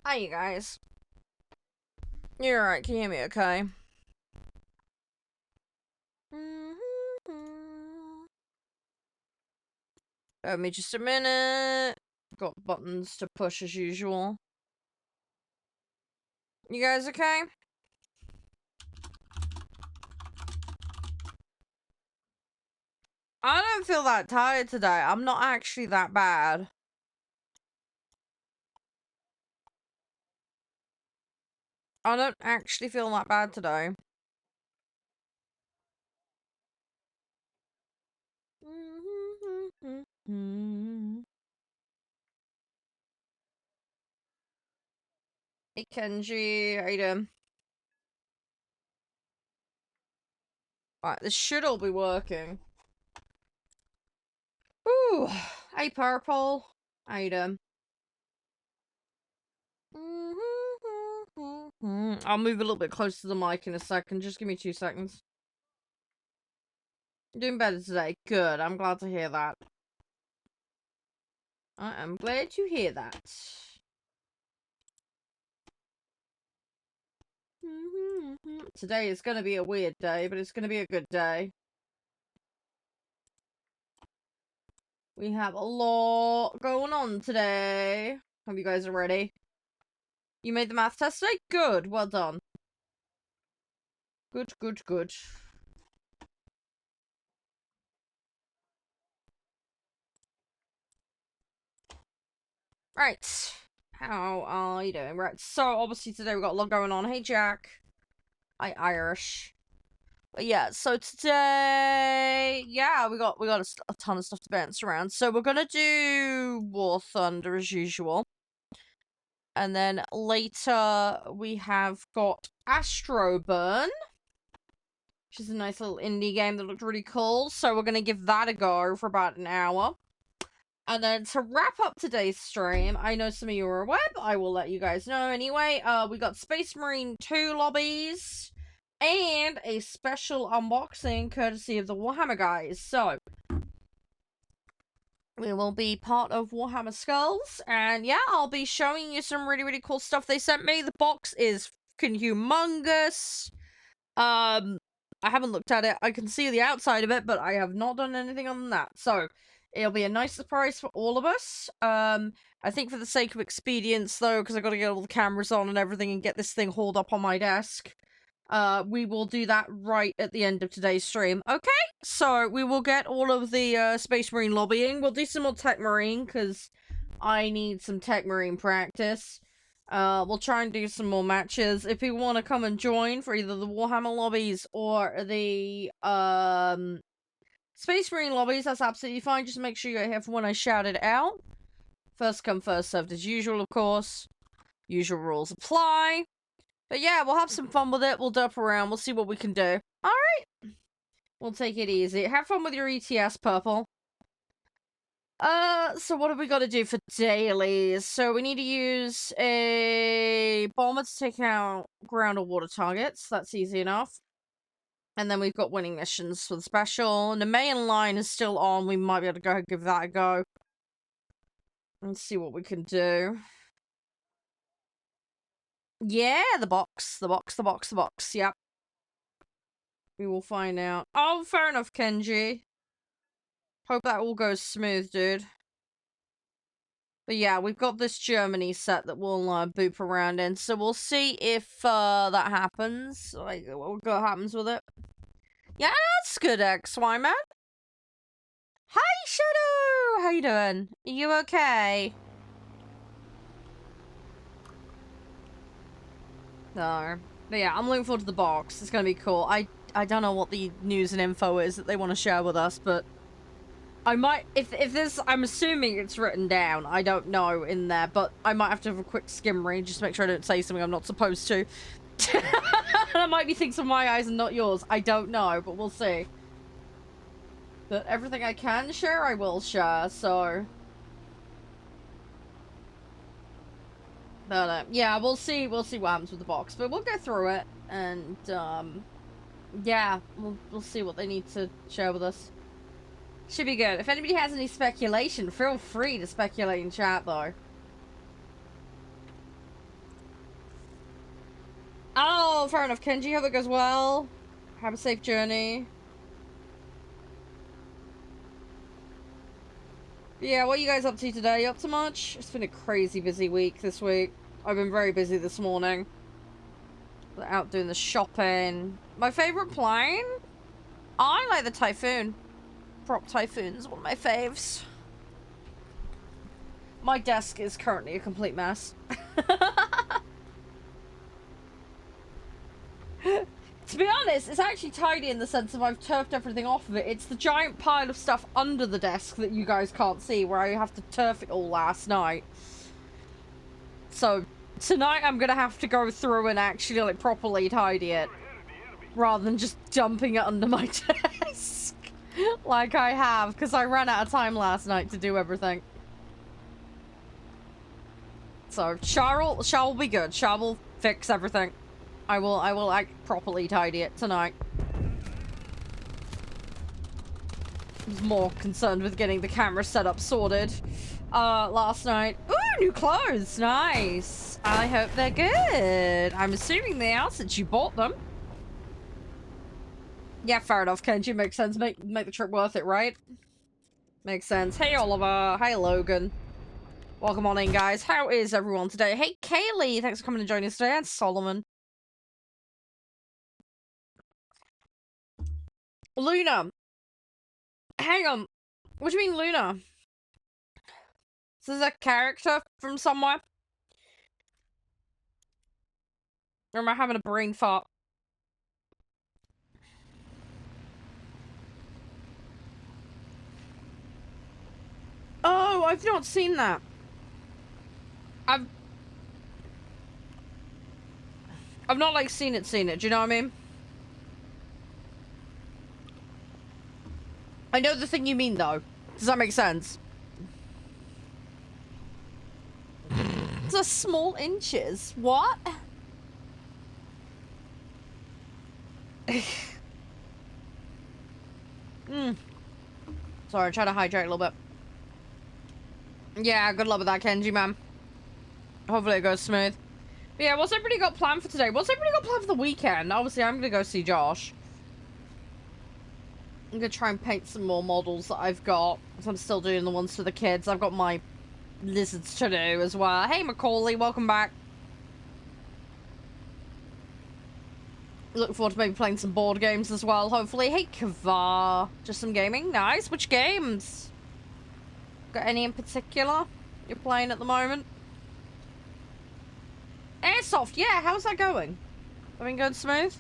Hi, you guys. You're alright, can you hear me okay? Give me just a minute. Got buttons to push as usual. You guys okay? I don't feel that tired today. I'm not actually that bad. I don't actually feel that bad today. Hey Kenji, how you doing? Alright, this should all be working. Ooh, hey Purple, how you doing? I'll move a little bit closer to the mic in a second. Just give me 2 seconds. Doing better today. Good. I'm glad to hear that. I am glad you hear that. Today is going to be a weird day, but it's going to be a good day. We have a lot going on today. Hope you guys are ready. You made the math test today? Good. Well done. Good, good, good. Right. How are you doing? Right. So, obviously today we've got a lot going on. Hey, Jack. Hi, Irish. But yeah, so today, yeah, we got a ton of stuff to bounce around. So we're gonna do War Thunder as usual. And then later we have got Astro Burn, which is a nice little indie game that looked really cool. So we're gonna give that a go for about an hour. And then to wrap up today's stream, I know some of you are aware, but I will let you guys know anyway. We got Space Marine 2 lobbies and a special unboxing courtesy of the Warhammer guys. So we will be part of Warhammer Skulls, and yeah, I'll be showing you some really, really cool stuff they sent me. The box is fucking humongous. I haven't looked at it. I can see the outside of it, but I have not done anything on that. So it'll be a nice surprise for all of us. I think for the sake of expedience, though, because I've got to get all the cameras on and everything and get this thing hauled up on my desk, we will do that right at the end of today's stream. Okay, so we will get all of the Space Marine lobbying. We'll do some more Tech Marine, because I need some Tech Marine practice. We'll try and do some more matches. If you want to come and join for either the Warhammer lobbies or the, Space Marine lobbies, that's absolutely fine. Just make sure you're here for when I shout it out. First come, first served as usual, of course. Usual rules apply. But yeah, we'll have some fun with it. We'll derp around. We'll see what we can do. Alright. We'll take it easy. Have fun with your ETS, Purple. So what have we got to do for dailies? So we need to use a bomber to take out ground or water targets. That's easy enough. And then we've got winning missions for the special. And the main line is still on. We might be able to go give that a go. Let's see what we can do. Yeah, the box. Yep. We will find out. Oh, fair enough, Kenji. Hope that all goes smooth, dude. But yeah, we've got this Germany set that we'll boop around in, so we'll see if that happens. Like, what happens with it. Yeah, that's good, XY, man. Hi, Shadow! How you doing? Are you okay? No. But yeah, I'm looking forward to the box. It's gonna be cool. I don't know what the news and info is that they want to share with us, but I might, if this, I'm assuming it's written down, I don't know in there, but I might have to have a quick skim read just to make sure I don't say something I'm not supposed to. That might be things from my eyes and not yours, I don't know, but we'll see. But everything I can share, I will share, so... But, yeah, we'll see what happens with the box, but we'll go through it, and, yeah, we'll see what they need to share with us. Should be good. If anybody has any speculation, feel free to speculate in chat, though. well, fair enough. Kenji, hope it goes well. Have a safe journey. Yeah, what are you guys up to today? You up to much? It's been a crazy busy week this week. I've been very busy this morning. Out doing the shopping. My favorite plane? I like the Typhoon. Prop Typhoon's one of my faves. My desk is currently a complete mess. To be honest, it's actually tidy in the sense of I've turfed everything off of it. It's the giant pile of stuff under the desk that you guys can't see where I have to turf it all last night. So, tonight I'm gonna have to go through and actually, like, properly tidy it. Rather than just dumping it under my desk. Like I have, because I ran out of time last night to do everything. So, Char will be good. Char will fix everything. I will like properly tidy it tonight. I was more concerned with getting the camera setup sorted last night. Ooh, new clothes, nice. I hope they're good. I'm assuming they are since you bought them. Yeah, fair enough, Kenji. Makes sense. Make the trip worth it, right? Makes sense. Hey, Oliver. Hi, Logan. Welcome on in, guys. How is everyone today? Hey, Kaylee. Thanks for coming and joining us today. And Solomon. Luna. Hang on. What do you mean, Luna? Is this a character from somewhere? Or am I having a brain fart? Oh, I've not seen that. I've not, like, seen it. Do you know what I mean? I know the thing you mean, though. Does that make sense? It's a small inches. What? Sorry, I'm trying to hydrate a little bit. Yeah, good luck with that, Kenji, man. Hopefully it goes smooth. But yeah, what's everybody got planned for today? What's everybody got planned for the weekend? Obviously, I'm gonna go see Josh. I'm gonna try and paint some more models that I've got. So I'm still doing the ones for the kids. I've got my lizards to do as well. Hey, Macaulay, welcome back. Look forward to maybe playing some board games as well, hopefully. Hey, Kavar. Just some gaming? Nice. Which games? Got any in particular you're playing at the moment? Airsoft, yeah. How's that going? I been going smooth?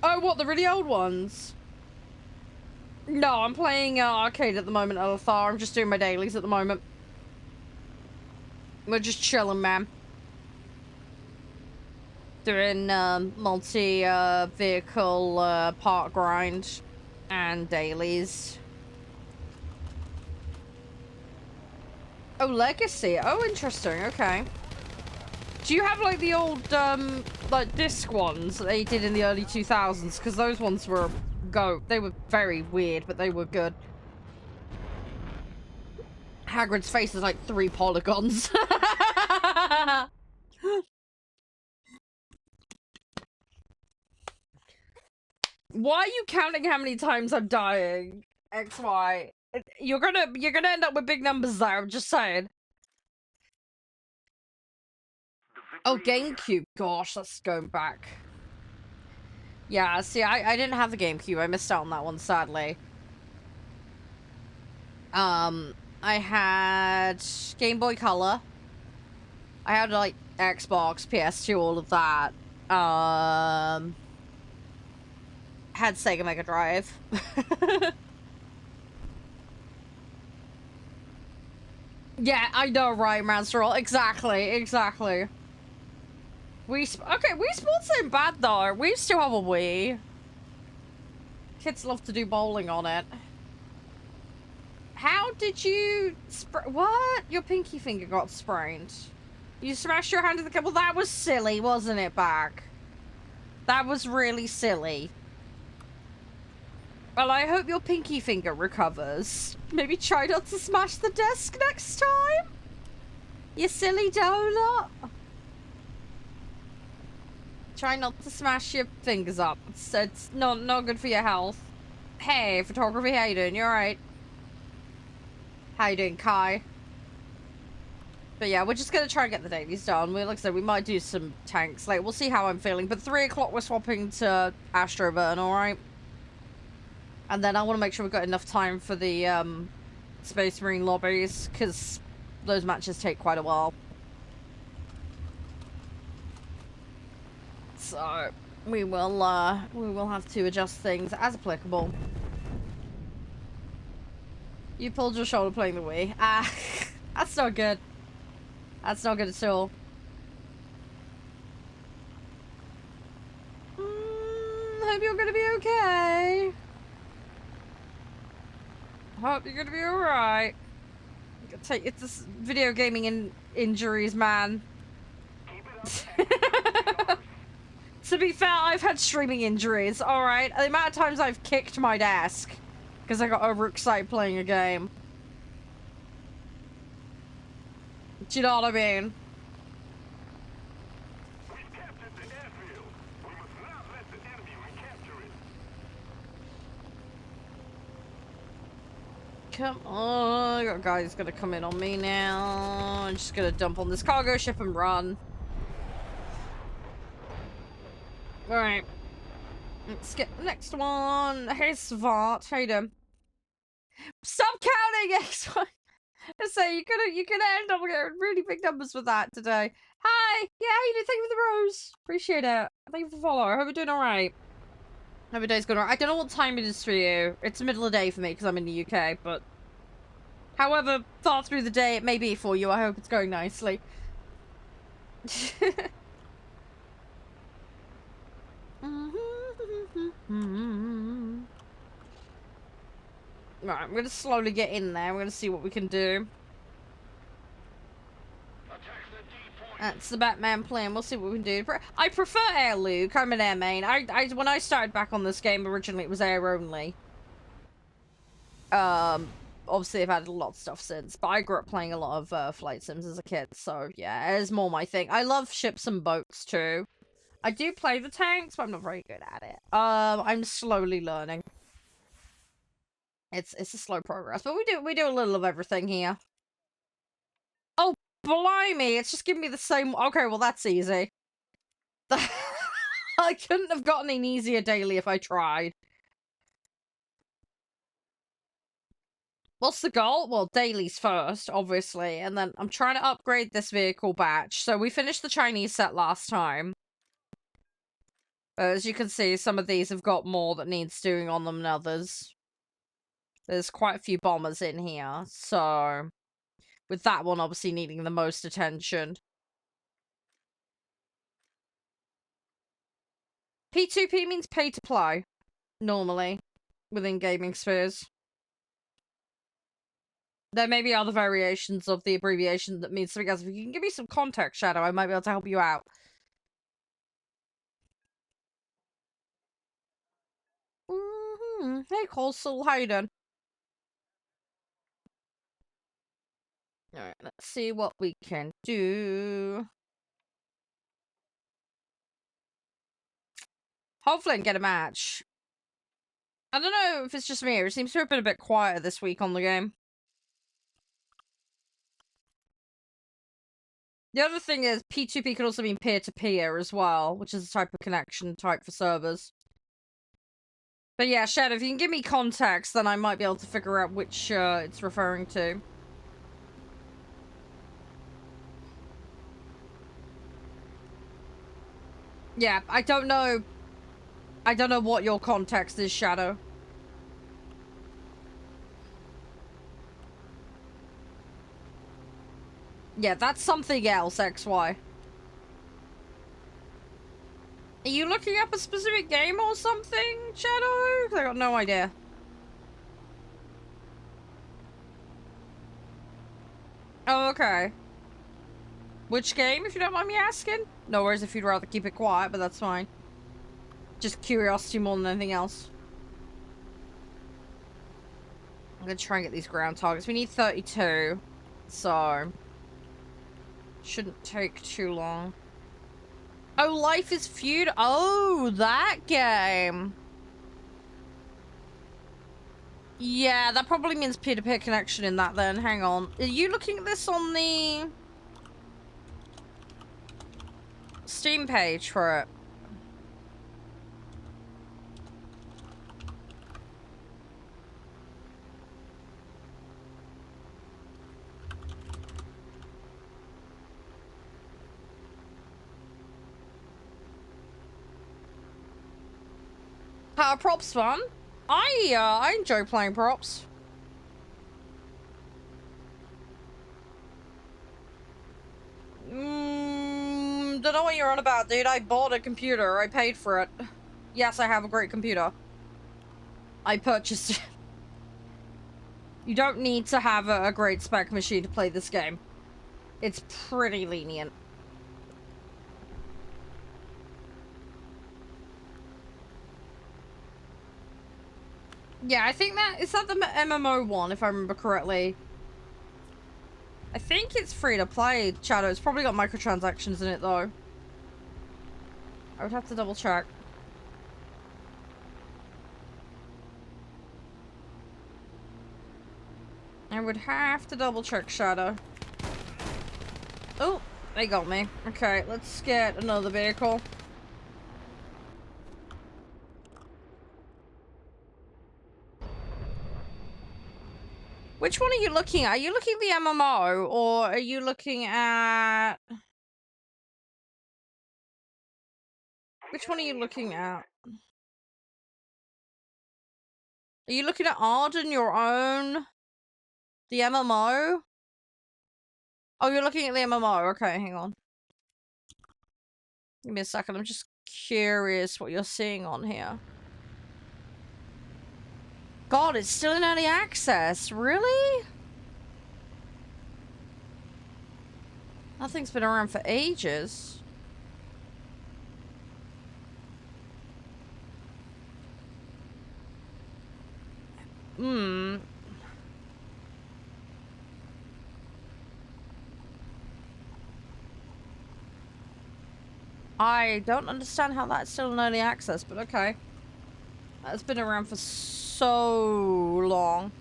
Oh, what? The really old ones? No, I'm playing arcade at the moment, Alathar. I'm just doing my dailies at the moment. We're just chilling, man. Doing multi-vehicle part grind and dailies. Oh, Legacy. Oh, interesting. Okay. Do you have, like, the old, like, disc ones that they did in the early 2000s? Because those ones were they were very weird, but they were good. Hagrid's face is like 3 polygons. Why are you counting how many times I'm dying? XY. You're gonna end up with big numbers there, I'm just saying. Oh, GameCube. Gosh, that's going back. Yeah, see, I didn't have the GameCube. I missed out on that one, sadly. I had Game Boy Color. I had, like, Xbox, PS2, all of that. Had Sega Mega Drive. Yeah, I know, right, Mansterol. Exactly. Okay, Wii Sports ain't bad, though. We still have a Wii. Kids love to do bowling on it. How did you... What? Your pinky finger got sprained. You smashed your hand in the... Well, that was silly, wasn't it, back? That was really silly. Well, I hope your pinky finger recovers. Maybe try not to smash the desk next time? You silly donut. Try not to smash your fingers up. It's not good for your health. Hey, photography, how you doing? You alright? How you doing, Kai? But yeah, we're just gonna try and get the dailies done. Like I said, we might do some tanks. Like, we'll see how I'm feeling. But 3 o'clock, we're swapping to Astroburn, alright? And then I want to make sure we've got enough time for the Space Marine lobbies, because those matches take quite a while. So we will have to adjust things as applicable. You pulled your shoulder playing the Wii. Ah, that's not good. That's not good at all. Hope you're gonna be okay. Hope you're gonna be alright. It's this video gaming injuries, man. To be fair, I've had streaming injuries, alright? The amount of times I've kicked my desk because I got overexcited playing a game. Do you know what I mean? Come on, I got a guy who's gonna come in on me now. I'm just gonna dump on this cargo ship and run. Alright. Let's get the next one. Hey, Svart. How you doing? Stop counting! I say you could end up getting really big numbers with that today. Hi! Yeah, how you doing? Thank you for the rose. Appreciate it. Thank you for the follow. I hope you're doing alright. Hope your day's going alright. I don't know what time it is for you. It's the middle of the day for me because I'm in the UK, but however far through the day it may be for you, I hope it's going nicely. Right, I'm gonna slowly get in there. We're gonna see what we can do. That's the Batman plan. We'll see what we can do. I prefer air, Luke. I'm an air main. When I started back on this game, originally it was air only. Obviously I've had a lot of stuff since, but I grew up playing a lot of flight sims as a kid, so yeah, it is more my thing. I love ships and boats too. I do play the tanks, but I'm not very good at it. I'm slowly learning. It's a slow progress, but we do a little of everything here. Oh, blimey, it's just giving me the same... Okay, well, that's easy. I couldn't have gotten an easier daily if I tried. What's the goal? Well, dailies first, obviously, and then I'm trying to upgrade this vehicle batch. So we finished the Chinese set last time. As you can see, some of these have got more that needs doing on them than others. There's quite a few bombers in here, so... With that one obviously needing the most attention. P2P means pay to play, normally, within gaming spheres. There may be other variations of the abbreviation that means something else. If you can give me some context, Shadow, I might be able to help you out. Hey, Coastal, how you doing? Alright, let's see what we can do. Hopefully I can get a match. I don't know if it's just me, or it seems to have been a bit quieter this week on the game. The other thing is, P2P could also mean peer-to-peer as well, which is a type of connection type for servers. But yeah, Shadow, if you can give me context, then I might be able to figure out which it's referring to. Yeah, I don't know. I don't know what your context is, Shadow. Yeah, that's something else, XY. Are you looking up a specific game or something, Shadow? I got no idea. Oh, okay. Which game, if you don't mind me asking? No worries if you'd rather keep it quiet, but that's fine. Just curiosity more than anything else. I'm gonna try and get these ground targets. We need 32, so... Shouldn't take too long. Oh, Life is Feud. Oh, that game. Yeah, that probably means peer-to-peer connection in that then. Hang on. Are you looking at this on the Steam page for it? Props fun. I enjoy playing props. Don't know what you're on about, dude. I bought a computer. I paid for it. Yes, I have a great computer. I purchased it. You don't need to have a great spec machine to play this game. It's pretty lenient. Yeah, I think that... Is that the MMO one, if I remember correctly? I think it's free to play, Shadow. It's probably got microtransactions in it, though. I would have to double check. I would have to double check, Shadow. Oh, they got me. Okay, let's get another vehicle. Which one are you looking at? Are you looking at the MMO, or are you looking at... Which one are you looking at? Are you looking at Arden, your own? The MMO? Oh, you're looking at the MMO. Okay, hang on. Give me a second. I'm just curious what you're seeing on here. God, it's still in early access. Really? That thing's been around for ages. I don't understand how that's still in early access, but okay. That's been around for so long.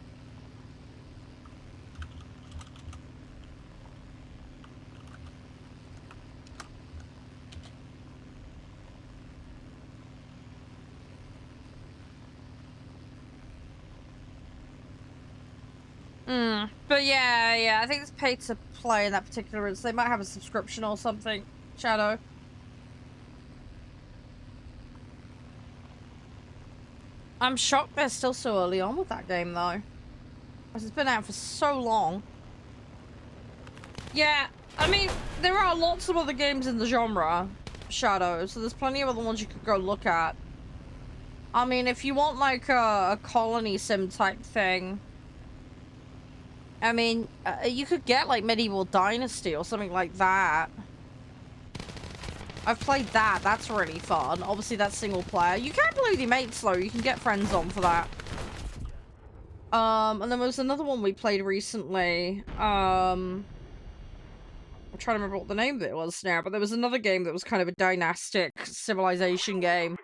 But yeah, I think it's paid to play in that particular instance. They might have a subscription or something, Shadow. I'm shocked they're still so early on with that game, though. Because it's been out for so long. Yeah, I mean, there are lots of other games in the genre, Shadow, so there's plenty of other ones you could go look at. I mean, if you want, like, a colony sim type thing, I mean, you could get, like, Medieval Dynasty or something like that. I've played that. That's really fun. Obviously, that's single player. You can play with your mates, though. You can get friends on for that. And then there was another one we played recently. I'm trying to remember what the name of it was now, but there was another game that was kind of a dynastic civilization game.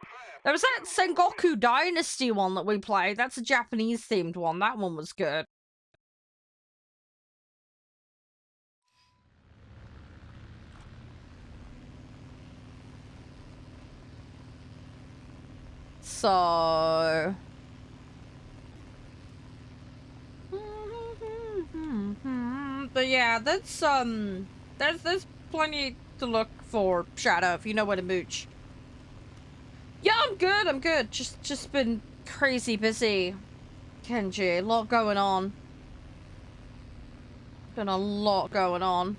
There was that Sengoku Dynasty one that we played. That's a Japanese-themed one. That one was good. So... But yeah, that's, there's plenty to look for, Shadow, if you know where to mooch. Yeah, I'm good. Just been crazy busy, Kenji. A lot going on. Been a lot going on.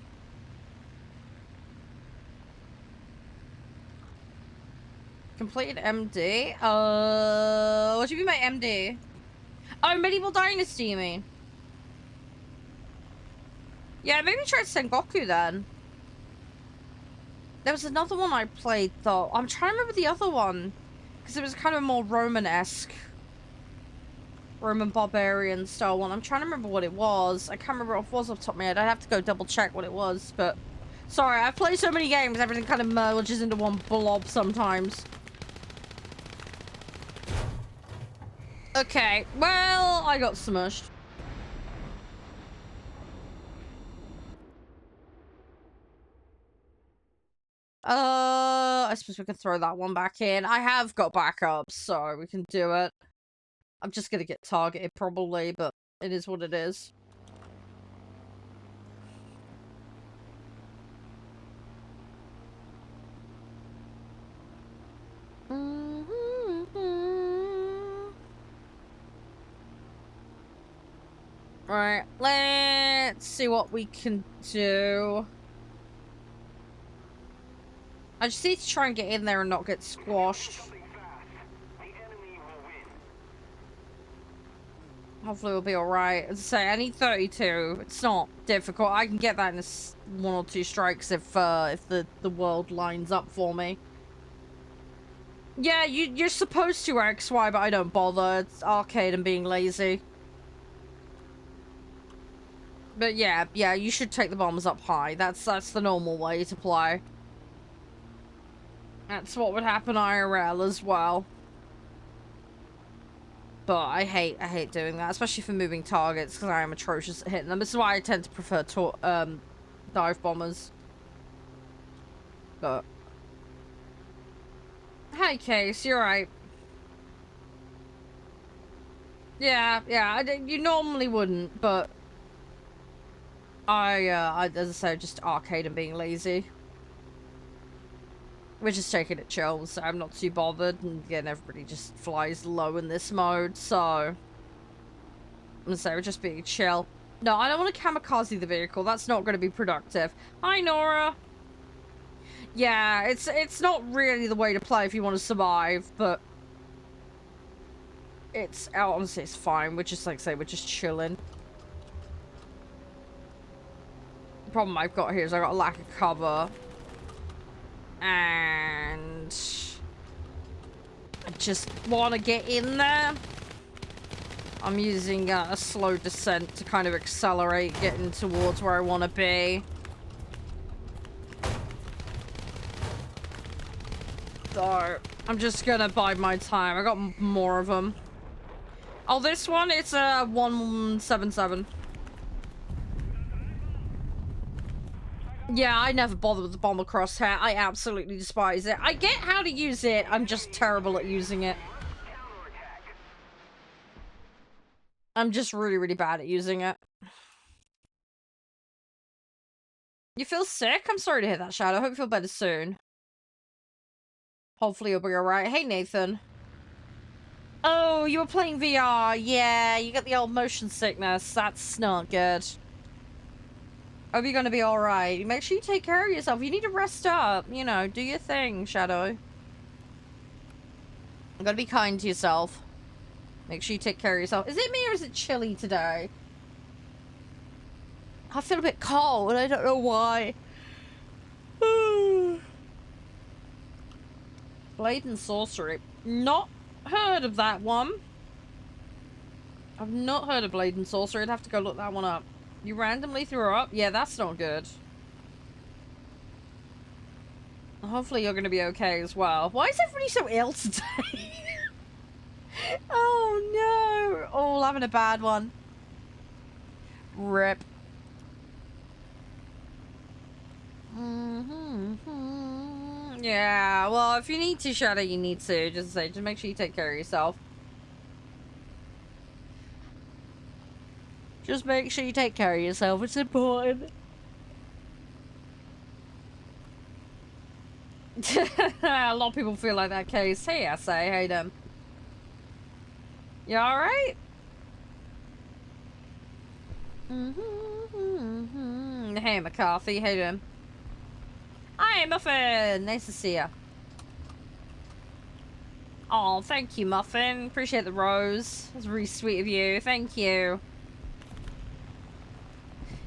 Completed MD? What do you mean by MD? Oh, Medieval Dynasty, you mean? Yeah, maybe try Sengoku then. There was another one I played, though. I'm trying to remember the other one. Because it was kind of more Roman-esque. Roman barbarian style one. I'm trying to remember what it was. I can't remember what it was off the top of my head. I'd have to go double check what it was, but... Sorry, I've played so many games, everything kind of merges into one blob sometimes. Okay, well, I got smushed. I suppose we can throw that one back in. I have got backups, so we can do it. I'm just gonna get targeted probably, but it is what it is. Right, let's see what we can do. I just need to try and get in there and not get squashed. Hopefully we'll be alright. As I say, I need 32. It's not difficult. I can get that in one or two strikes if the world lines up for me. Yeah, you're supposed to XY, but I don't bother. It's arcade and being lazy. But yeah, you should take the bombs up high. That's the normal way to play. That's what would happen IRL as well. But I hate doing that, especially for moving targets, because I am atrocious at hitting them. This is why I tend to prefer dive bombers. But hey, Case, you're right. Yeah, you normally wouldn't, but I as I say, just arcade and being lazy. We're just taking it chill, so I'm not too bothered, and again, everybody just flies low in this mode, so I'm gonna say we're just being chill. No, I don't want to kamikaze the vehicle. That's not going to be productive. Hi, Nora. Yeah, it's not really the way to play if you want to survive, but it's honestly it's fine. We're just like I say, we're just chilling. The problem I've got here is I got a lack of cover. And I just want to get in there. I'm using a slow descent to kind of accelerate getting towards where I want to be. So I'm just gonna bide my time. I got more of them. Oh, this one, it's a 177. Yeah, I never bother with the bomber crosshair. I absolutely despise it. I get how to use it. I'm just terrible at using it. I'm just really, really bad at using it. You feel sick? I'm sorry to hear that, Shadow. I hope you feel better soon. Hopefully you'll be alright. Hey, Nathan. Oh, you were playing VR. Yeah, you got the old motion sickness. That's not good. Hope you're gonna be alright. Make sure you take care of yourself. You need to rest up. You know, do your thing, Shadow. You gotta be kind to yourself. Make sure you take care of yourself. Is it me or is it chilly today? I feel a bit cold. I don't know why. Blade and Sorcery. Not heard of that one. I've not heard of Blade and Sorcery. I'd have to go look that one up. You randomly threw up? Yeah, that's not good. Hopefully you're going to be okay as well. Why is everybody so ill today? Oh no! All having a bad one. Rip. Yeah, well, if you need to, Shadow, you need to. Just make sure you take care of yourself. Just make sure you take care of yourself. It's important. A lot of people feel like that, Case. Hey, I say, hey, them. You alright? Hey, McCarthy. Hey, them. Hi, Muffin. Nice to see ya. Oh, thank you, Muffin. Appreciate the rose. That's really sweet of you. Thank you.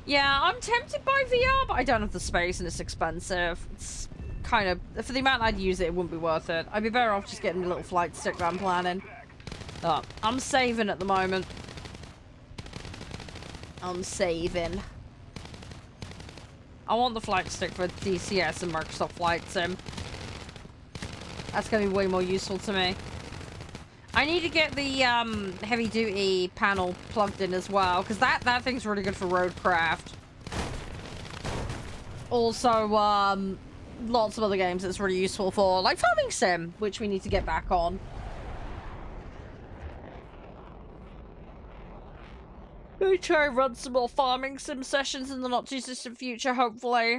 Yeah, I'm tempted by VR, but I don't have the space and it's expensive. It's kind of... For the amount I'd use it, it wouldn't be worth it. I'd be better off just getting a little flight stick that I'm planning. Oh, I'm saving at the moment. I'm saving. I want the flight stick for DCS and Microsoft Flight Sim. That's gonna be way more useful to me. I need to get the heavy duty panel plugged in as well, because that thing's really good for roadcraft. Also, lots of other games it's really useful for, like Farming Sim, which we need to get back on. Maybe try and run some more Farming Sim sessions in the not too distant future, hopefully.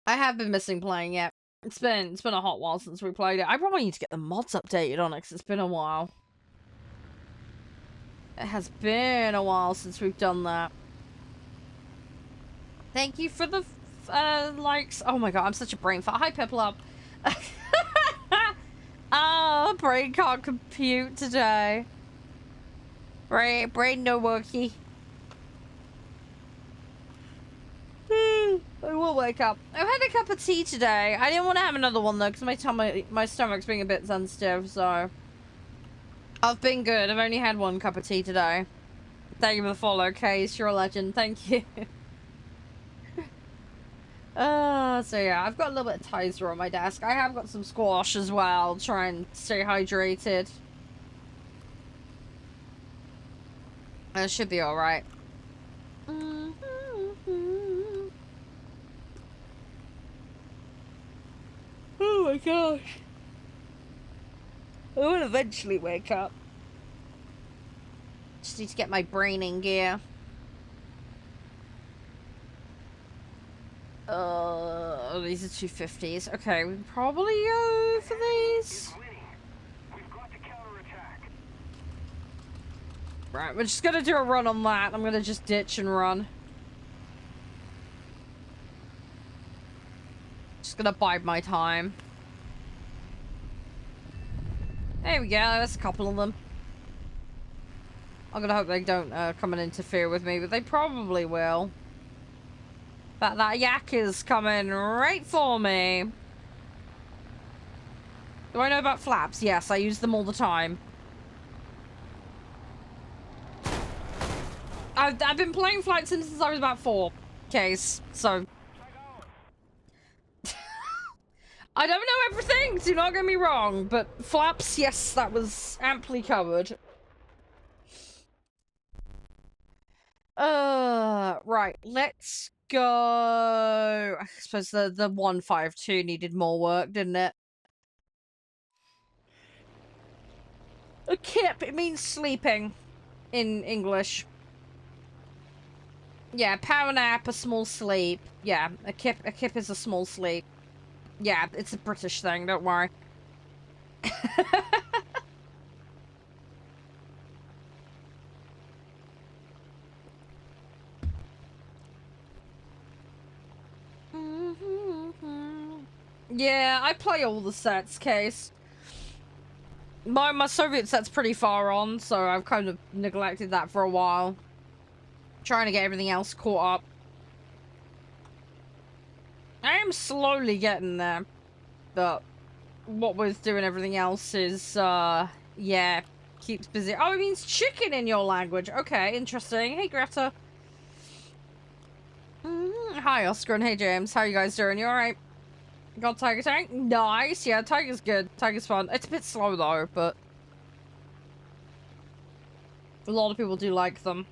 I have been missing playing it. It's been a hot while since we played it. I probably need to get the mods updated on it, because it's been a while. It has been a while since we've done that. Thank you for the likes. Oh my god, I'm such a brain fart. Hi, Piplup. Brain can't compute today. Brain no worky. I will wake up. I've had a cup of tea today. I didn't want to have another one though, because my stomach's being a bit sensitive, so... I've been good. I've only had one cup of tea today. Thank you for the follow, Case. You're a legend. Thank you. So yeah, I've got a little bit of Tizer on my desk. I have got some squash as well. Try and stay hydrated. It should be alright. Oh my gosh. I will eventually wake up. Just need to get my brain in gear. These are 250s. Okay, we can probably go for these. Right, we're just gonna do a run on that. I'm gonna just ditch and run. Just gonna bide my time. There we go, there's a couple of them. I'm gonna hope they don't come and interfere with me, but they probably will. That yak is coming right for me. Do I know about flaps? Yes, I use them all the time. I've been playing Flight Sim since I was about 4. Case, so... I don't know everything, do not get me wrong, but flaps, yes, that was amply covered. Right, let's go. I suppose the 152 needed more work, didn't it? A kip, it means sleeping in English. Yeah, power nap, a small sleep. Yeah, a kip is a small sleep. Yeah, it's a British thing, don't worry. Yeah, I play all the sets, Case. My Soviet set's pretty far on, so I've kind of neglected that for a while. Trying to get everything else caught up. I am slowly getting there, but what with doing everything else is, yeah, keeps busy. Oh, it means chicken in your language. Okay, interesting. Hey, Greta. Hi, Oscar, and hey, James. How you guys doing? You alright? Got Tiger Tank? Nice. Yeah, Tiger's good. Tiger's fun. It's a bit slow, though, but a lot of people do like them.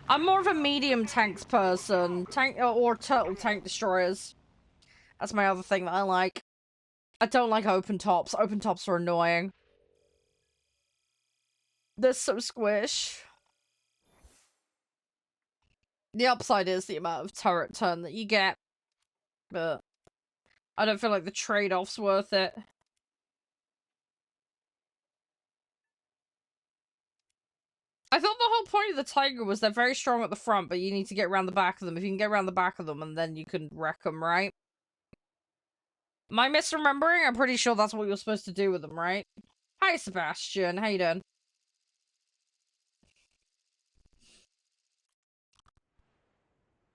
I'm more of a medium tanks person. Tank or turtle tank destroyers. That's my other thing that I like. I don't like open tops. Open tops are annoying. They're so squish. The upside is the amount of turret turn that you get, but I don't feel like the trade-off's worth it. I thought the whole point of the Tiger was they're very strong at the front, but you need to get around the back of them. If you can get around the back of them, and then you can wreck them, right? Am I misremembering? I'm pretty sure that's what you're supposed to do with them, right? Hi, Sebastian. How you doing?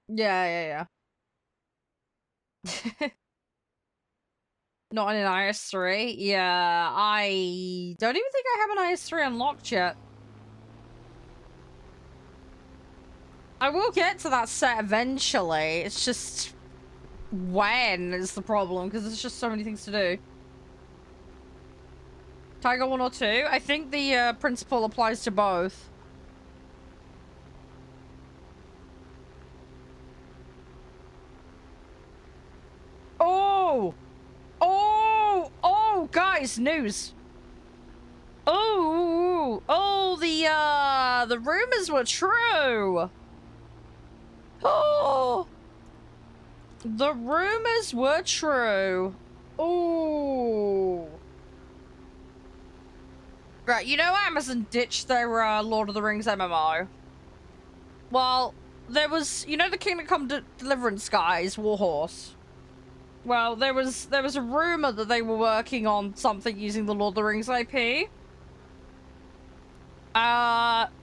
Yeah. Not in an IS-3? Yeah, I don't even think I have an IS-3 unlocked yet. I will get to that set eventually. It's just when is the problem, because there's just so many things to do. Tiger 1 or 2? I think the principle applies to both. Oh! Oh! Oh, guys, news. Oh! Oh, the rumors were true. Oh! The rumors were true. Oh! Right, you know Amazon ditched their Lord of the Rings MMO? Well, there was, you know the Kingdom Come Deliverance guys, Warhorse? Well, there was a rumor that they were working on something using the Lord of the Rings IP.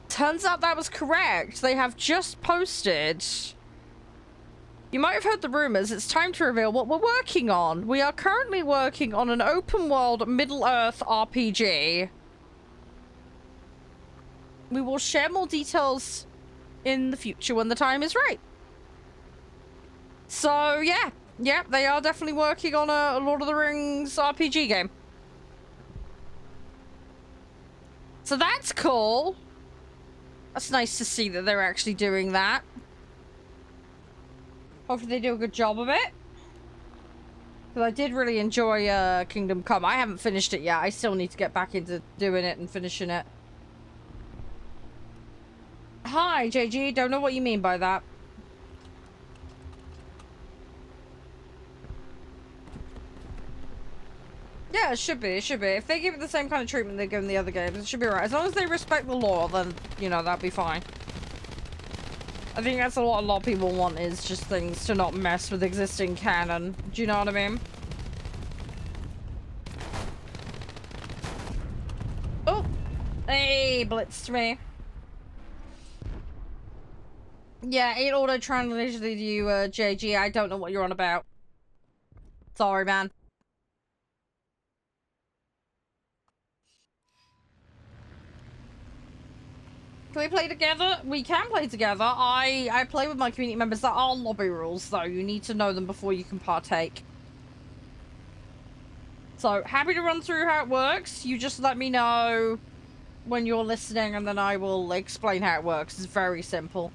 Turns out that was correct. They have just posted. You might have heard the rumors. It's time to reveal what we're working on. We are currently working on an open world Middle-earth RPG. We will share more details in the future when the time is right. So, yeah. Yeah, they are definitely working on a Lord of the Rings RPG game. So that's cool. That's nice to see that they're actually doing that. Hopefully they do a good job of it. Because I did really enjoy Kingdom Come. I haven't finished it yet. I still need to get back into doing it and finishing it. Hi, JG. Don't know what you mean by that. Yeah, it should be. It should be. If they give it the same kind of treatment they give in the other games, it should be right. As long as they respect the law, then, you know, that'd be fine. I think that's what a lot of people want, is just things to not mess with existing canon. Do you know what I mean? Oh! Hey, blitzed me. Yeah, it auto-translated you, JG. I don't know what you're on about. Sorry, man. Can we play together? We can play together. I play with my community members. There are lobby rules, though. You need to know them before you can partake. So, happy to run through how it works. You just let me know when you're listening, and then I will explain how it works. It's very simple.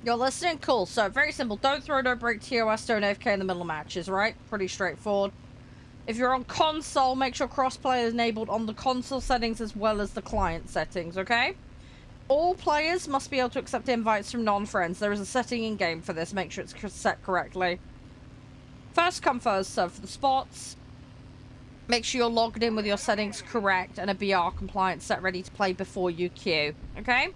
You're listening? Cool. So, very simple. Don't throw, don't break, TOS, don't AFK in the middle of matches, right? Pretty straightforward. If you're on console, make sure crossplay is enabled on the console settings as well as the client settings, okay? All players must be able to accept invites from non-friends. There is a setting in-game for this. Make sure it's set correctly. First come, first serve for the spots. Make sure you're logged in with your settings correct and a BR compliant set ready to play before you queue, okay?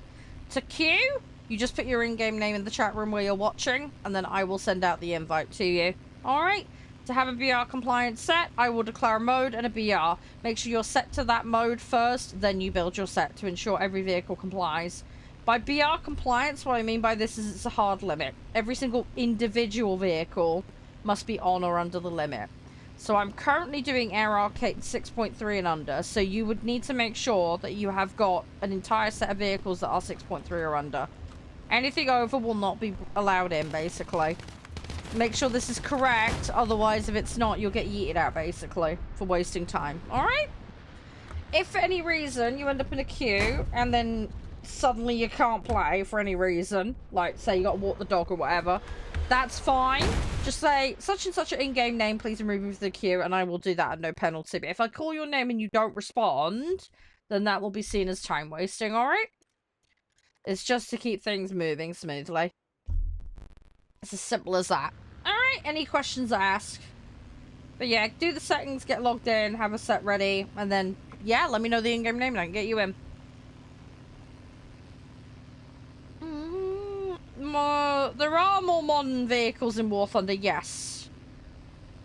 To queue, you just put your in-game name in the chat room where you're watching, and then I will send out the invite to you. Alright? To have a BR compliant set, I will declare a mode and a BR. Make sure you're set to that mode first, then you build your set to ensure every vehicle complies. By BR compliance, what I mean by this is it's a hard limit. Every single individual vehicle must be on or under the limit. So I'm currently doing Air Arcade 6.3 and under, so you would need to make sure that you have got an entire set of vehicles that are 6.3 or under. Anything over will not be allowed in, basically. Make sure this is correct, otherwise if it's not, you'll get yeeted out, basically, for wasting time. Alright? If for any reason you end up in a queue, and then suddenly you can't play for any reason, like, say you gotta walk the dog or whatever, that's fine. Just say, such and such an in-game name, please remove me from the queue, and I will do that at no penalty. But if I call your name and you don't respond, then that will be seen as time wasting, alright? It's just to keep things moving smoothly. It's as simple as that. Alright, any questions ask. But yeah, do the settings, get logged in, have a set ready, and then, yeah, let me know the in-game name and I can get you in. There are more modern vehicles in War Thunder, yes.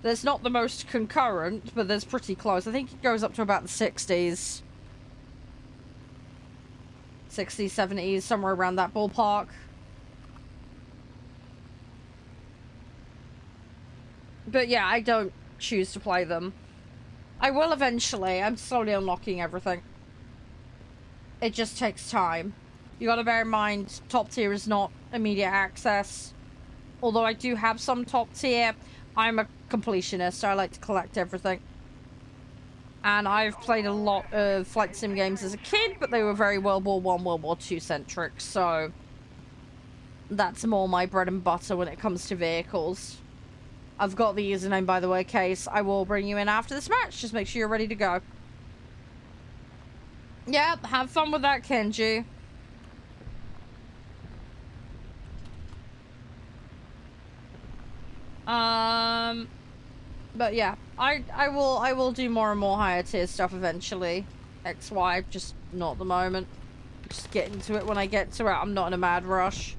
There's not the most concurrent, but there's pretty close. I think it goes up to about the 60s. 60s, 70s, somewhere around that ballpark. But yeah, I don't choose to play them. I will eventually. I'm slowly unlocking everything. It just takes time. You gotta bear in mind, top tier is not immediate access. Although I do have some top tier, I'm a completionist, so I like to collect everything. And I've played a lot of flight sim games as a kid, but they were very World War I, World War II centric, so that's more my bread and butter when it comes to vehicles. I've got the username, by the way, Case. I will bring you in after this match. Just make sure you're ready to go. Yeah, have fun with that, Kenji. But yeah, I will do more and more higher tier stuff eventually. XY, just not at the moment. Just get into it when I get to it. I'm not in a mad rush.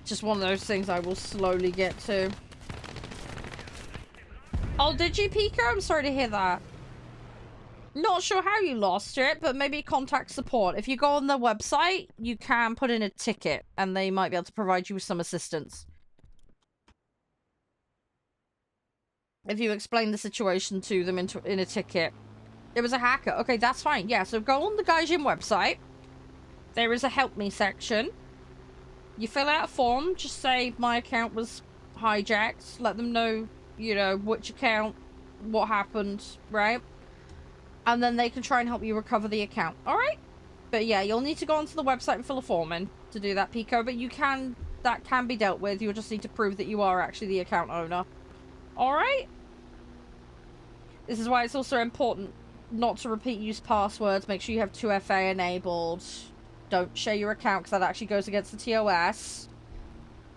Just one of those things I will slowly get to. Oh, did you, Pico? I'm sorry to hear that. Not sure how you lost it, but maybe contact support. If you go on their website, you can put in a ticket, and they might be able to provide you with some assistance. If you explain the situation to them in a ticket. It was a hacker. Okay, that's fine. Yeah, so go on the Gaijin website. There is a help me section. You fill out a form. Just say my account was hijacked. Let them know, you know, which account, what happened, right? And then they can try and help you recover the account. Alright? But yeah, you'll need to go onto the website and fill a form in to do that, Pico. But you can, that can be dealt with. You'll just need to prove that you are actually the account owner. Alright? This is why it's also important not to repeat use passwords. Make sure you have 2FA enabled. Don't share your account because that actually goes against the TOS.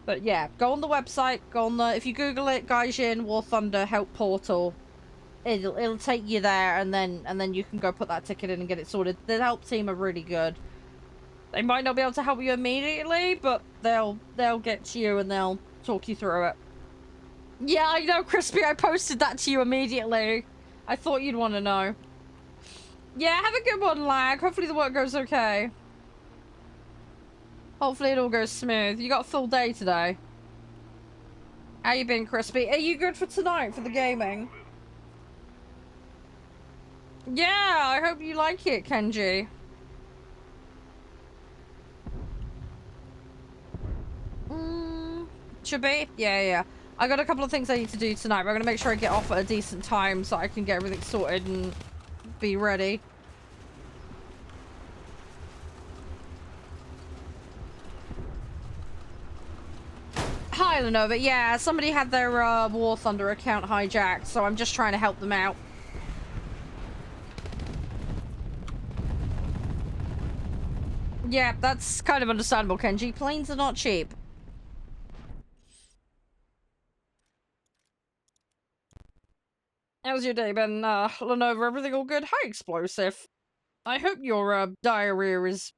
But yeah, go on the website. Go on the, if you Google it, Gaijin War Thunder Help Portal, it'll take you there, and then you can go put that ticket in and get it sorted. The help team are really good. They might not be able to help you immediately, but they'll get to you and they'll talk you through it. Yeah, I know, Crispy. I posted that to you immediately. I thought you'd want to know. Yeah, have a good one, Lag. Hopefully the work goes okay. Hopefully it all goes smooth. You got a full day today. How you been, Crispy? Are you good for tonight for the gaming? Yeah, I hope you like it, Kenji. Should be? Yeah. I got a couple of things I need to do tonight, but I'm going to make sure I get off at a decent time so I can get everything sorted and be ready. Hi, Lenova. Yeah, somebody had their War Thunder account hijacked, so I'm just trying to help them out. Yeah, that's kind of understandable, Kenji. Planes are not cheap. How's your day been, Lenova? Everything all good? Hi, Explosive. I hope your, diarrhea is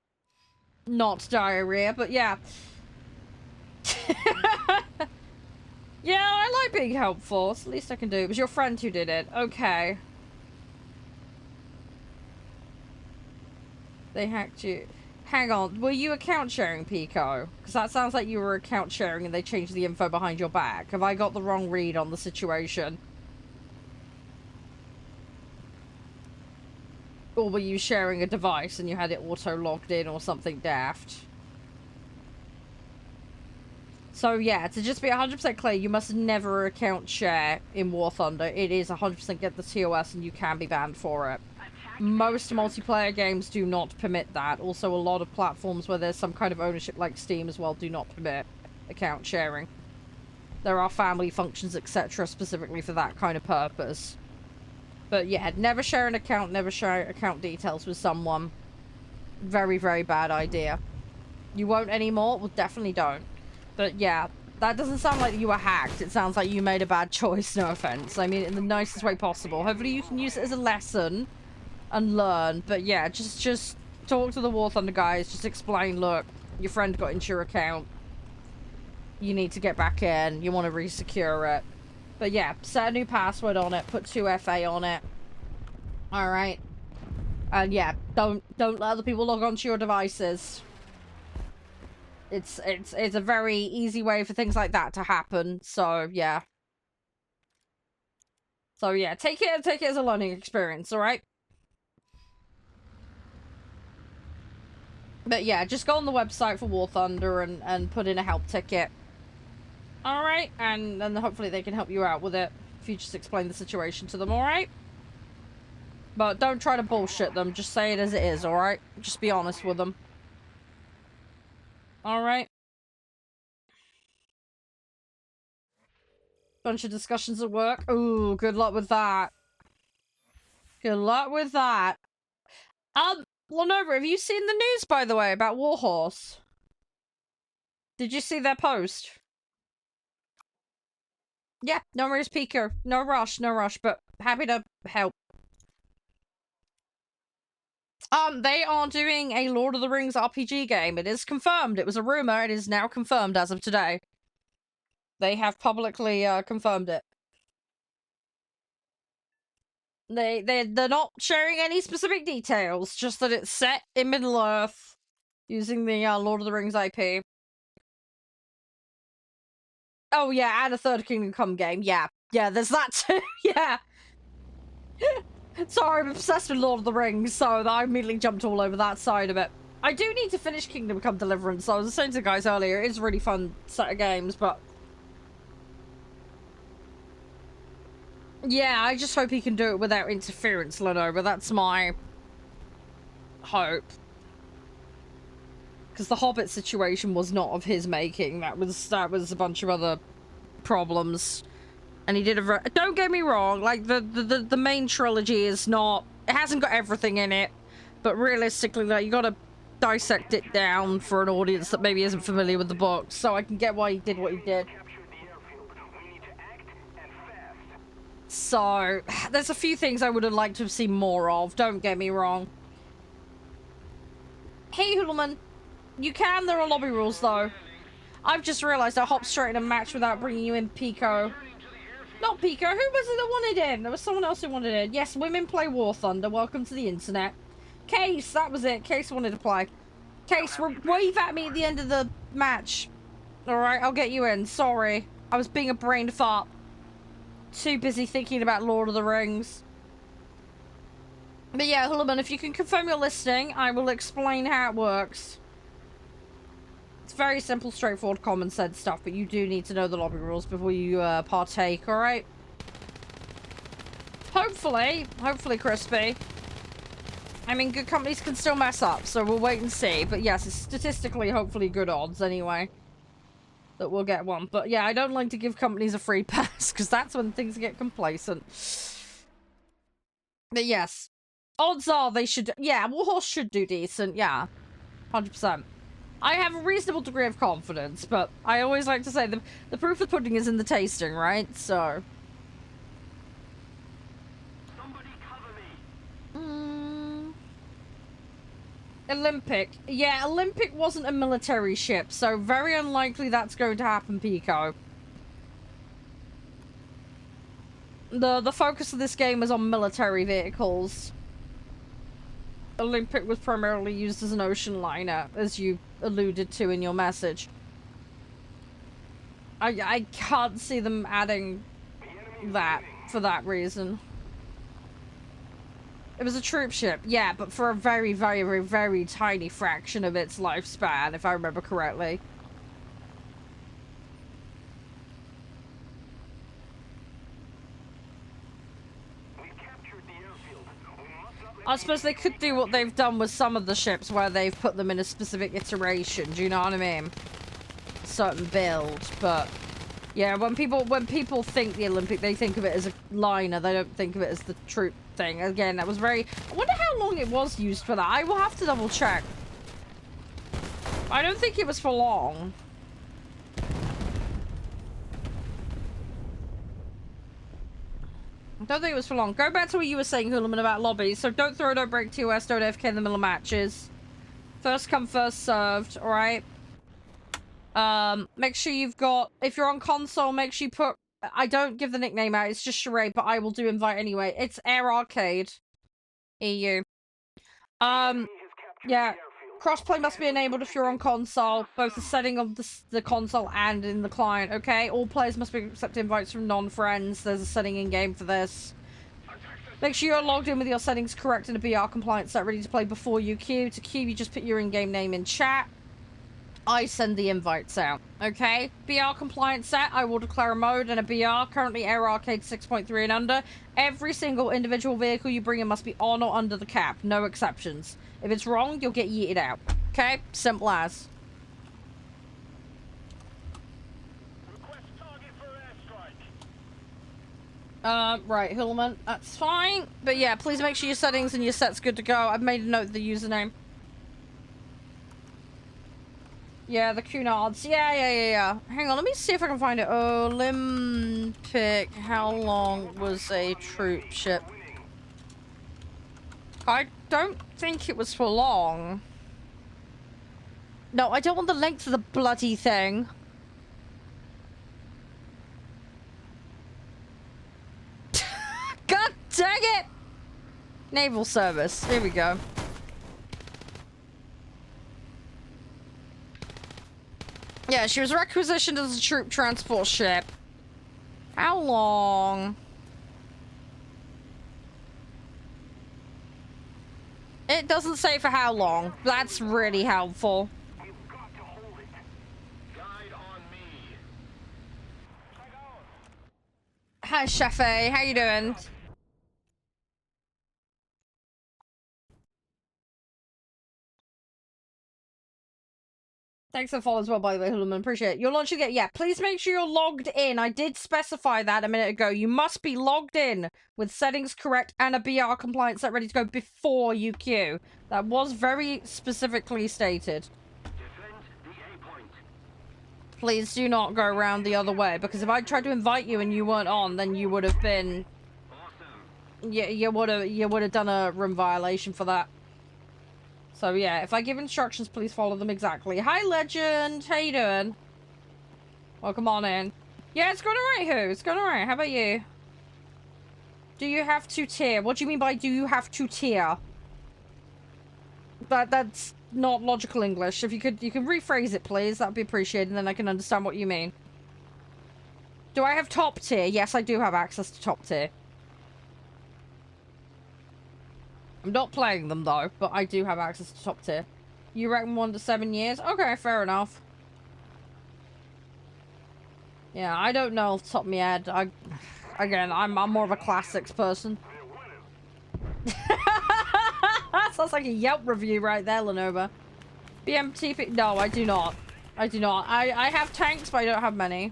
not diarrhea, but yeah. Yeah, I like being helpful. It's the least I can do. It was your friend who did it. Okay. They hacked you. Hang on. Were you account sharing, Pico? Because that sounds like you were account sharing and they changed the info behind your back. Have I got the wrong read on the situation? Or were you sharing a device and you had it auto-logged in or something daft? So yeah, to just be 100% clear, you must never account share in War Thunder. It is 100% get the TOS and you can be banned for it. Most multiplayer games do not permit that. Also, a lot of platforms where there's some kind of ownership like Steam as well do not permit account sharing. There are family functions, etc. specifically for that kind of purpose. But yeah, never share an account, never share account details with someone. Very, very bad idea. You won't anymore? Well, definitely don't. But yeah, that doesn't sound like you were hacked. It sounds like you made a bad choice, no offense. I mean, in the nicest way possible. Hopefully you can use it as a lesson and learn. But yeah, just talk to the War Thunder guys. Just explain, look, your friend got into your account. You need to get back in. You want to re-secure it. But yeah, set a new password on it. Put 2FA on it. Alright. And yeah, don't let other people log onto your devices. It's a very easy way for things like that to happen. So yeah. So yeah, take it as a learning experience, alright? But yeah, just go on the website for War Thunder and put in a help ticket. Alright, and then hopefully they can help you out with it if you just explain the situation to them, alright? But don't try to bullshit them, just say it as it is, alright? Just be honest with them. Alright? Bunch of discussions at work. Ooh, good luck with that. Good luck with that. Lenova, have you seen the news, by the way, about Warhorse? Did you see their post? Yeah, no worries, Pico. No rush, but happy to help. They are doing a Lord of the Rings RPG game. It is confirmed. It was a rumor. It is now confirmed as of today. They have publicly confirmed it. They're not sharing any specific details, just that it's set in Middle-earth using the Lord of the Rings IP. Oh yeah, and a Third Kingdom Come game. Yeah, there's that too. Yeah. Sorry, I'm obsessed with Lord of the Rings, so I immediately jumped all over that side of it. I do need to finish Kingdom Come Deliverance. I was saying to the guys earlier, it's a really fun set of games, but yeah, I just hope he can do it without interference, Lenova. That's my hope. Because the Hobbit situation was not of his making. That was a bunch of other problems. And he did a don't get me wrong, like the main trilogy is not, it hasn't got everything in it, but realistically, like, you gotta dissect it down for an audience that maybe isn't familiar with the book, so I can get why he did what he did. So, there's a few things I would have liked to have seen more of, don't get me wrong. Hey, Hoodleman, you can, there are lobby rules, though. I've just realised I hopped straight in a match without bringing you in, Pico. Not Pico, who was it that wanted in? There was someone else who wanted in. Yes, women play War Thunder, welcome to the internet. Case, that was it, Case wanted to play. Case, wave at me at the end of the match. Alright, I'll get you in, sorry. I was being a brain fart. Too busy thinking about Lord of the Rings. But yeah, Hullerman, if you can confirm you're listening, I will explain how it works. It's very simple, straightforward, common sense stuff, but you do need to know the lobby rules before you partake, alright? Hopefully, Crispy. I mean, good companies can still mess up, so we'll wait and see. But yes, it's statistically, hopefully good odds anyway that we'll get one. But yeah, I don't like to give companies a free pass, because that's when things get complacent. But yes, odds are they should, yeah, Warhorse should do decent, yeah. 100%. I have a reasonable degree of confidence, but I always like to say the proof of the pudding is in the tasting, right? So. Somebody cover me. Olympic. Yeah, Olympic wasn't a military ship, so very unlikely that's going to happen, Pico. The focus of this game is on military vehicles. Olympic was primarily used as an ocean liner, as you alluded to in your message. I can't see them adding that for that reason. It was a troop ship, yeah, but for a very, very, very, very tiny fraction of its lifespan, if I remember correctly. I suppose they could do what they've done with some of the ships where they've put them in a specific iteration, do you know what I mean? Certain build, but yeah, when people think the Olympic, they think of it as a liner, they don't think of it as the troop thing. Again, that was very, I wonder how long it was used for that. I will have to double check. I don't think it was for long. I don't think it was for long. Go back to what you were saying, Hulaman, about lobbies. So don't throw, don't break TOS, don't AFK in the middle of matches. First come, first served, alright? Make sure you've got, if you're on console, make sure you put, I don't give the nickname out, it's just Charade, but I will do invite anyway. It's Air Arcade. EU. Yeah. Crossplay must be enabled if you're on console, both the setting of the console and in the client, okay? All players must be accept invites from non-friends. There's a setting in-game for this. Make sure you're logged in with your settings correct and a BR compliant set ready to play before you queue. To queue, you just put your in-game name in chat. I send the invites out. Okay? BR compliant set, I will declare a mode and a BR. Currently Air Arcade 6.3 and under. Every single individual vehicle you bring in must be on or under the cap. No exceptions. If it's wrong, you'll get yeeted out. Okay? Simple as. Right, Hillman, that's fine. But yeah, please make sure your settings and your set's good to go. I've made a note of the username. Yeah, the Cunards. Yeah. Hang on, let me see if I can find it. Olympic. How long was a troop ship? I don't think it was for long. No, I don't want the length of the bloody thing. God dang it! Naval service. Here we go. Yeah, she was requisitioned as a troop transport ship. How long? It doesn't say for how long. That's really helpful. You've got to hold it. Guide on me. Hi, Chefe. How you doing? Thanks for the follow as well, by the way, Hulaman. Appreciate it. Your launch again. Yeah, please make sure you're logged in. I did specify that a minute ago. You must be logged in with settings correct and a BR compliant set ready to go before you queue. That was very specifically stated. Defend the A point. Please do not go around the other way, because if I tried to invite you and you weren't on, then you would have been... Awesome. Yeah, you would have done a room violation for that. So yeah, if I give instructions, please follow them exactly. Hi, Legend! How you doing? Welcome on in. Yeah, it's going alright, Who? It's going alright. How about you? Do you have to tier? What do you mean by do you have to tier? That's not logical English. If you can rephrase it, please. That'd be appreciated, and then I can understand what you mean. Do I have top tier? Yes, I do have access to top tier. I'm not playing them, though, but I do have access to top tier. You reckon 1 to 7 years? Okay, fair enough. Yeah, I don't know off the top of my head. Again, I'm more of a classics person. Sounds like a Yelp review right there, Lenovo. BMTP? No, I do not. I do not. I have tanks, but I don't have many.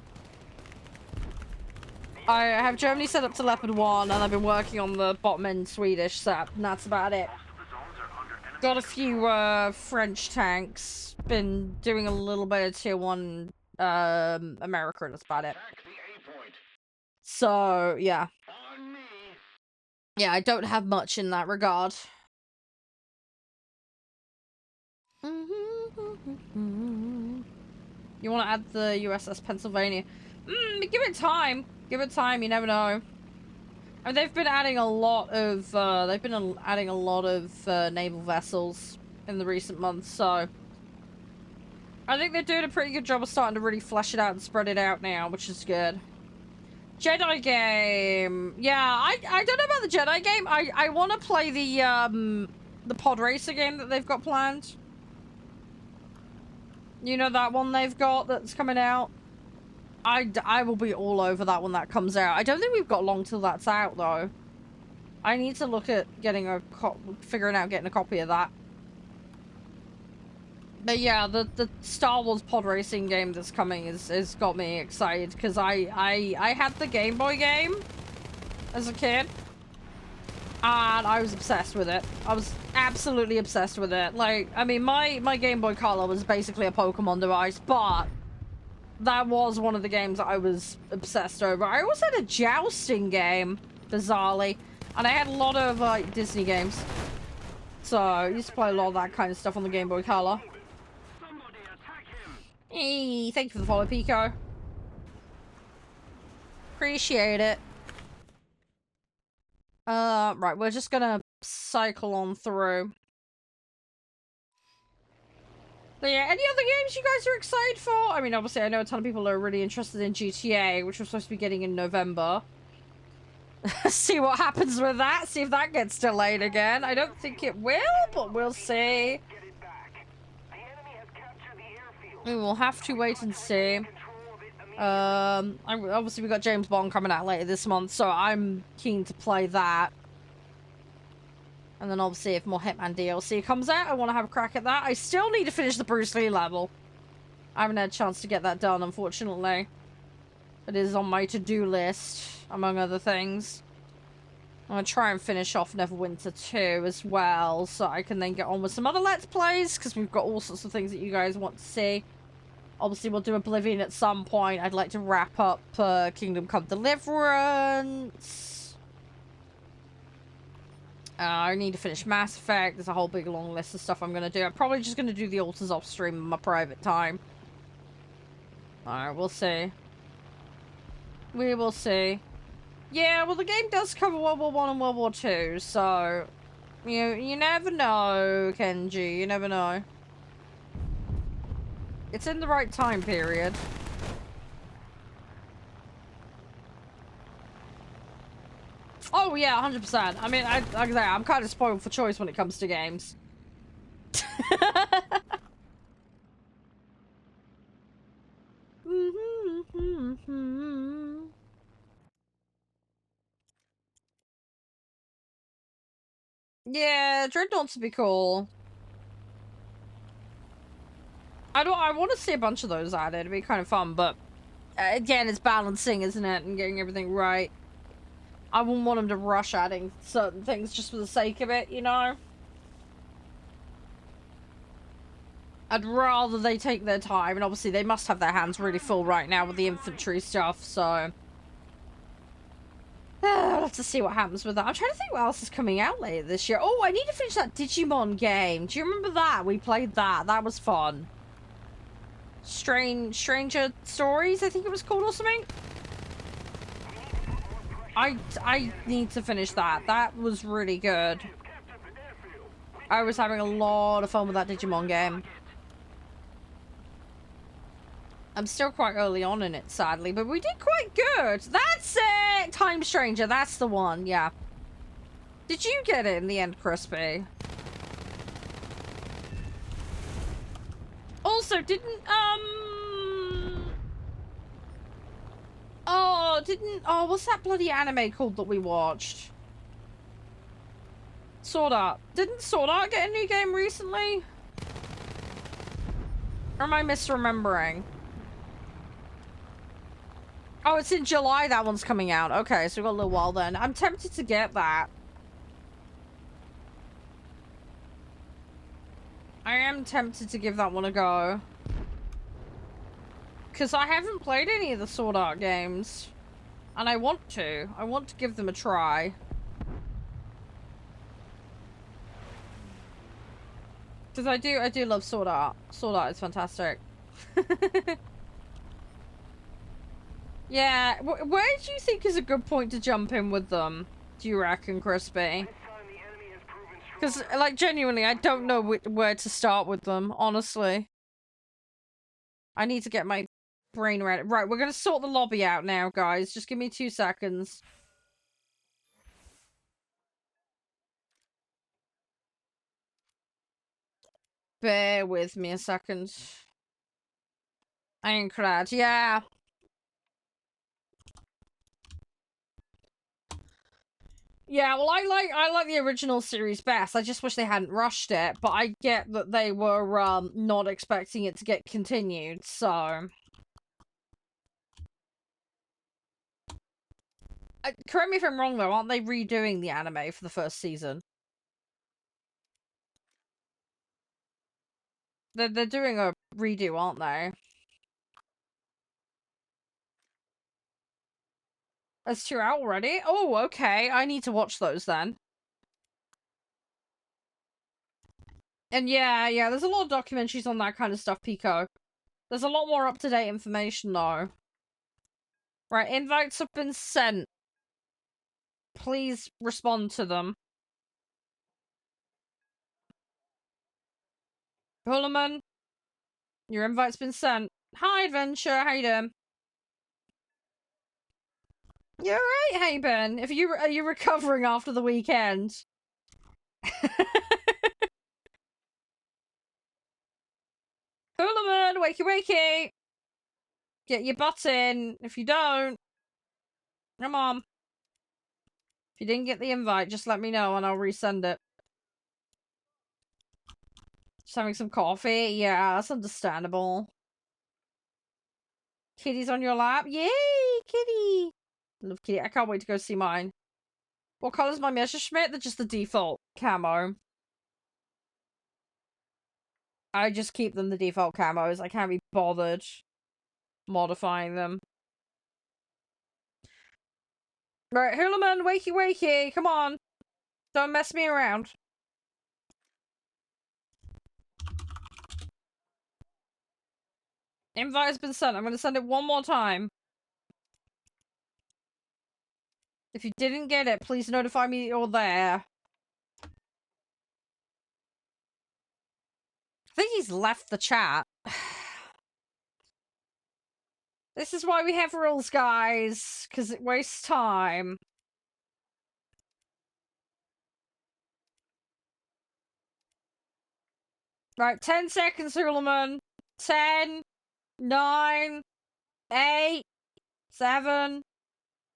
I have Germany set up to Leopard 1, and I've been working on the bottom end Swedish set, and that's about it. Got a few French tanks. Been doing a little bit of tier 1 America, and that's about it. So, yeah. Yeah, I don't have much in that regard. You want to add the USS Pennsylvania? Give it time. Give it time. You never know. I mean, they've been adding a lot of naval vessels in the recent months, so I think they're doing a pretty good job of starting to really flesh it out and spread it out now, which is good. Jedi game. Yeah, I don't know about the Jedi game. I want to play the pod racer game that they've got planned. You know, that one they've got that's coming out? I will be all over that when that comes out. I don't think we've got long till that's out, though. I need to look at getting figuring out getting a copy of that. But yeah, the Star Wars pod racing game that's coming is got me excited, because I had the Game Boy game as a kid. And I was obsessed with it. I was absolutely obsessed with it. Like, I mean, my Game Boy Color was basically a Pokemon device, but that was one of the games that I was obsessed over. I also had a jousting game, bizarrely. And I had a lot of, like, Disney games. So, I used to play a lot of that kind of stuff on the Game Boy Color. Hey, thank you for the follow, Pico. Appreciate it. Right, we're just gonna cycle on through. But yeah, any other games you guys are excited for? I mean, obviously, I know a ton of people are really interested in GTA, which we're supposed to be getting in November. See what happens with that. See if that gets delayed again. I don't think it will, but we'll see. We will have to wait and see. Obviously we got James Bond coming out later this month, so I'm keen to play that. And then obviously if more Hitman DLC comes out, I want to have a crack at that. I still need to finish the Bruce Lee level. I haven't had a chance to get that done, unfortunately. It is on my to-do list, among other things. I'm going to try and finish off Neverwinter 2 as well, so I can then get on with some other Let's Plays, because we've got all sorts of things that you guys want to see. Obviously, we'll do Oblivion at some point. I'd like to wrap up Kingdom Come Deliverance. I need to finish Mass Effect. There's a whole big long list of stuff I'm going to do. I'm probably just going to do the Altars off stream in my private time. Alright, we'll see. We will see. Yeah, well, the game does cover World War I and World War II, so... You never know, Kenji. You never know. It's in the right time period. Oh, yeah, 100%. I mean, like I say, I'm kind of spoiled for choice when it comes to games. Yeah, Dreadnoughts would be cool. I want to see a bunch of those added. It'd be kind of fun, but again, it's balancing, isn't it? And getting everything right. I wouldn't want them to rush adding certain things just for the sake of it, you know? I'd rather they take their time, and obviously they must have their hands really full right now with the infantry stuff, so... I'll have to see what happens with that. I'm trying to think what else is coming out later this year. Oh, I need to finish that Digimon game. Do you remember that? We played that. That was fun. Stranger Stories, I think it was called, or something? I need to finish that. That was really good. I was having a lot of fun with that Digimon game. I'm still quite early on in it, sadly, but we did quite good. That's it! Time Stranger, that's the one, yeah. Did you get it in the end, Crispy? Also, didn't, oh, what's that bloody anime called that we watched? Sword Art. Didn't Sword Art get a new game recently? Or am I misremembering? Oh, it's in July that one's coming out. Okay, so we've got a little while then. I'm tempted to get that. I am tempted to give that one a go. Because I haven't played any of the Sword Art games. And I want to. I want to give them a try. Because I do love Sword Art. Sword Art is fantastic. Yeah, where do you think is a good point to jump in with them? Do you reckon, Crispy? Because, like, genuinely, I don't know where to start with them, honestly. I need to get my brain ready. Right, we're going to sort the lobby out now, guys. Just give me 2 seconds. Bear with me a second. Ironclad, yeah. Yeah, well, I like the original series best. I just wish they hadn't rushed it, but I get that they were not expecting it to get continued, so correct me if I'm wrong though, aren't they redoing the anime for the first season? They're doing a redo, aren't they? That's 2 out already? Oh, okay. I need to watch those then. And yeah, there's a lot of documentaries on that kind of stuff, Pico. There's a lot more up-to-date information, though. Right, invites have been sent. Please respond to them. Hullerman, your invite's been sent. Hi, Adventure. How you doing? You're right, Haben. If you are you recovering after the weekend? Hulaman, wakey wakey! Get your butt in. If you don't, come on. If you didn't get the invite, just let me know and I'll resend it. Just having some coffee? Yeah, that's understandable. Kitty's on your lap? Yay, kitty! Love kitty. I can't wait to go see mine. What colour's my Messerschmitt? They're just the default camo. I just keep them the default camos. I can't be bothered modifying them. Right, Hulaman, wakey wakey, come on. Don't mess me around. Invite has been sent. I'm going to send it one more time. If you didn't get it, please notify me you're there. I think he's left the chat. This is why we have rules, guys. Because it wastes time. Right, 10 seconds, Hulaman. 10, 9, 8, 7,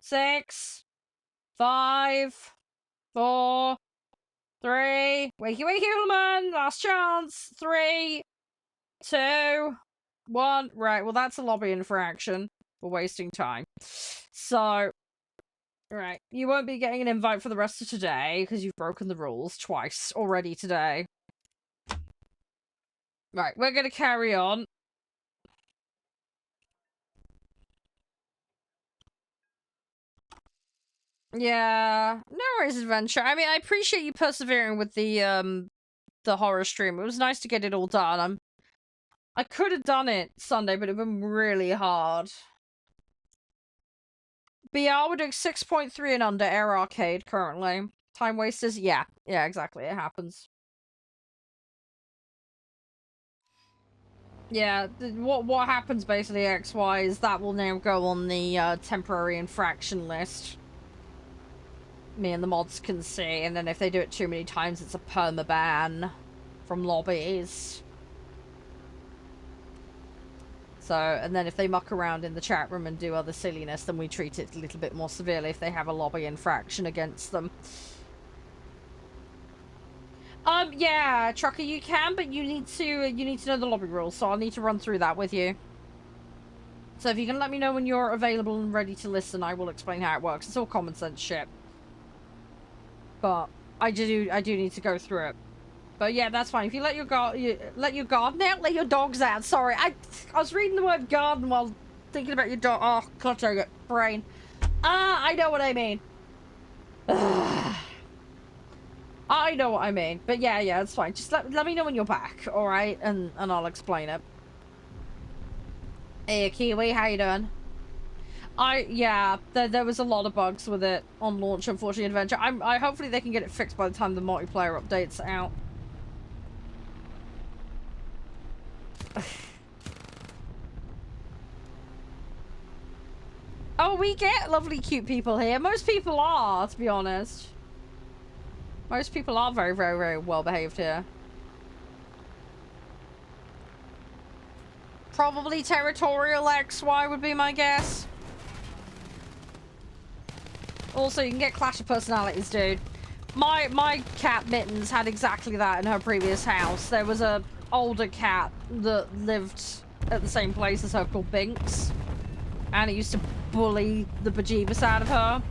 6, 5, 4, 3. Wakey wakey, Hulaman. Last chance. 3, 2, 1. Right, well, that's a lobby infraction. We're wasting time. So, right. You won't be getting an invite for the rest of today because you've broken the rules twice already today. Right, we're going to carry on. Yeah, no worries, Adventure. I mean, I appreciate you persevering with the horror stream. It was nice to get it all done. I could have done it Sunday, but it'd been really hard. But yeah, we're doing 6.3 and under Air Arcade currently. Time wasters? Yeah, exactly. It happens. Yeah, what happens basically, XY, is that will now go on the temporary infraction list. Me and the mods can see, and then if they do it too many times, it's a permaban from lobbies. So, and then if they muck around in the chat room and do other silliness, then we treat it a little bit more severely if they have a lobby infraction against them. Yeah, Trucker, you can, but you need to know the lobby rules, so I'll need to run through that with you. So if you can let me know when you're available and ready to listen, I will explain how it works. It's all common sense shit. But I do need to go through it. But yeah, that's fine. If you let your garden out, let your dogs out. Sorry, I was reading the word garden while thinking about your dog. Oh, God dang it, brain. I know what I mean. I know what I mean. But yeah, it's fine. Just let me know when you're back, all right? And I'll explain it. Hey, Kiwi, how you doing? Yeah, there was a lot of bugs with it on launch, unfortunately, Adventure. I hopefully they can get it fixed by the time the multiplayer update's out. Oh, we get lovely, cute people here. Most people are, to be honest. Most people are very, very, very well behaved here. Probably territorial XY would be my guess. Also, you can get Clash of Personalities, dude. My cat Mittens had exactly that in her previous house. There was a older cat that lived at the same place as her called Binks. And it used to bully the bejeebus out of her.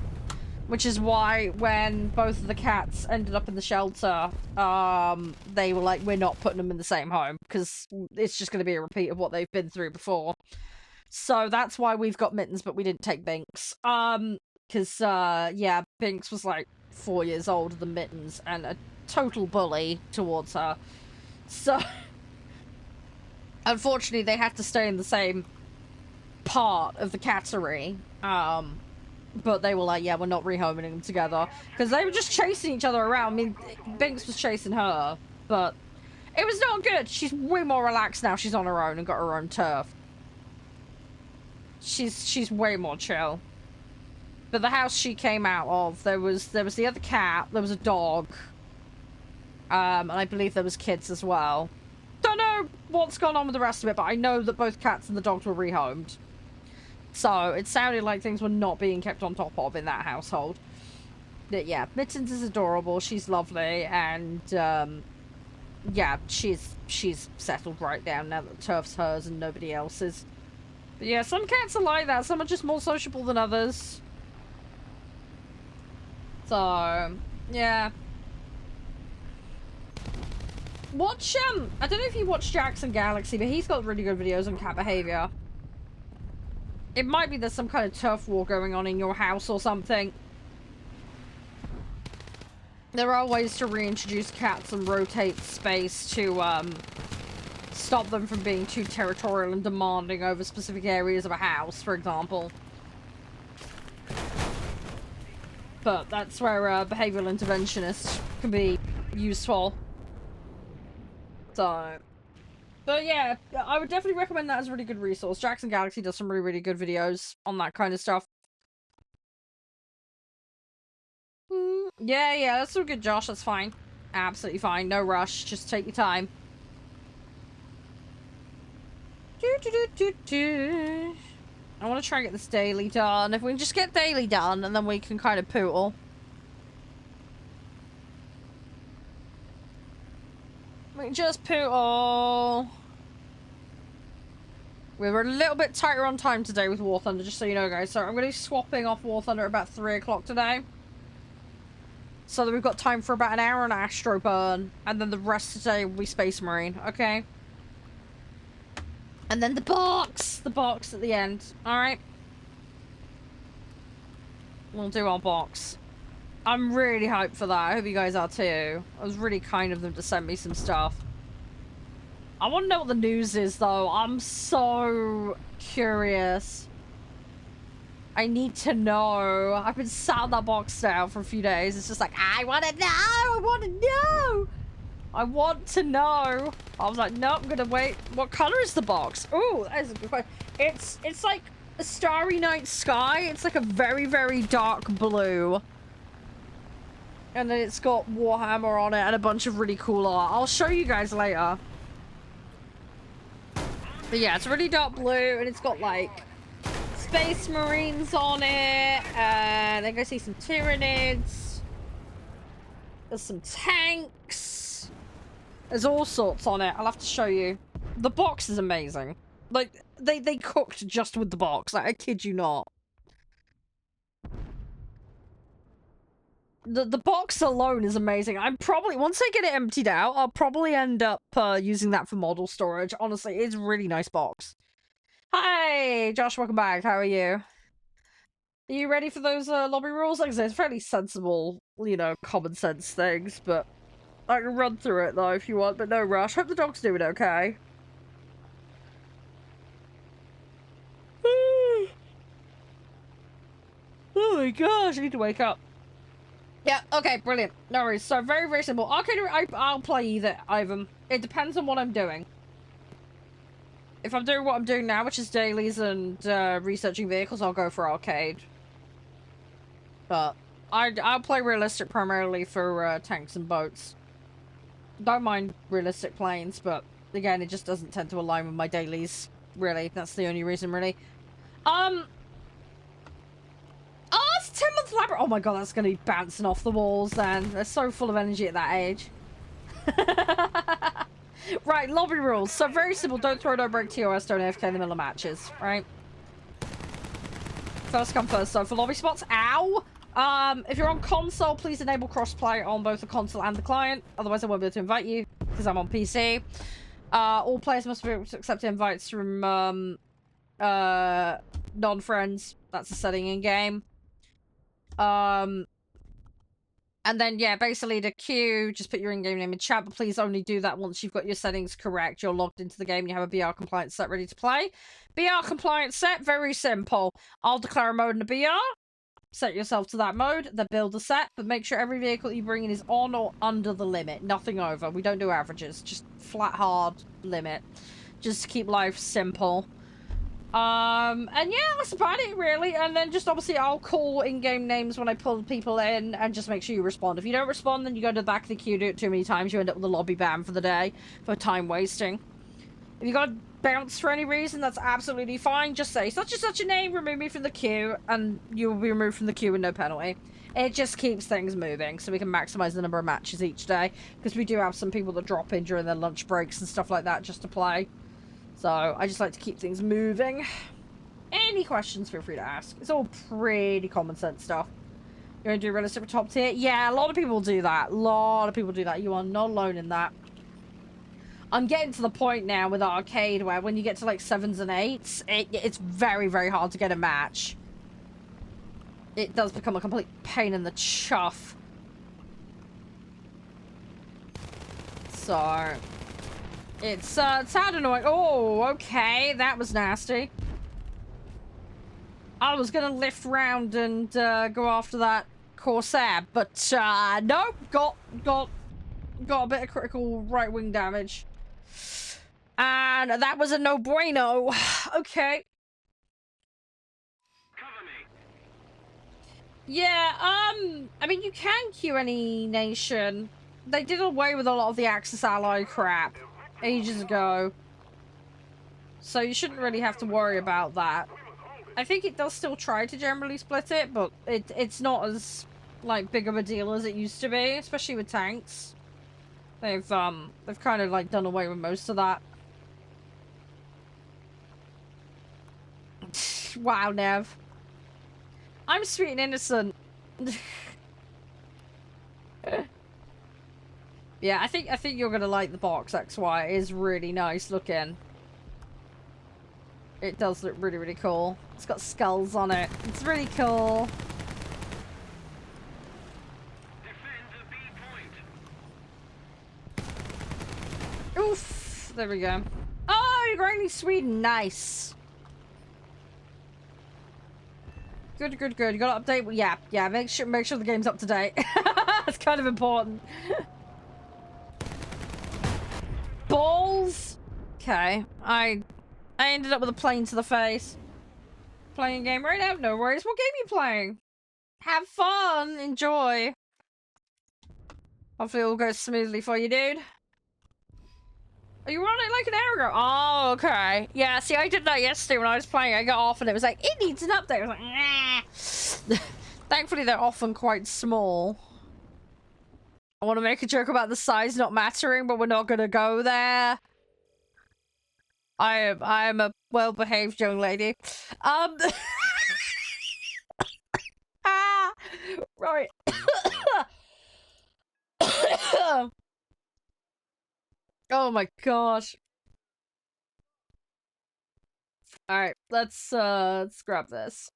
Which is why when both of the cats ended up in the shelter, they were like, we're not putting them in the same home. Because it's just going to be a repeat of what they've been through before. So that's why we've got Mittens, but we didn't take Binks. Because, yeah, Binks was like 4 years older than Mittens and a total bully towards her. So, unfortunately, they had to stay in the same part of the cattery. But they were like, yeah, we're not rehoming them together. Because they were just chasing each other around. I mean, Binks was chasing her, but it was not good. She's way more relaxed now. She's on her own and got her own turf. She's way more chill. But the house she came out of, there was the other cat, there was a dog. And I believe there was kids as well. Don't know what's gone on with the rest of it, but I know that both cats and the dogs were rehomed. So, it sounded like things were not being kept on top of in that household. But yeah, Mittens is adorable, she's lovely, and, yeah, she's settled right down now that the turf's hers and nobody else's. But yeah, some cats are like that, some are just more sociable than others. So, yeah. Watch, I don't know if you watch Jackson Galaxy, but he's got really good videos on cat behavior. It might be there's some kind of turf war going on in your house or something. There are ways to reintroduce cats and rotate space to, stop them from being too territorial and demanding over specific areas of a house, for example. But that's where, behavioral interventionists can be useful. So, but yeah, I would definitely recommend that as a really good resource. Jackson Galaxy does some really, really good videos on that kind of stuff. Yeah, that's all good, Josh. That's fine. Absolutely fine. No rush. Just take your time. I want to try and get this daily done. If we can just get daily done, and then we can kind of poodle. We can just poodle. We were a little bit tighter on time today with War Thunder, just so you know, guys. So I'm going to be swapping off War Thunder at about 3 o'clock today. So that we've got time for about an hour on Astro Burn. And then the rest of the day will be Space Marine, okay? And then the box! The box at the end, alright? We'll do our box. I'm really hyped for that. I hope you guys are too. It was really kind of them to send me some stuff. I want to know what the news is, though. I'm so curious. I need to know. I've been sat on that box now for a few days. It's just like, I want to know! I want to know! I want to know. I was like, no, I'm going to wait. What color is the box? Oh, that is a good question. It's like a starry night sky. It's like a very, very dark blue. And then it's got Warhammer on it and a bunch of really cool art. I'll show you guys later. But yeah, it's really dark blue and it's got like Space Marines on it. And I go see some Tyranids. There's some tanks. There's all sorts on it. I'll have to show you. The box is amazing. Like, they cooked just with the box. Like, I kid you not. The box alone is amazing. I'm probably, once I get it emptied out, I'll probably end up using that for model storage. Honestly, it's a really nice box. Hi, Josh, welcome back. How are you? Are you ready for those lobby rules? Like I said, it's fairly sensible, you know, common sense things, but I can run through it though if you want, but no rush. Hope the dog's doing okay. Oh my gosh, I need to wake up. Yeah, okay, brilliant. No worries. So, very, very simple. I'll play either of them. It depends on what I'm doing. If I'm doing what I'm doing now, which is dailies and researching vehicles, I'll go for arcade. But I'll play realistic primarily for tanks and boats. Don't mind realistic planes, but again, it just doesn't tend to align with my dailies, really. That's the only reason, really. Oh, it's 10-month lab. Oh my god, that's going to be bouncing off the walls then. They're so full of energy at that age. Right, lobby rules. So very simple. Don't throw, don't break TOS, don't AFK in the middle of matches, right? First come, first serve for lobby spots. Ow! If you're on console, please enable crossplay on both the console and the client. Otherwise, I won't be able to invite you because I'm on PC. All players must be able to accept invites from non-friends. That's a setting in game. And then, yeah, basically to queue, just put your in-game name in chat, but please only do that once you've got your settings correct. You're logged into the game and you have a BR compliance set ready to play. BR compliance set, very simple. I'll declare a mode in a BR. Set yourself to that mode, then build a set, but make sure every vehicle you bring in is on or under the limit. Nothing over. We don't do averages. Just flat hard limit. Just to keep life simple. And yeah, that's about it really. And then just obviously I'll call in-game names when I pull people in and just make sure you respond. If you don't respond, then you go to the back of the queue, do it too many times, you end up with a lobby ban for the day for time wasting. If you got to bounce for any reason, that's absolutely fine. Just say such and such a name, remove me from the queue, and you will be removed from the queue with no penalty. It just keeps things moving so we can maximize the number of matches each day, because we do have some people that drop in during their lunch breaks and stuff like that just to play. So I just like to keep things moving. Any questions, feel free to ask. It's all pretty common sense stuff. You're going to do realistic for top tier? Yeah, a lot of people do that. A lot of people do that. You are not alone in that. I'm getting to the point now with arcade where when you get to like 7s and 8s, it's very, very hard to get a match. It does become a complete pain in the chuff. So, it's sad annoying. Oh, okay, that was nasty. I was gonna lift round and go after that Corsair, but nope, got a bit of critical right-wing damage. And that was a no bueno. Okay. Cover me. Yeah, I mean, you can queue any nation. They did away with a lot of the Axis ally crap ages ago. So you shouldn't really have to worry about that. I think it does still try to generally split it, but it's not as, like, big of a deal as it used to be, especially with tanks. They've kind of, like, done away with most of that. Wow, Nev. I'm sweet and innocent. Yeah, I think you're gonna like the box XY. It is really nice looking. It does look really, really cool. It's got skulls on it. It's really cool. Defend the B point. Oof. There we go. Oh, you're going to Sweden. Nice. Good, good, good. You got to update. Yeah. Make sure the game's up to date. That's kind of important. Balls. Okay. I ended up with a plane to the face. Playing a game right now? No worries. What game are you playing? Have fun. Enjoy. Hopefully it all goes smoothly for you, dude. Are you on it like an hour ago? Oh, okay. Yeah, see, I did that yesterday when I was playing. I got off and it was like, it needs an update. I was like, nah. Thankfully, they're often quite small. I want to make a joke about the size not mattering, but we're not going to go there. I am a well-behaved young lady. Right. Oh my gosh. Alright, let's grab this.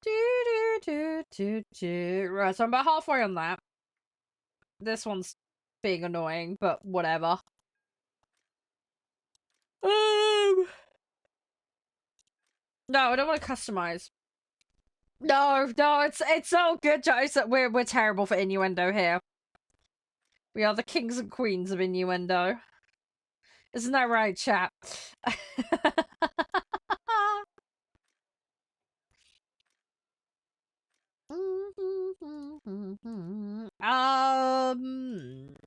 Right, so I'm about halfway on that. This one's being annoying, but whatever. No, I don't want to customize. No, it's all good, Joyce. We're terrible for innuendo here. We are the kings and queens of innuendo. Isn't that right, chap?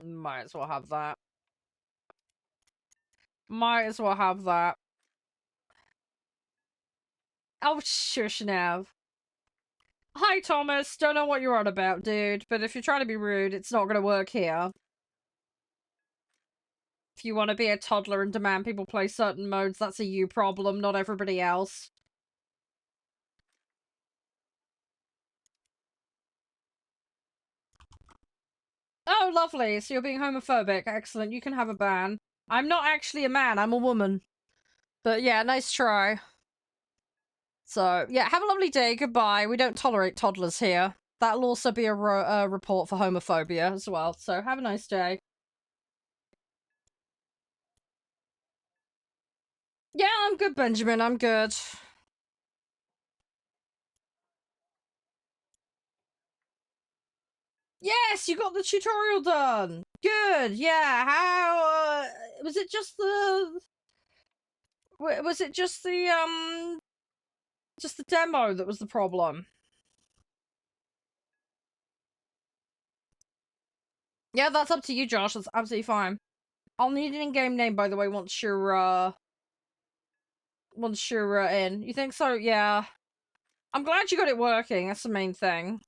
Might as well have that. Might as well have that. Oh, shush, Nav. Hi, Thomas. Don't know what you're on about, dude, but if you're trying to be rude, it's not gonna work here. If you want to be a toddler and demand people play certain modes, that's a you problem, not everybody else. Oh, lovely. So you're being homophobic. Excellent. You can have a ban. I'm not actually a man. I'm a woman. But yeah, nice try. So, yeah, have a lovely day. Goodbye. We don't tolerate toddlers here. That'll also be a report for homophobia as well. So have a nice day. Yeah, I'm good, Benjamin. I'm good. Yes, you got the tutorial done. Good. Yeah. How was it? Just the Was it just the demo that was the problem? Yeah, that's up to you, Josh. That's absolutely fine. I'll need an in-game name, by the way, once you're in. You think so? Yeah. I'm glad you got it working. That's the main thing.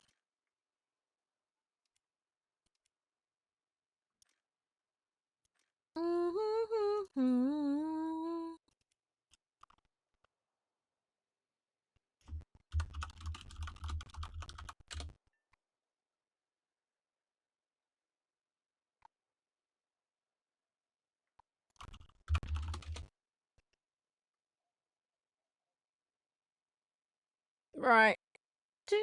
Right. Do.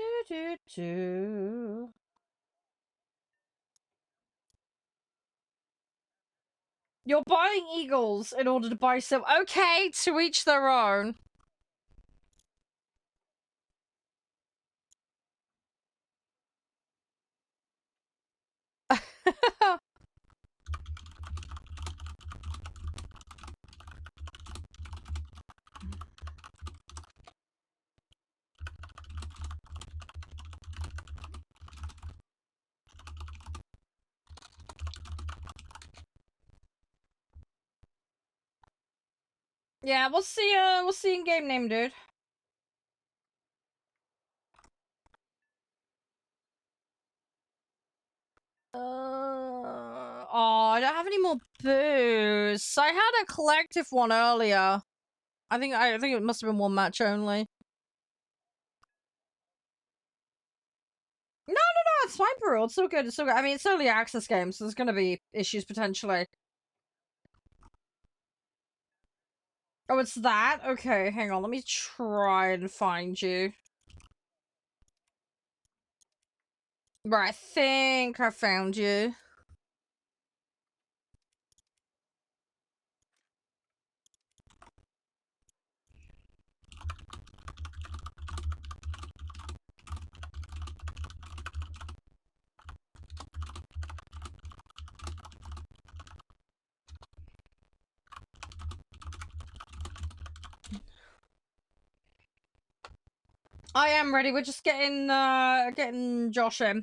You're buying eagles in order to buy some. Okay, to each their own. Yeah, what's the in-game name, dude? Oh, I don't have any more booze. I had a collective one earlier. I think it must have been one match only. No, it's fine, Pearl. It's so good. It's so good. I mean, it's early access game, so there's gonna be issues potentially. Oh, it's that? Okay, hang on. Let me try and find you. Right, I think I found you. I am ready. We're just getting Josh in.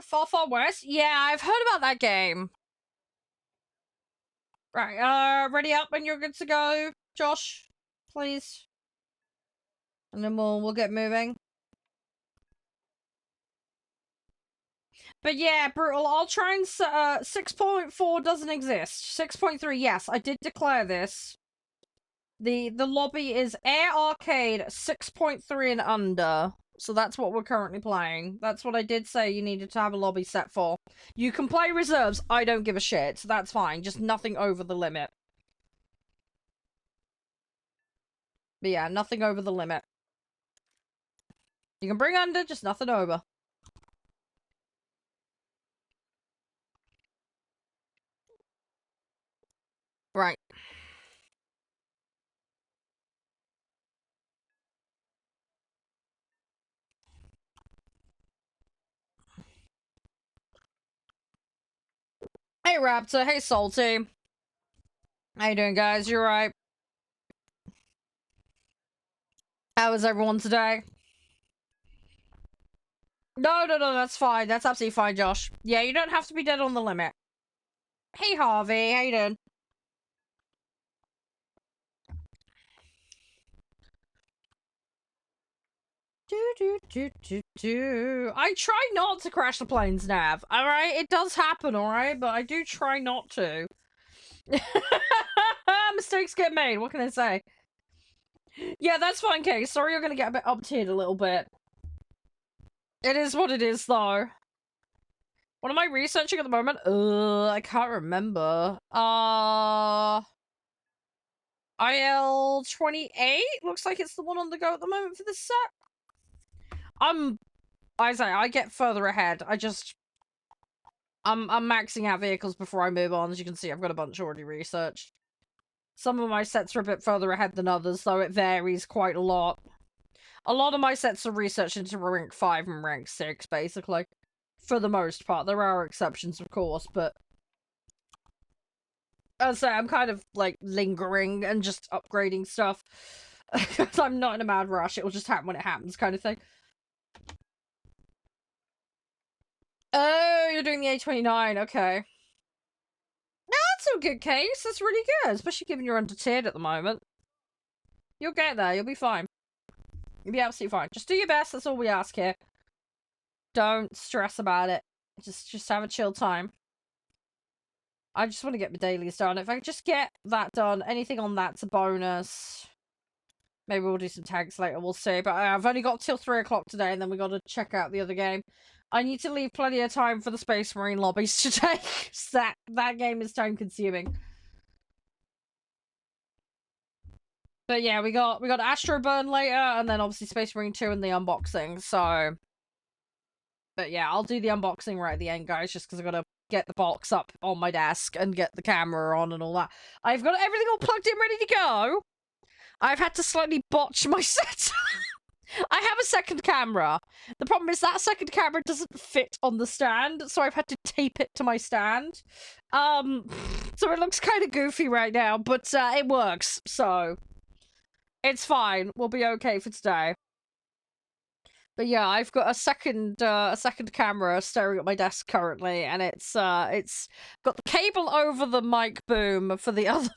Far Far West? Yeah, I've heard about that game. Right, ready up when you're good to go, Josh? Please. And then we'll get moving. But yeah, brutal. I'll try and 6.4 doesn't exist. 6.3, yes, I did declare this. The lobby is Air Arcade 6.3 and under. So that's what we're currently playing. That's what I did say you needed to have a lobby set for. You can play reserves, I don't give a shit. So that's fine, just nothing over the limit. But yeah, nothing over the limit. You can bring under, just nothing over. Right. Hey Raptor, hey Salty. How you doing, guys? You right? How is everyone today? No, that's fine. That's absolutely fine, Josh. Yeah, you don't have to be dead on the limit. Hey Harvey, how you doing? I try not to crash the planes, Nav. Alright? It does happen, alright? But I do try not to. Mistakes get made, what can I say? Yeah, that's fine, Kay. Sorry you're gonna get a bit up-tiered a little bit. It is what it is, though. What am I researching at the moment? I can't remember. IL-28? Looks like it's the one on the go at the moment for this set. I say, I get further ahead. I'm maxing out vehicles before I move on. As you can see, I've got a bunch already researched. Some of my sets are a bit further ahead than others, though it varies quite a lot. A lot of my sets are researched into rank 5 and rank 6, basically. For the most part. There are exceptions, of course, but... As I say, I'm kind of, like, lingering and just upgrading stuff. Because I'm not in a mad rush. It will just happen when it happens, kind of thing. Oh, you're doing the A29, okay. That's a good case. That's really good, especially given you're under-tiered at the moment. You'll get there. You'll be fine. You'll be absolutely fine. Just do your best. That's all we ask here. Don't stress about it. Just have a chill time. I just want to get my dailies done. If I could just get that done, anything on that's a bonus. Maybe we'll do some tags later. We'll see. But I've only got till 3 o'clock today, and then we got to check out the other game. I need to leave plenty of time for the Space Marine lobbies today. that game is time consuming. But yeah, we got Astro Burn later, and then obviously Space Marine 2 and the unboxing, so... But yeah, I'll do the unboxing right at the end, guys, just because I've got to get the box up on my desk and get the camera on and all that. I've got everything all plugged in, ready to go. I've had to slightly botch my set. I have a second camera. The problem is that second camera doesn't fit on the stand, so I've had to tape it to my stand. So it looks kind of goofy right now, but it works, so... It's fine. We'll be okay for today. But yeah, I've got a second camera staring at my desk currently, and it's got the cable over the mic boom for the other,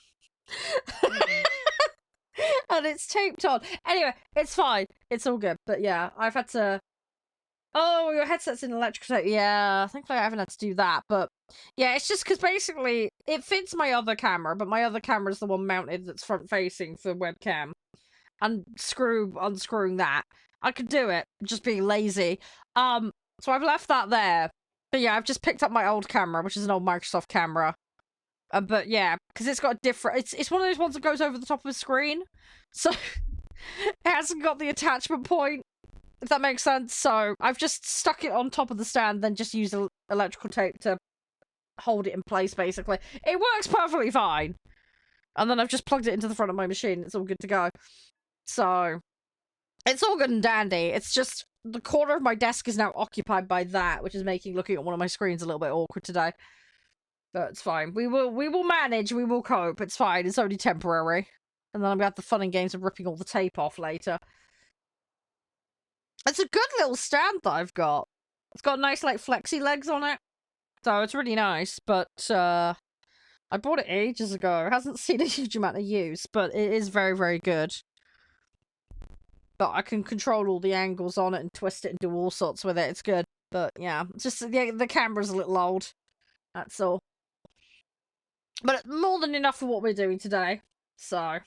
and it's taped on. Anyway, it's fine. It's all good. But yeah, I've had to. Oh, your headset's in electrical tape. Yeah, thankfully I haven't had to do that. But yeah, it's just because basically it fits my other camera, but my other camera is the one mounted that's front facing for webcam. And unscrewing that. I could do it, just being lazy. So I've left that there. But yeah, I've just picked up my old camera, which is an old Microsoft camera. But yeah, because it's got a different... It's one of those ones that goes over the top of the screen. So it hasn't got the attachment point, if that makes sense. So I've just stuck it on top of the stand, then just used electrical tape to hold it in place, basically. It works perfectly fine. And then I've just plugged it into the front of my machine. It's all good to go. So, it's all good and dandy. It's just the corner of my desk is now occupied by that, which is making looking at one of my screens a little bit awkward today. But it's fine. We will manage. We will cope. It's fine. It's only temporary. And then I'm gonna have the fun and games of ripping all the tape off later. It's a good little stand that I've got. It's got nice, like, flexi legs on it. So, it's really nice. But, I bought it ages ago. It hasn't seen a huge amount of use, but it is very, very good. But I can control all the angles on it and twist it and do all sorts with it. It's good. But yeah, it's just the camera's a little old. That's all. But more than enough for what we're doing today. So.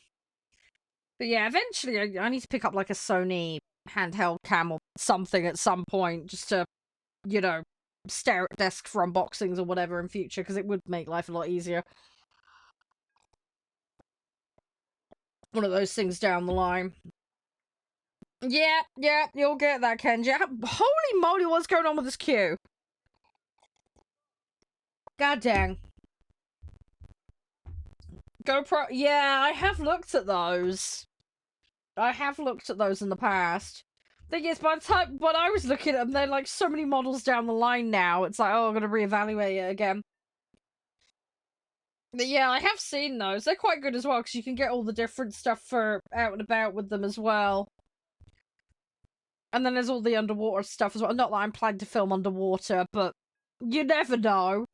But yeah, eventually I need to pick up like a Sony handheld cam or something at some point. Just to, you know, stare at desk for unboxings or whatever in future. Because it would make life a lot easier. One of those things down the line. Yeah, you'll get that, Kenji. Holy moly, what's going on with this queue? God dang. GoPro, yeah, I have looked at those. I have looked at those in the past. Thing is, by the time when I was looking at them, they're like so many models down the line now. It's like, oh, I'm gonna reevaluate it again. But yeah, I have seen those. They're quite good as well, because you can get all the different stuff for out and about with them as well. And then there's all the underwater stuff as well. Not that I'm planning to film underwater, but you never know.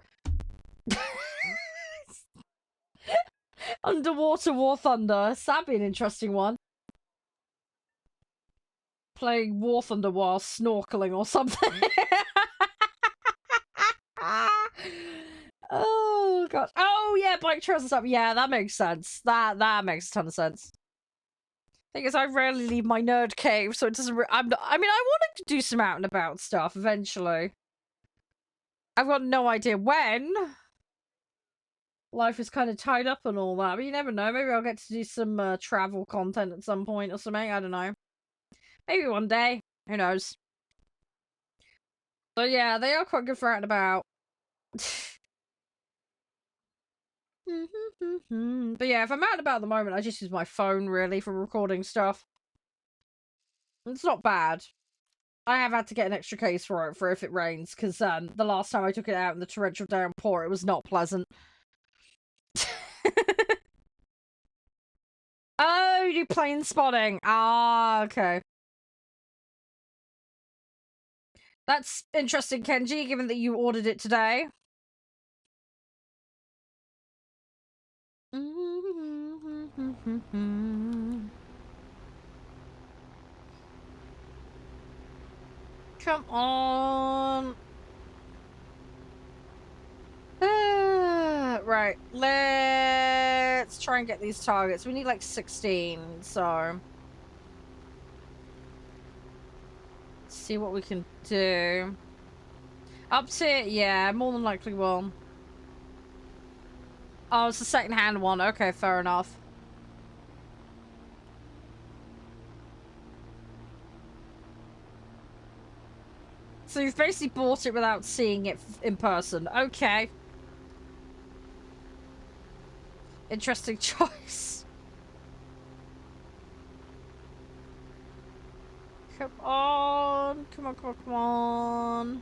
Underwater War Thunder. That'd be an interesting one. Playing War Thunder while snorkeling or something. Oh, God. Oh, yeah, bike trails and stuff. Yeah, that makes sense. That makes a ton of sense. Thing is, I rarely leave my nerd cave, so it doesn't. I mean, I wanted to do some out and about stuff eventually. I've got no idea when. Life is kind of tied up and all that, but you never know. Maybe I'll get to do some travel content at some point or something. I don't know. Maybe one day. Who knows? But yeah, they are quite good for out and about. But yeah, if I'm out and about at the moment, I just use my phone really for recording stuff. It's not bad. I have had to get an extra case for it for if it rains, because the last time I took it out in the torrential downpour, it was not pleasant. Oh, you do plane spotting. Ah, okay. That's interesting, Kenji, given that you ordered it today. Come on. Right, let's try and get these targets. We need like 16, so... Let's see what we can do. Up to, yeah, more than likely will. Oh, it's a second-hand one. Okay, fair enough. So you've basically bought it without seeing it in person. Okay. Interesting choice. Come on. Come on, come on, come on.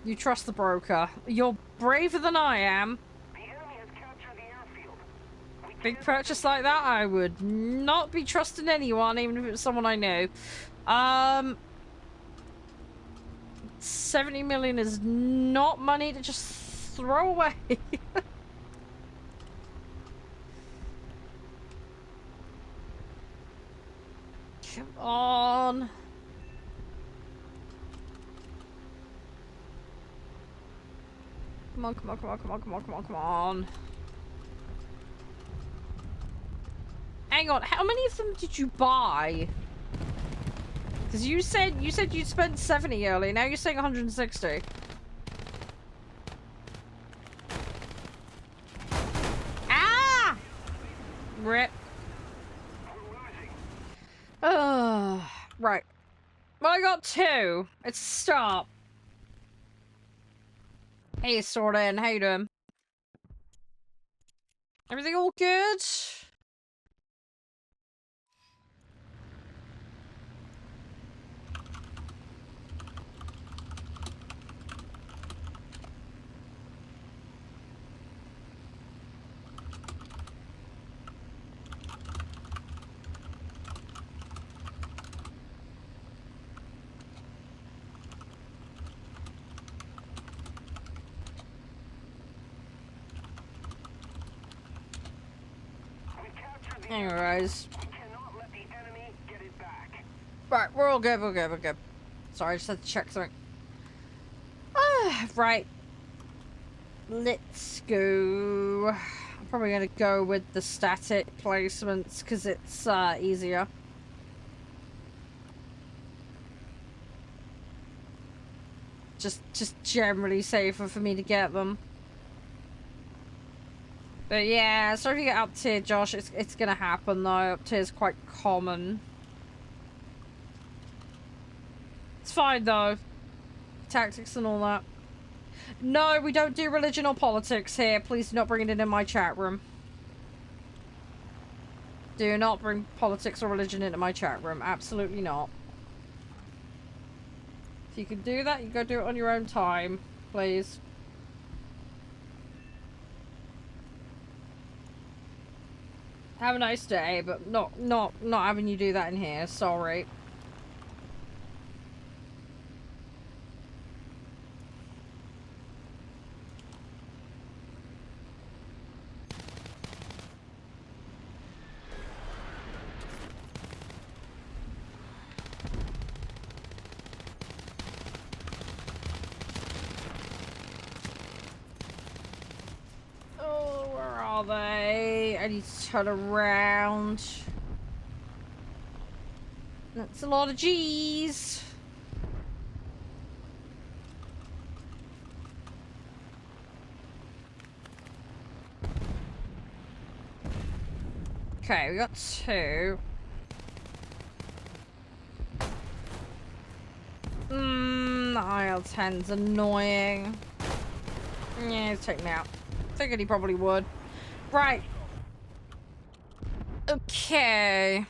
You trust the broker. You're braver than I am. The enemy has captured the airfield. Big purchase like that, I would not be trusting anyone, even if it was someone I knew. 70 million is not money to just throw away. Come on. Come on, come on, come on, come on, come on, come on, come on. Hang on, how many of them did you buy? Because you said you'd spent 70 earlier, now you're saying 160. Ah! Rip. Right. Well, I got 2. It's a start. Hey, Sortin, how you doing? Everything all good? Anyways. We cannot let the enemy get it back. Right, we're all good, we're good, we're good. Sorry, I just had to check something. Right. Let's go. I'm probably gonna go with the static placements because it's easier. Just generally safer for me to get them. But yeah, so if you get up tier, Josh, it's gonna happen though. Up tier is quite common. It's fine though. Tactics and all that. No, we don't do religion or politics here. Please do not bring it in my chat room. Do not bring politics or religion into my chat room. Absolutely not. If you can do that, you go do it on your own time, please. Have a nice day, but not having you do that in here. Sorry. Oh, where are they? I need to turn around. That's a lot of G's. Okay, we got 2. the IL-10's annoying. Yeah, he's taken me out. Figured he probably would. Right. Okay.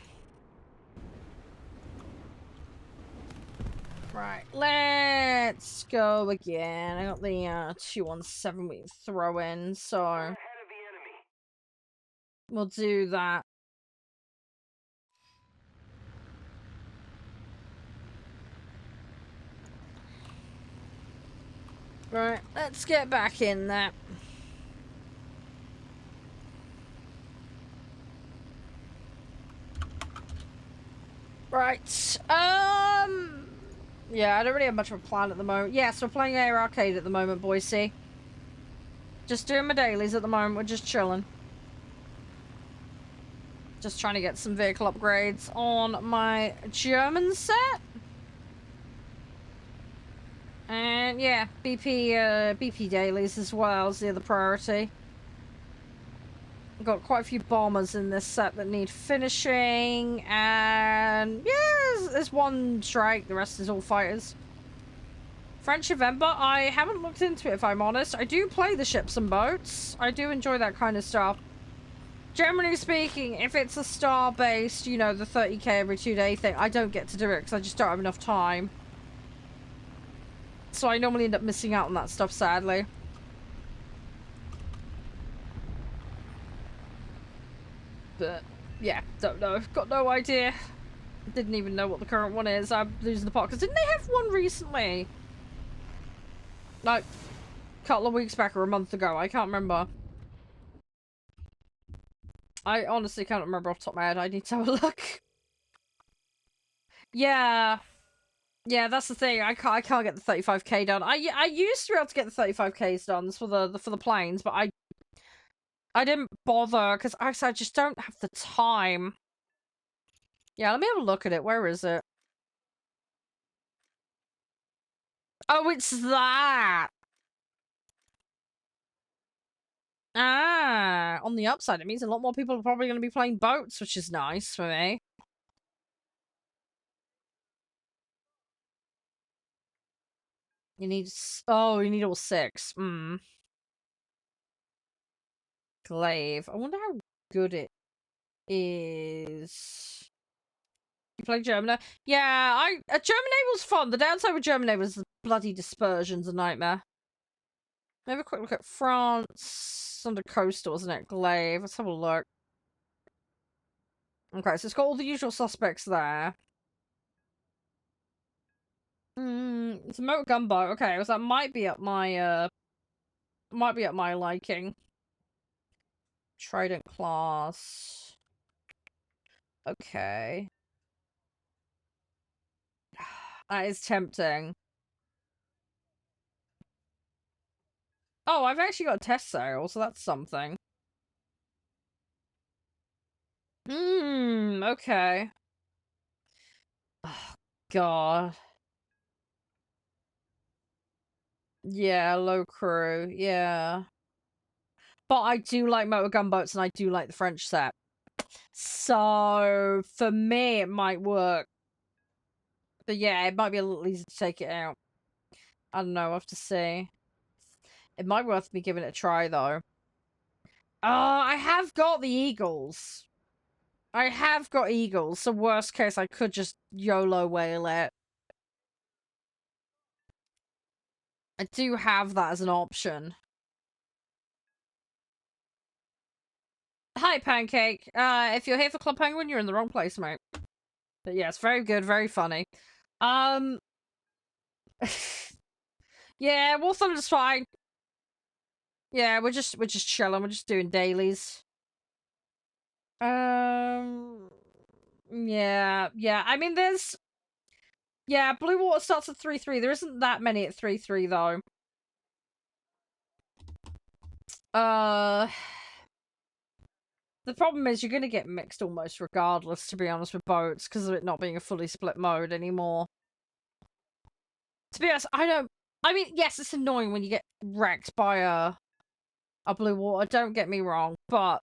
Right. Let's go again. I got the 217 we can throw in, so Ahead of the enemy. we'll do that. Right, let's get back in there. Right, yeah, I don't really have much of a plan at the moment. Yeah, so we're playing Air Arcade at the moment, Boise. Just doing my dailies at the moment, we're just chilling. Just trying to get some vehicle upgrades on my German set. And yeah, BP dailies as well is the other priority. Got quite a few bombers in this set that need finishing, and yeah, there's one strike, the rest is all fighters. French November, I haven't looked into it if I'm honest. I do play the ships and boats. I do enjoy that kind of stuff. Generally speaking, if it's a star-based, you know, the 30k every 2 day thing, I don't get to do it because I just don't have enough time. So I normally end up missing out on that stuff, sadly. But, yeah, don't know. Got no idea. Didn't even know what the current one is. I'm losing the plot. Because didn't they have one recently? Like, a couple of weeks back or a month ago. I can't remember. I honestly can't remember off the top of my head. I need to have a look. Yeah. Yeah, that's the thing. I can't get the 35k done. I used to be able to get the 35k's done for the planes, but I didn't bother because I just don't have the time. Yeah, let me have a look at it. Where is it? Oh, it's that. Ah, on the upside, it means a lot more people are probably going to be playing boats, which is nice for me. You need... Oh, you need all 6. Glaive. I wonder how good it is. You play Germany? Yeah, Germany was fun. The downside with Germany was the bloody dispersion's a nightmare. Have a quick look at France. Under coastal, wasn't it? Glaive. Let's have a look. Okay, so it's got all the usual suspects there. It's a motor gunboat. Okay, so that might be up my liking. Trident class. Okay. That is tempting. Oh, I've actually got a test sail, so that's something. Okay. Oh, God. Yeah, low crew, yeah. But I do like motor gunboats and I do like the French set. So, for me, it might work. But yeah, it might be a little easy to take it out. I don't know, I'll have to see. It might be worth me giving it a try, though. Oh, I have got the Eagles. I have got Eagles, so worst case, I could just YOLO whale it. I do have that as an option. Hi, Pancake. If you're here for Club Penguin, you're in the wrong place, mate. But yeah, it's very good, very funny. Yeah, Warthunder's fine. Yeah, we're just chilling. We're just doing dailies. Yeah. I mean, there's... Yeah, Blue Water starts at 3-3. There isn't that many at 3-3, though. The problem is you're going to get mixed almost regardless, to be honest, with boats, because of it not being a fully split mode anymore. To be honest, I mean, yes, it's annoying when you get wrecked by a Blue Water, don't get me wrong, but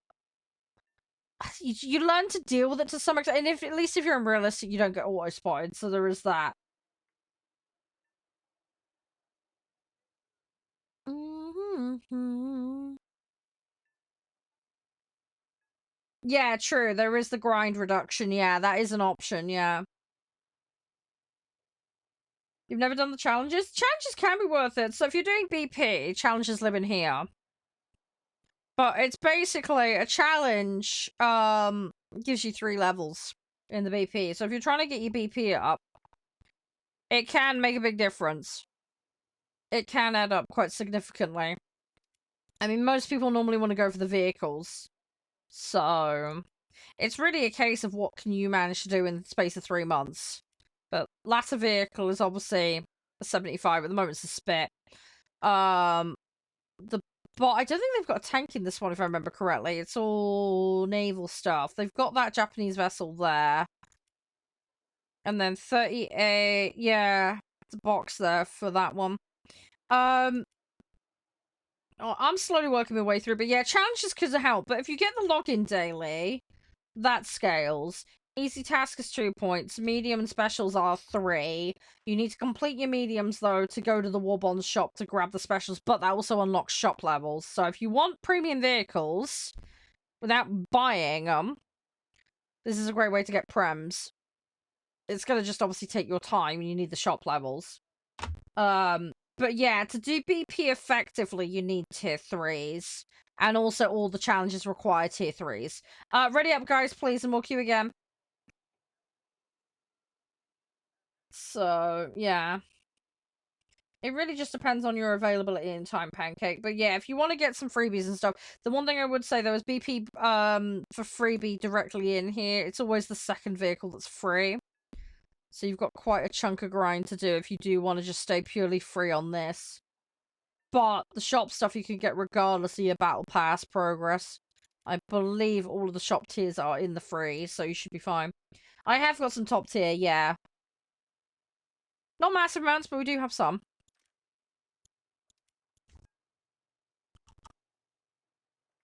you learn to deal with it to some extent, and at least if you're unrealistic, you don't get auto-spotted, so there is that. Yeah, true. There is the grind reduction. Yeah, that is an option. Yeah. You've never done the challenges? Challenges can be worth it. So if you're doing BP, challenges live in here. But it's basically a challenge, gives you 3 levels in the BP. So if you're trying to get your BP up, it can make a big difference. It can add up quite significantly. I mean, most people normally want to go for the vehicles. So it's really a case of what can you manage to do in the space of 3 months. But latter vehicle is obviously a 75. At the moment, it's a spit. But I don't think they've got a tank in this one, if I remember correctly. It's all naval stuff. They've got that Japanese vessel there. And then 38, yeah, the box there for that one. Oh, I'm slowly working my way through, but yeah, challenges could help. But if you get the login daily, that scales. Easy task is 2 points. Medium and specials are 3. You need to complete your mediums, though, to go to the War Bonds shop to grab the specials, but that also unlocks shop levels. So if you want premium vehicles without buying them, this is a great way to get prems. It's going to just obviously take your time, and you need the shop levels. But yeah, to do BP effectively, you need tier 3s. And also all the challenges require tier 3s. Ready up, guys, please, and we'll queue again. So, yeah. It really just depends on your availability in time, Pancake. But yeah, if you want to get some freebies and stuff, the one thing I would say, though, is BP for freebie directly in here. It's always the second vehicle that's free. So you've got quite a chunk of grind to do if you do want to just stay purely free on this. But the shop stuff you can get regardless of your battle pass progress. I believe all of the shop tiers are in the free, so you should be fine. I have got some top tier, yeah. Not massive amounts, but we do have some.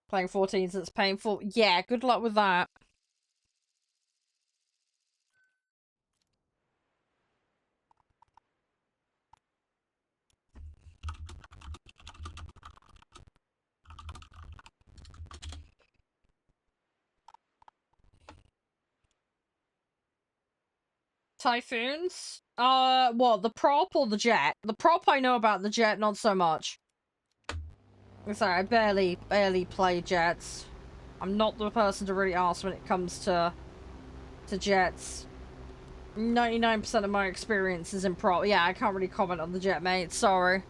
Playing 14s, it's painful. Yeah, good luck with that. Typhoons? What, the prop or the jet? The prop I know about, the jet not so much. Sorry, I barely play jets. I'm not the person to really ask when it comes to jets. 99% of my experience is in prop. Yeah, I can't really comment on the jet, mate. Sorry.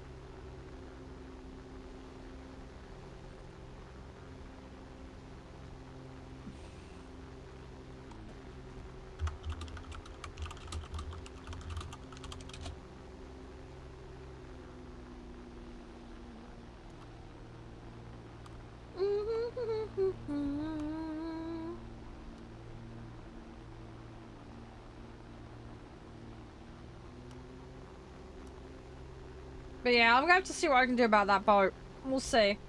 But yeah, I'm gonna have to see what I can do about that boat. We'll see.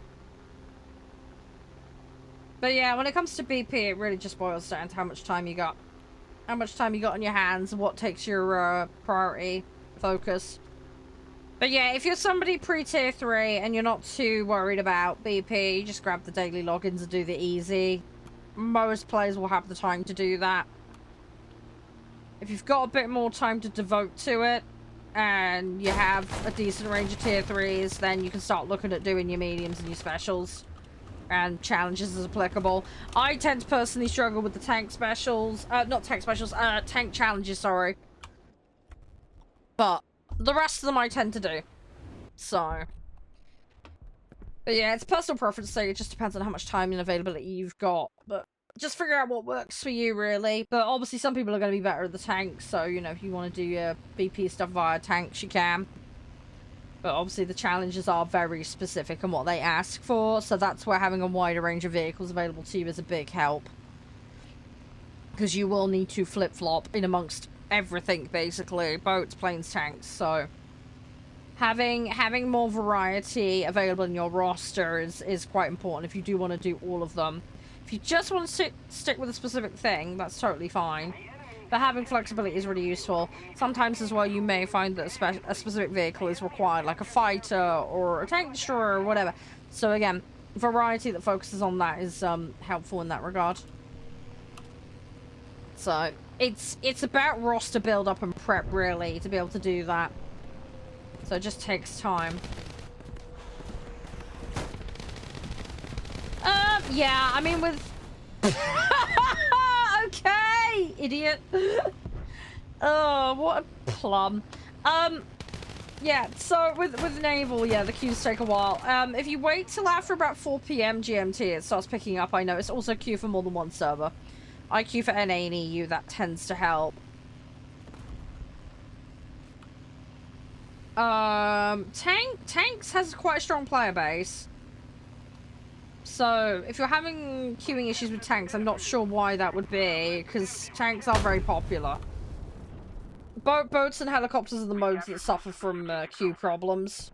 But yeah, when it comes to BP, it really just boils down to how much time you got. How much time you got on your hands and what takes your priority focus. But yeah, if you're somebody pre-tier 3 and you're not too worried about BP, just grab the daily logins and do the easy. Most players will have the time to do that. If you've got a bit more time to devote to it, and you have a decent range of tier 3s, then you can start looking at doing your mediums and your specials. And challenges as applicable. I tend to personally struggle with the tank specials. Not tank specials, tank challenges, sorry. But the rest of them I tend to do. So. But yeah, it's personal preference, so it just depends on how much time and availability you've got. But just figure out what works for you, really. But obviously some people are going to be better at the tanks, so, you know, if you want to do your BP stuff via tanks, you can. But obviously the challenges are very specific on what they ask for, so that's where having a wider range of vehicles available to you is a big help. Because you will need to flip-flop in amongst everything, basically. Boats, planes, tanks, so... Having more variety available in your roster is quite important if you do want to do all of them. If you just want to stick with a specific thing, that's totally fine. But having flexibility is really useful. Sometimes as well, you may find that a specific vehicle is required, like a fighter or a tank destroyer or whatever. So again, variety that focuses on that is helpful in that regard. So it's about roster build up and prep really to be able to do that. So it just takes time. Yeah, I mean with okay, idiot. Oh, what a plum. Yeah, so with naval, yeah, the queues take a while. If you wait till after about 4 PM GMT, it starts picking up. I know it's also queue for more than one server. I queue for NA and EU, that tends to help. Tanks has quite a strong player base. So, if you're having queuing issues with tanks, I'm not sure why that would be, because tanks are very popular. Boats and helicopters are the modes that suffer from queue problems.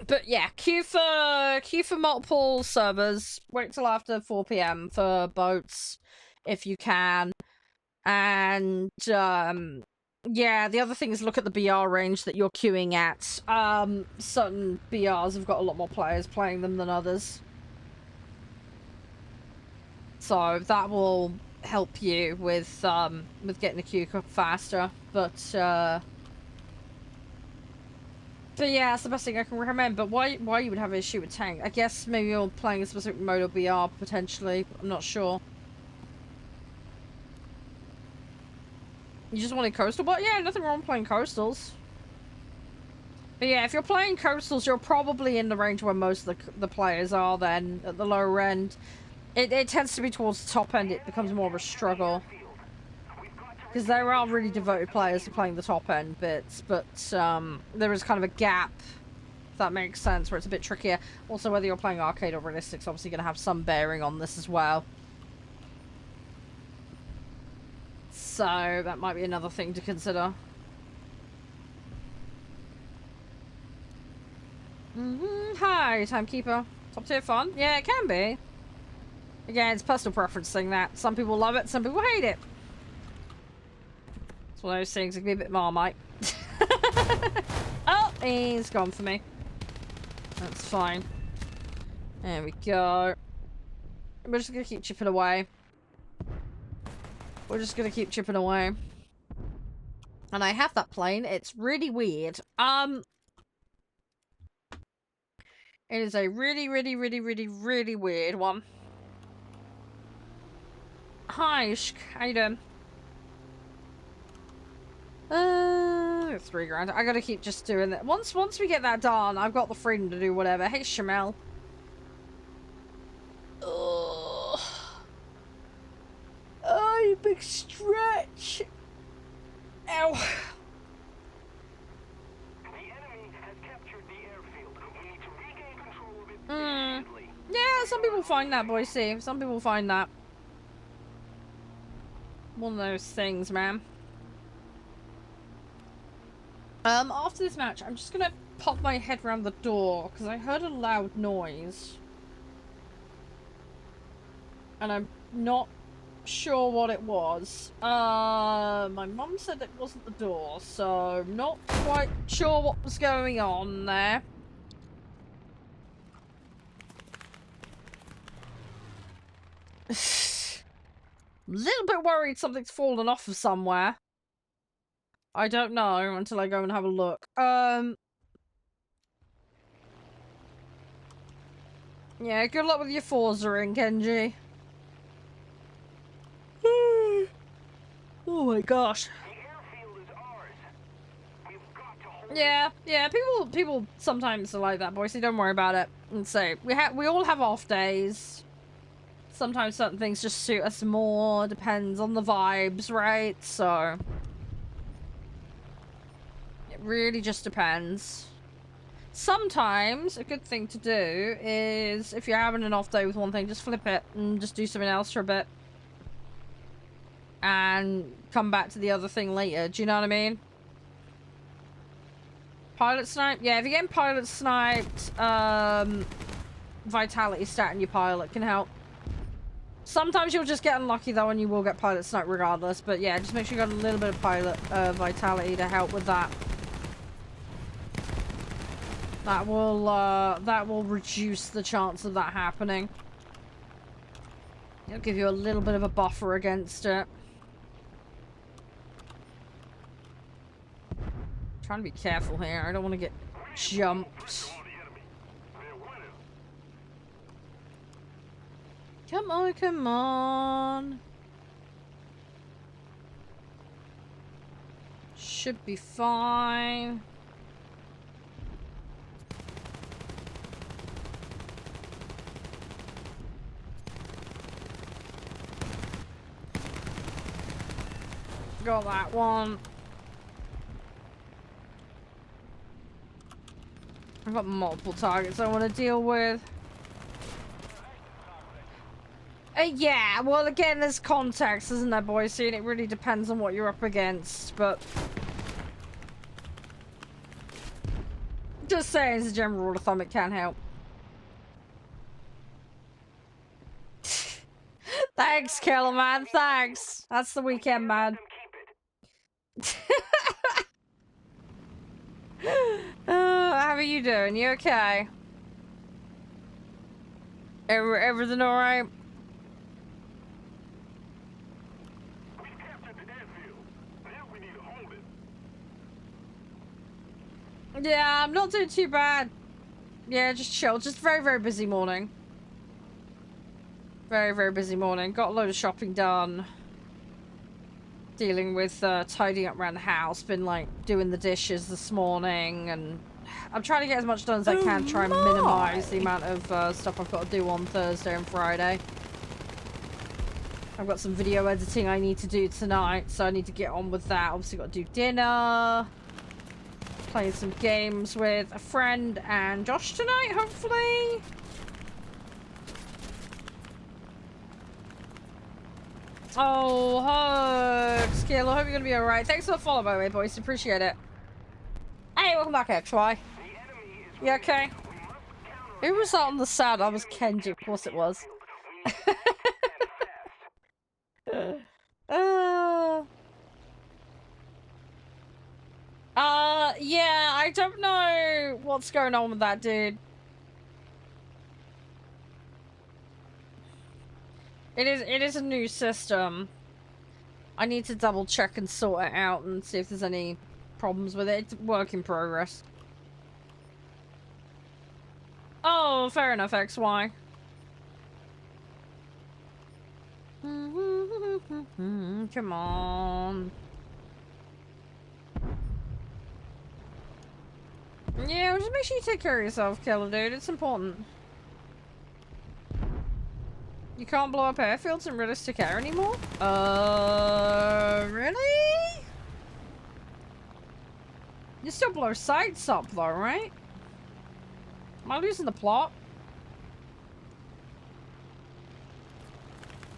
But yeah, queue for multiple servers. Wait till after 4 PM for boats, if you can. And yeah, the other thing is look at the BR range that you're queuing at. Certain BRs have got a lot more players playing them than others. So that will help you with getting the queue faster. But yeah, that's the best thing I can recommend. But why you would have an issue with tank? I guess maybe you're playing a specific mode of BR potentially. I'm not sure. You just wanted coastal, but yeah, nothing wrong with playing coastals. But yeah, if you're playing coastals, you're probably in the range where most of the players are then, at the lower end. It tends to be towards the top end, it becomes more of a struggle. Because there are really devoted players to playing the top end bits, but there is kind of a gap, if that makes sense, where it's a bit trickier. Also, whether you're playing arcade or realistic is obviously going to have some bearing on this as well. So, that might be another thing to consider. Hi, Timekeeper. Top tier fun? Yeah, it can be. Again, it's personal preference thing that. Some people love it, some people hate it. It's one of those things that can be a bit Marmite. Oh, he's gone for me. That's fine. There we go. We're just gonna keep chipping away. We're just gonna keep chipping away. And I have that plane. It's really weird. It is a really weird one. Hi, Ishk. How you doing? $3 grand. I gotta keep just doing that. Once we get that done, I've got the freedom to do whatever. Hey, Shamel. Oh, you big stretch. Ow. The enemy has captured the airfield. We need to regain control of it immediately. Yeah, some people find that, Boise. Some people find that. One of those things, man. After this match, I'm just gonna pop my head around the door, because I heard a loud noise. And I'm not sure what it was. My mum said it wasn't the door, so I'm not quite sure what was going on there. I'm a little bit worried something's fallen off of somewhere. I don't know until I go and have a look. Yeah, good luck with your Forza-ing, Kenji. Oh my gosh. Yeah, people sometimes are like that, Boise. Don't worry about it. And say we all have off days. Sometimes certain things just suit us more. Depends on the vibes, right? So it really just depends. Sometimes a good thing to do is if you're having an off day with one thing, just flip it and just do something else for a bit. And come back to the other thing later. Do you know what I mean? Pilot snipe? Yeah, if you're getting pilot sniped, vitality stat in your pilot can help. Sometimes you'll just get unlucky though, and you will get pilot snipe regardless. But yeah, just make sure you got a little bit of pilot vitality to help with that. That will reduce the chance of that happening. It'll give you a little bit of a buffer against it. Trying to be careful here. I don't want to get jumped. Come on, come on. Should be fine. Got that one. I've got multiple targets I want to deal with. Yeah, well, again, there's context, isn't there, boys? And it really depends on what you're up against, but... Just saying, as a general rule of thumb, it can help. Thanks, Killer Man, thanks. That's the weekend, man. How are you doing? You okay? Everything alright? Yeah, I'm not doing too bad. Yeah, just chill. Just very, very busy morning. Very, very busy morning. Got a load of shopping done. Dealing with tidying up around the house. Been like doing the dishes this morning, and I'm trying to get as much done as I can. Try and minimize the amount of stuff I've got to do on Thursday and Friday. I've got some video editing I need to do tonight, so I need to get on with that. Obviously got to do dinner. Playing some games with a friend and Josh tonight, hopefully. Oh, hugs. Kill, I hope you're going to be alright. Thanks for the follow, by the way, boys. Appreciate it. Hey, welcome back, XY. You okay? Who was that on the sound? I was Kenji. Of course it was. Yeah, I don't know what's going on with that, dude. It is a new system. I need to double check and sort it out and see if there's any problems with it. It's work in progress. Oh, fair enough, XY. Come on. Yeah, well, just make sure you take care of yourself, Killer Dude. It's important. You can't blow up airfields in realistic air anymore? Really? You still blow sites up though, right? Am I losing the plot?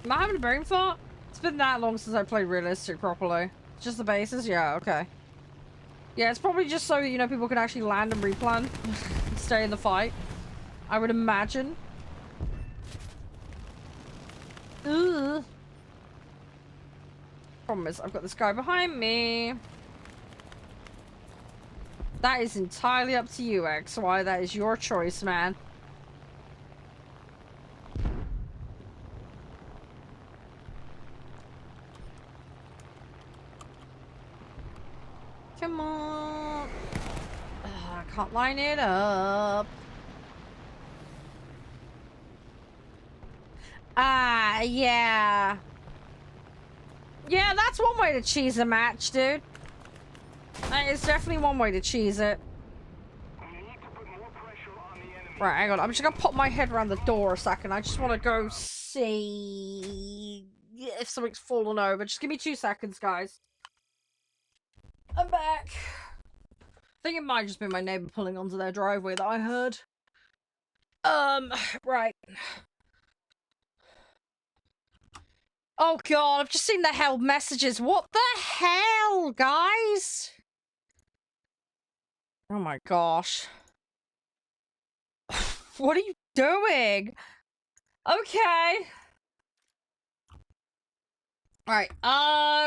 Am I having a brain fart? It's been that long since I played realistic properly. Just the bases? Yeah, okay. Yeah, it's probably just so, you know, people can actually land and replan and stay in the fight. I would imagine. Ugh. Problem is, I've got this guy behind me. That is entirely up to you, XY. That is your choice, man. Come on. I can't line it up. Ah, yeah. Yeah, that's one way to cheese a match, dude. That is definitely one way to cheese it. Right, hang on. I'm just gonna pop my head around the door a second. I just want to go see if something's fallen over. Just give me 2 seconds, guys. I'm back. I think it might just be my neighbor pulling onto their driveway that I heard. Right. Oh god, I've just seen the hell messages. What the hell, guys? Oh my gosh. What are you doing? Okay. Alright,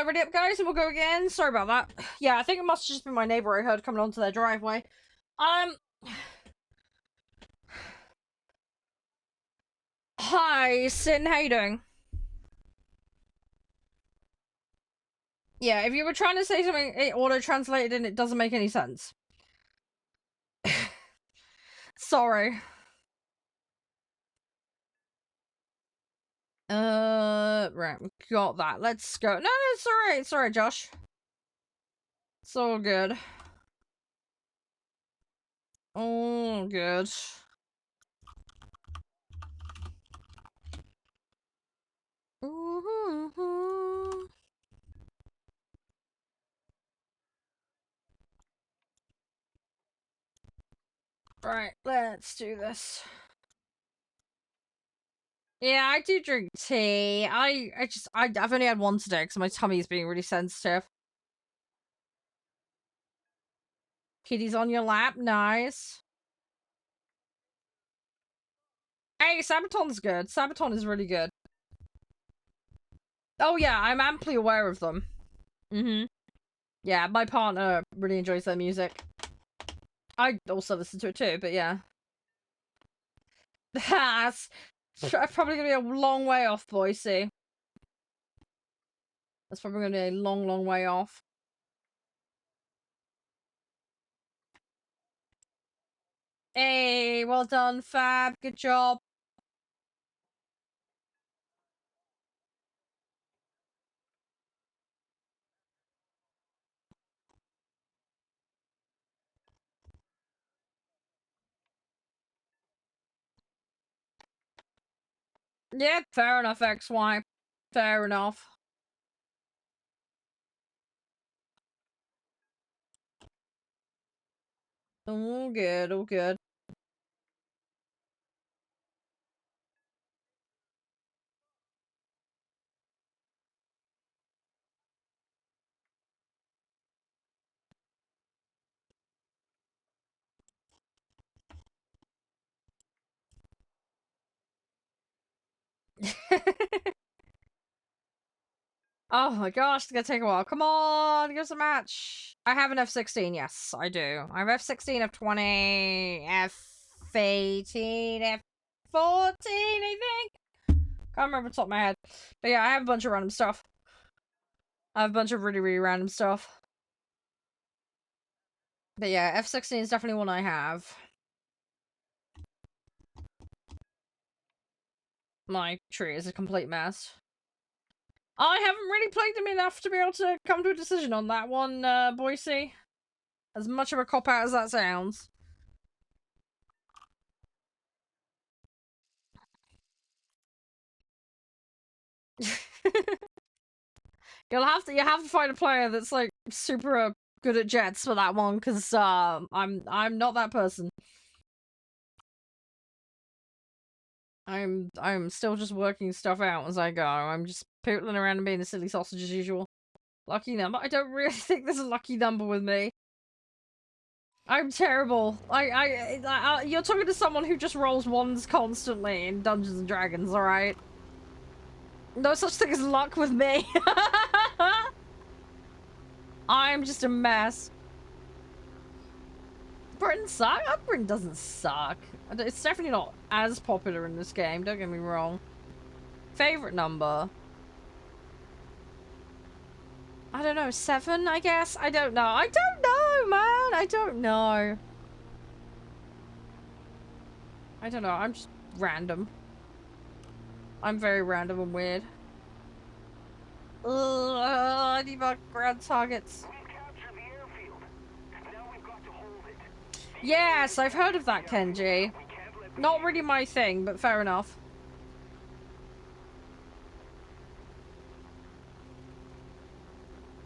ready up, guys, and we'll go again. Sorry about that. Yeah, I think it must have just been my neighbor I heard coming onto their driveway. Hi, Sin, how you doing? Yeah, if you were trying to say something, it auto-translated and it doesn't make any sense. Sorry. Right, we got that. Let's go. No, it's alright. It's alright, Josh. It's all good. Oh, good. Right, let's do this. Yeah, I do drink tea. I've only had one today because my tummy's being really sensitive. Kitty's on your lap, nice. Hey, Sabaton's good. Sabaton is really good. Oh yeah, I'm amply aware of them. Yeah, my partner really enjoys their music. I also listen to it too, but yeah. That's probably gonna be a long way off, Boise. That's probably gonna be a long, long way off. Hey, well done, Fab. Good job. Yeah, fair enough, XY. Fair enough. All good, all good. Oh my gosh, it's gonna take a while. Come on, give us a match. I have an F-16, yes, I do. I have F-16, F-20, F-18, F-14, I think. Can't remember off the top of my head. But yeah, I have a bunch of random stuff. I have a bunch of really, really random stuff. But yeah, F-16 is definitely one I have. My tree is a complete mess. I haven't really played them enough to be able to come to a decision on that one, Boise. As much of a cop-out as that sounds. you have to find a player that's like super good at jets for that one, because I'm not that person. I'm still just working stuff out as I go. I'm just pootling around and being a silly sausage as usual. Lucky number? I don't really think there's a lucky number with me. I'm terrible. You're talking to someone who just rolls ones constantly in Dungeons and Dragons, alright? No such thing as luck with me. I'm just a mess. Britain suck? Britain doesn't suck. It's definitely not as popular in this game, don't get me wrong. Favorite number? I don't know, 7, I guess? I don't know. I don't know, man! I don't know. I don't know, I'm just random. I'm very random and weird. Ugh, I need more ground targets. Yes, I've heard of that, Kenji. Not really my thing, but fair enough.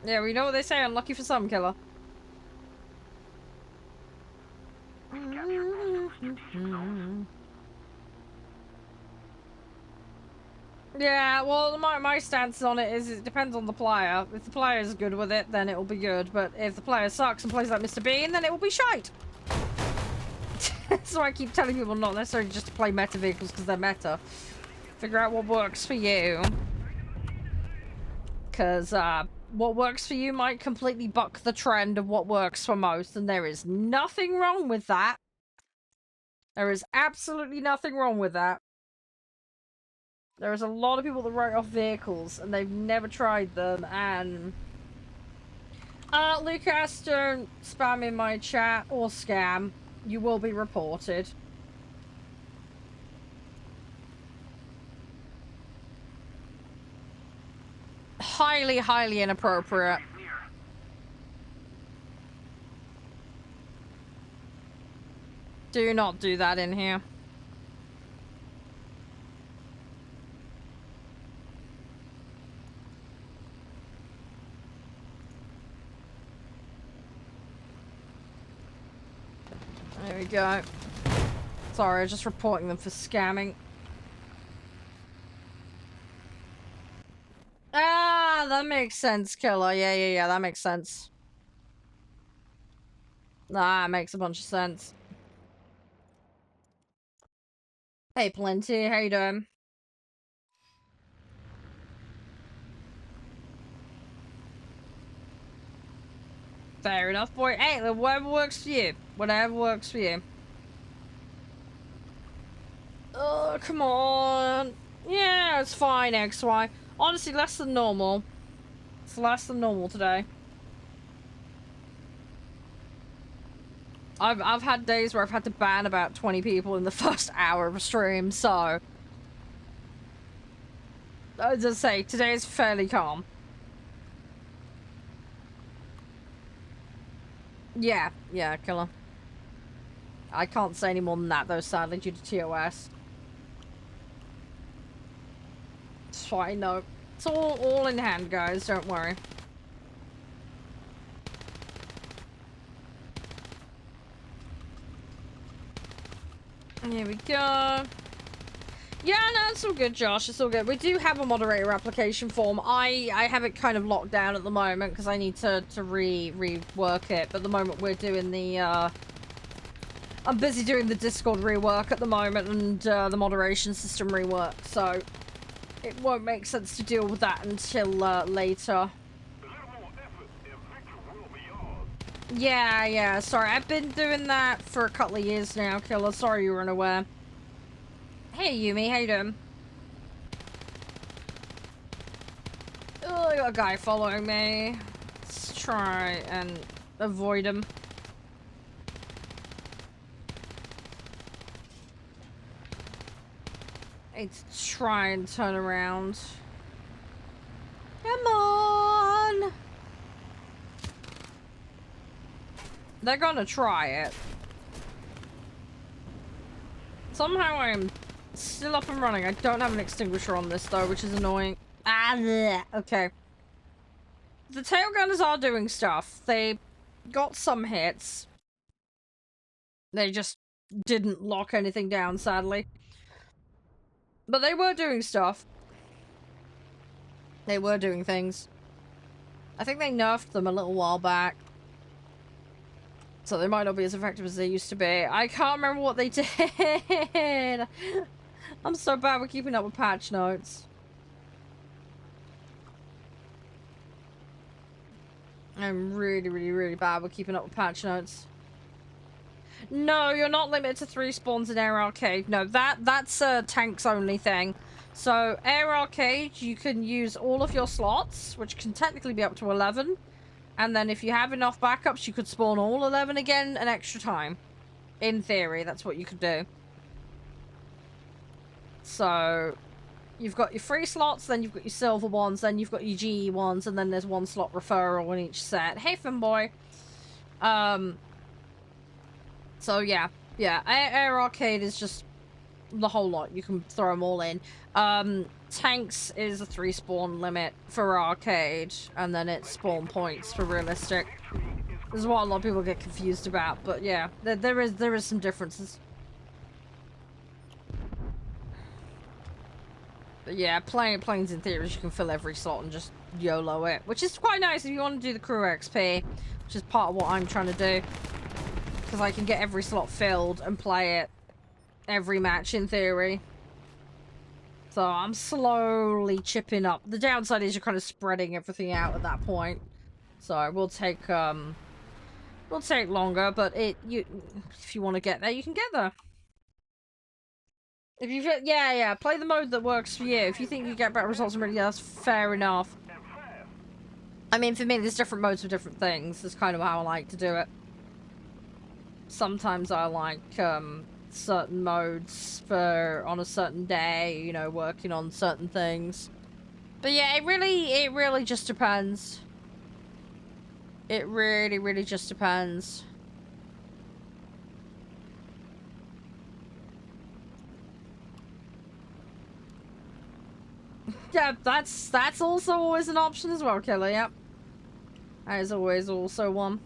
Yeah, we know what they say, unlucky for some, killer. Yeah, well, my stance on it is it depends on the player. If the player is good with it, then it will be good. But if the player sucks and plays like Mr. Bean, then it will be shite. So I keep telling people not necessarily just to play meta vehicles because they're meta. Figure out what works for you. Because what works for you might completely buck the trend of what works for most, and there is nothing wrong with that. There is absolutely nothing wrong with that. There is a lot of people that write off vehicles, and they've never tried them, and... Lucas, don't spam in my chat or scam. You will be reported. Highly, highly inappropriate. Do not do that in here. There we go. Sorry, just reporting them for scamming. Ah, that makes sense, Killer. Yeah, that makes sense. Nah, makes a bunch of sense. Hey, Plenty, how you doing? Fair enough, boy. Hey, whatever works for you. Whatever works for you. Oh, come on. Yeah, it's fine, XY. Honestly, less than normal. It's less than normal today. I've had days where I've had to ban about 20 people in the first hour of a stream, so... I just say, today is fairly calm. Yeah, Killer. I can't say any more than that, though, sadly, due to TOS. It's fine, no. It's all in hand, guys, don't worry. Here we go. Yeah, no, it's all good, Josh. It's all good. We do have a moderator application form. I have it kind of locked down at the moment because I need to rework it. But at the moment we're doing the, I'm busy doing the Discord rework at the moment and the moderation system rework. So it won't make sense to deal with that until later. Yeah, sorry. I've been doing that for a couple of years now, Killer. Sorry you were unaware. Hey, Yumi, how you doing? Oh, I got a guy following me. Let's try and avoid him. I need to try and turn around. Come on! They're gonna try it. Somehow I'm still up and running. I don't have an extinguisher on this though, which is annoying. Ah, bleh. Okay. The tail gunners are doing stuff. They got some hits. They just didn't lock anything down, sadly. But they were doing stuff. They were doing things. I think they nerfed them a little while back. So they might not be as effective as they used to be. I can't remember what they did. I'm so bad with keeping up with patch notes. I'm really bad with keeping up with patch notes. No, you're not limited to 3 spawns in Air Arcade. No, that's a tanks only thing. So Air Arcade, you can use all of your slots, which can technically be up to 11. And then if you have enough backups, you could spawn all 11 again an extra time. In theory, that's what you could do. So, you've got your free slots, then you've got your silver ones, then you've got your GE ones, and then there's 1 slot referral in each set. Hey, Finboy! So yeah. Air Arcade is just the whole lot. You can throw them all in. Tanks is a 3 spawn limit for arcade, and then it's spawn points for realistic. This is what a lot of people get confused about, but yeah, there is some differences. But yeah, planes in theories you can fill every slot and just YOLO it, which is quite nice if you want to do the crew XP, which is part of what I'm trying to do, because I can get every slot filled and play it every match in theory. So I'm slowly chipping up. The downside is you're kind of spreading everything out at that point. So it will take longer, but if you want to get there, you can get there. If you play the mode that works for you. If you think you get better results from it, yeah, that's fair enough. I mean, for me, there's different modes for different things. That's kind of how I like to do it. Sometimes I like certain modes for on a certain day, you know, working on certain things. But yeah, it really just depends. It really just depends. Yeah, that's also always an option as well, Killer. Yep, that is always also one.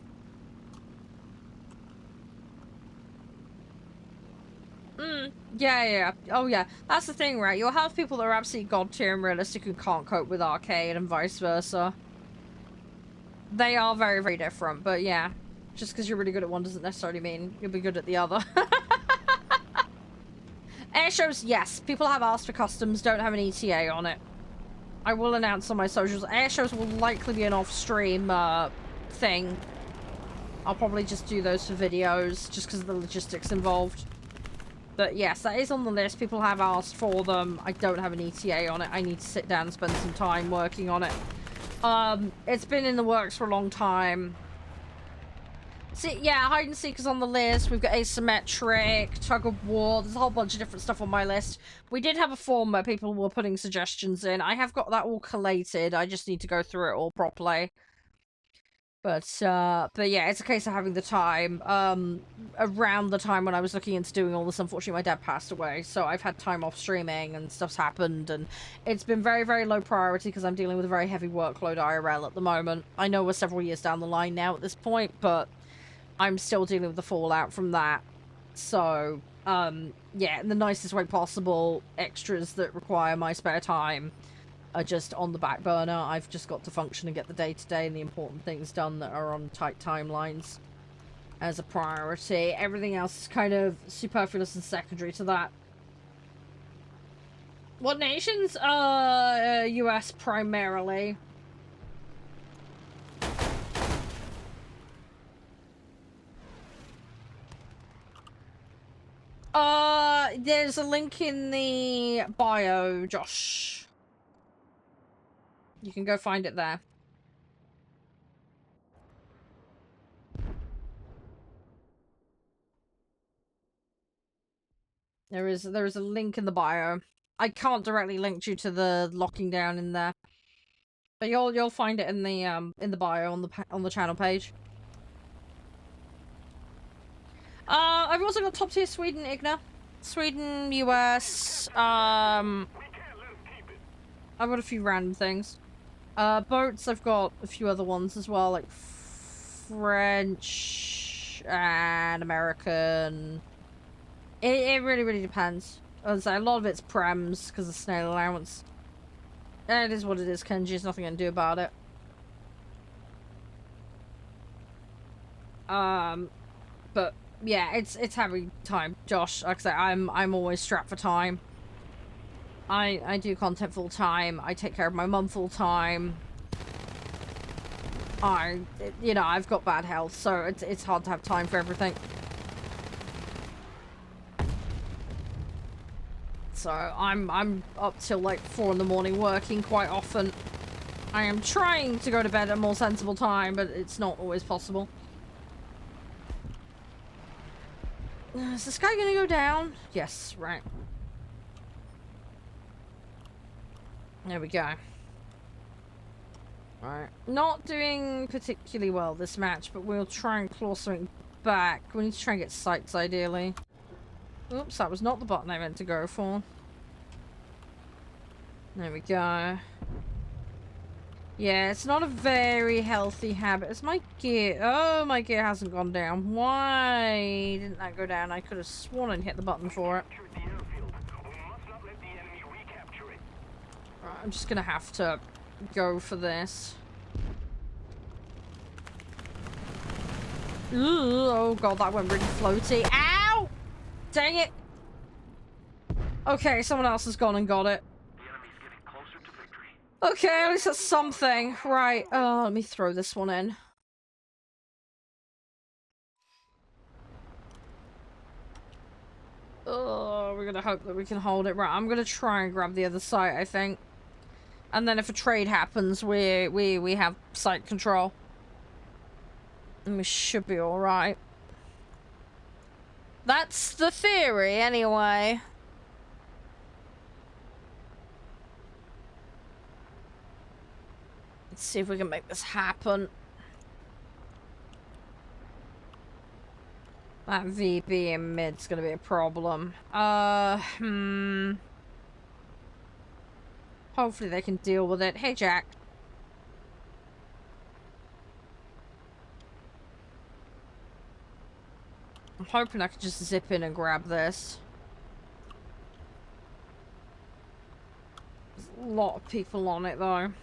Yeah. Oh, yeah. That's the thing, right? You'll have people that are absolutely god tier and realistic who can't cope with arcade and vice versa. They are very different, but yeah. Just because you're really good at one doesn't necessarily mean you'll be good at the other. Air shows, yes. People have asked for customs, don't have an ETA on it. I will announce on my socials. Air shows will likely be an off-stream thing. I'll probably just do those for videos, just because of the logistics involved. But yes, that is on the list. People have asked for them. I don't have an ETA on it. I need to sit down and spend some time working on it. It's been in the works for a long time. See, yeah, hide and seek is on the list. We've got asymmetric, tug of war. There's a whole bunch of different stuff on my list. We did have a form where people were putting suggestions in. I have got that all collated. I just need to go through it all properly. But yeah, it's a case of having the time. Around the time when I was looking into doing all this, unfortunately my dad passed away, so I've had time off streaming and stuff's happened, and it's been very low priority because I'm dealing with a very heavy workload IRL at the moment. I know we're several years down the line now at this point, but I'm still dealing with the fallout from that. So, yeah, in the nicest way possible, extras that require my spare time are just on the back burner. I've just got to function and get the day-to-day and the important things done that are on tight timelines as a priority. Everything else is kind of superfluous and secondary to that. What nations? US primarily. There's a link in the bio, Josh. You can go find it there. There is a link in the bio. I can't directly link you to the locking down in there, but you'll find it in the bio on the channel page. I've also got top tier Sweden, Igna. Sweden, US. I've got a few random things. Boats, I've got a few other ones as well, like French and American. It really depends. As I say, a lot of it's prems because of snail allowance. It is what it is, Kenji. There's nothing I can do about it. But yeah, it's heavy time, Josh. Like I say, I'm always strapped for time. I do content full time. I take care of my mum full time. You know, I've got bad health, so it's hard to have time for everything. So I'm up till like 4 in the morning working quite often. I am trying to go to bed at a more sensible time, but it's not always possible. Is this guy gonna go down? Yes, right. There we go. Alright. Not doing particularly well this match, but we'll try and claw something back. We need to try and get sights, ideally. Oops, that was not the button I meant to go for. There we go. Yeah, it's not a very healthy habit. It's my gear. Oh, my gear hasn't gone down. Why didn't that go down? I could have sworn and hit the button for it. Right, I'm just gonna have to go for this. Ooh, oh god, that went really floaty. Ow! Dang it! Okay, someone else has gone and got it. Okay, at least that's something. Right, let me throw this one in. Oh, we're gonna hope that we can hold it. Right, I'm gonna try and grab the other site, I think. And then if a trade happens, we have site control. And we should be alright. That's the theory, anyway. Let's see if we can make this happen. That VB in mid's gonna be a problem. Hopefully they can deal with it. Hey, Jack. I'm hoping I can just zip in and grab this. There's a lot of people on it, though. I'm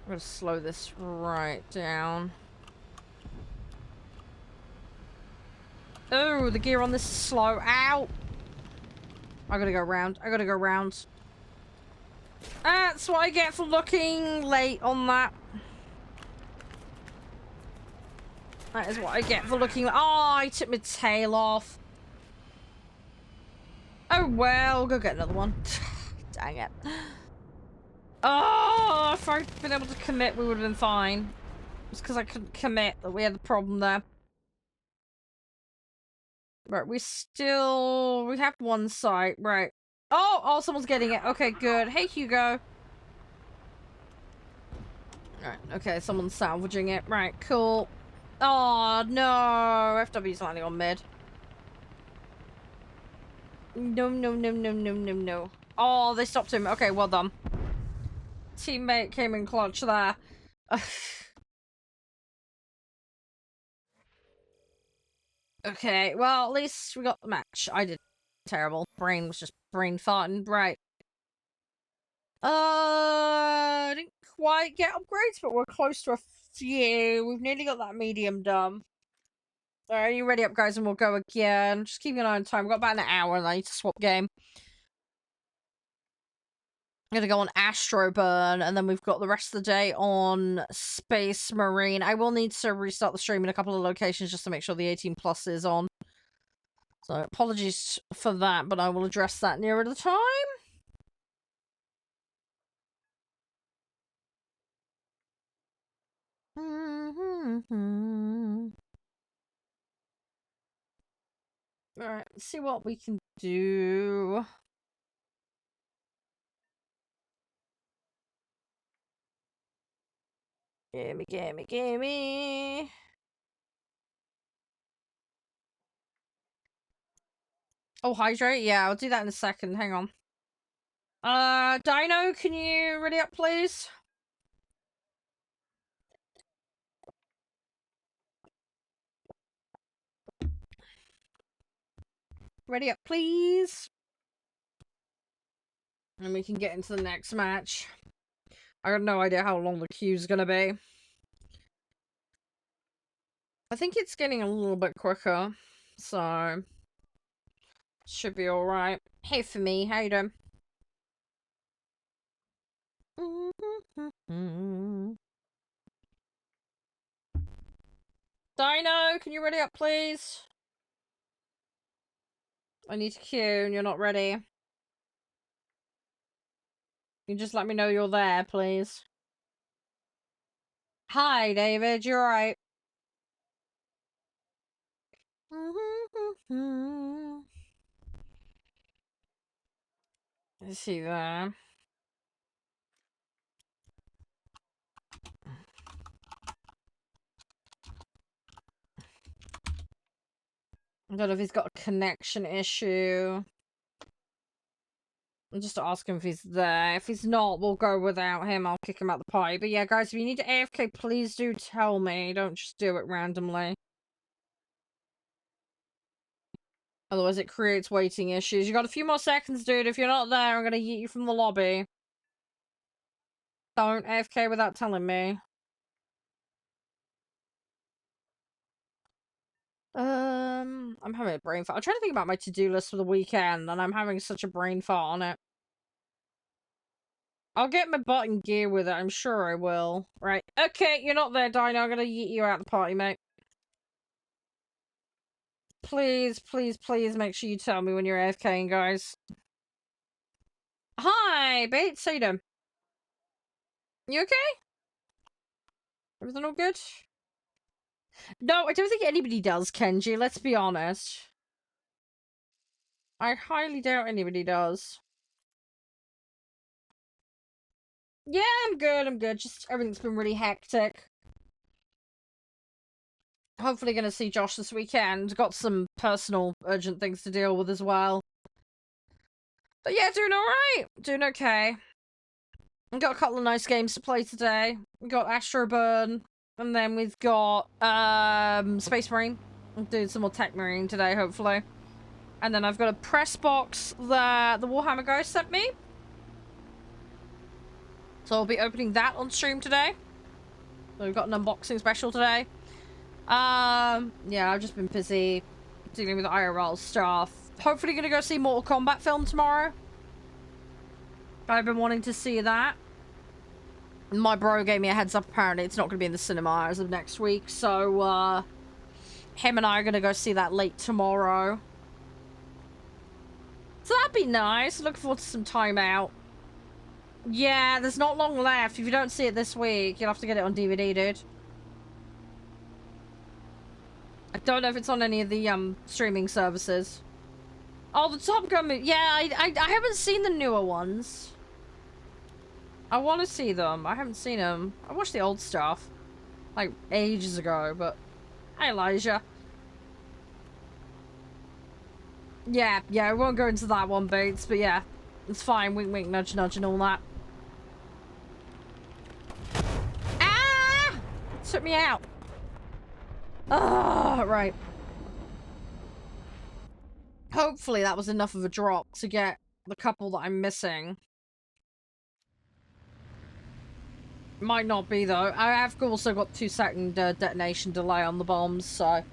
gonna slow this right down. Oh, the gear on this is slow. Ow! I gotta go round. I gotta go round. That's what I get for looking late on that. That is what I get for looking. Oh, I took my tail off. Oh well, go get another one. Dang it. Oh, if I'd been able to commit, we would have been fine. It's because I couldn't commit that we had the problem there. Right, we have one site, right. Oh, someone's getting it. Okay, good. Hey, Hugo. Alright, okay, someone's salvaging it. Right, cool. Oh, no. FW's landing on mid. No, no, no, no, no, no, no. Oh, they stopped him. Okay, well done. Teammate came in clutch there. Okay, well, at least we got the match. I did terrible. Brain was just brain farting. Right. Didn't quite get upgrades, but we're close to a few. We've nearly got that medium done. Alright, you ready up, guys? And we'll go again. Just keeping an eye on time. We've got about an hour and I need to swap game. I'm gonna go on Astro Burn, and then we've got the rest of the day on Space Marine. I will need to restart the stream in a couple of locations just to make sure the 18 plus is on. So apologies for that, but I will address that nearer the time. Alright, let's see what we can do. Gimme, gimme, gimme. Oh, hydrate? Yeah, I'll do that in a second. Hang on. Dino, can you ready up, please? Ready up, please. And we can get into the next match. I got no idea how long the queue's gonna be. I think it's getting a little bit quicker, so should be alright. Hey, for me, how you doing? Dino, can you ready up, please? I need to queue and you're not ready. You just let me know you're there, please. Hi, David, you're right. Let's see there. I don't know if he's got a connection issue. I'm just ask him if he's there. If he's not, we'll go without him. I'll kick him out the party. But yeah, guys, if you need to AFK, please do tell me. Don't just do it randomly. Otherwise, it creates waiting issues. You got a few more seconds, dude. If you're not there, I'm gonna yeet you from the lobby. Don't AFK without telling me. I'm having a brain fart. I'm trying to think about my to-do list for the weekend, and I'm having such a brain fart on it. I'll get my butt in gear with it, I'm sure I will. Right. Okay, you're not there, Dino. I'm gonna yeet you out the party, mate. Please, please, please make sure you tell me when you're AFKing, guys. Hi, Bates. How you doing? You okay? Everything all good? No, I don't think anybody does, Kenji. Let's be honest. I highly doubt anybody does. Yeah, I'm good. I'm good. Just everything's been really hectic. Hopefully gonna see Josh this weekend. Got some personal urgent things to deal with as well. But yeah, doing alright. Doing okay. Got a couple of nice games to play today. We got Astroburn, and then we've got Space Marine. I'm doing some more Tech Marine today, hopefully. And then I've got a press box that the Warhammer guy sent me. So I'll be opening that on stream today. So we've got an unboxing special today. Yeah, I've just been busy dealing with IRL stuff. Hopefully gonna go see Mortal Kombat film tomorrow. I've been wanting to see that. My bro gave me a heads up, apparently it's not gonna be in the cinema as of next week, so him and I are gonna go see that late tomorrow. So that'd be nice. Looking forward to some time out. Yeah, there's not long left. If you don't see it this week, you'll have to get it on DVD, dude. I don't know if it's on any of the streaming services. Oh, the Top Gun movie. Yeah, I haven't seen the newer ones. I want to see them. I haven't seen them. I watched the old stuff. Like, ages ago, but... Hi, Elijah. Yeah, I won't go into that one, Bates, but yeah. It's fine. Wink, wink, nudge, nudge, and all that. Ah! It took me out. Ah, right. Hopefully that was enough of a drop to get the couple that I'm missing. Might not be, though. I have also got 2-second detonation delay on the bombs, so...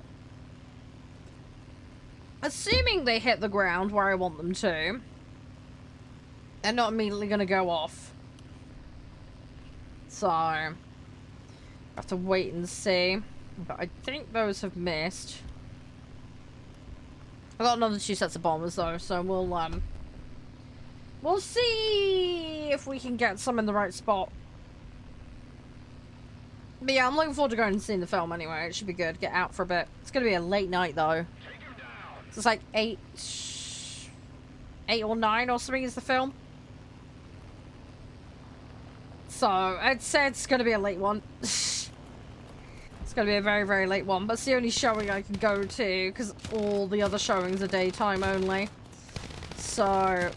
Assuming they hit the ground where I want them to, they're not immediately going to go off. So... I have to wait and see. But I think those have missed. I've got another 2 sets of bombers, though, so we'll see if we can get some in the right spot. But yeah, I'm looking forward to going and seeing the film anyway. It should be good. Get out for a bit. It's going to be a late night, though. So it's like 8 or 9 or something is the film. So, I'd say it's going to be a late one. It's going to be a very, very late one. But it's the only showing I can go to, because all the other showings are daytime only. So,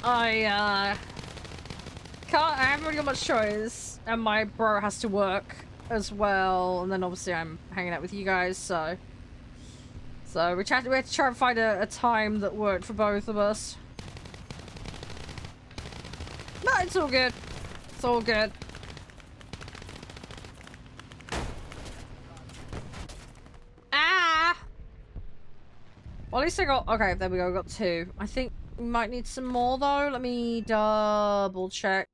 I haven't really got much choice. And my bro has to work as well. And then obviously I'm hanging out with you guys, so... So, we had to try and find a time that worked for both of us. But it's all good. It's all good. Ah! Well, at least I got... Okay, there we go. I got 2. I think we might need some more, though. Let me double check.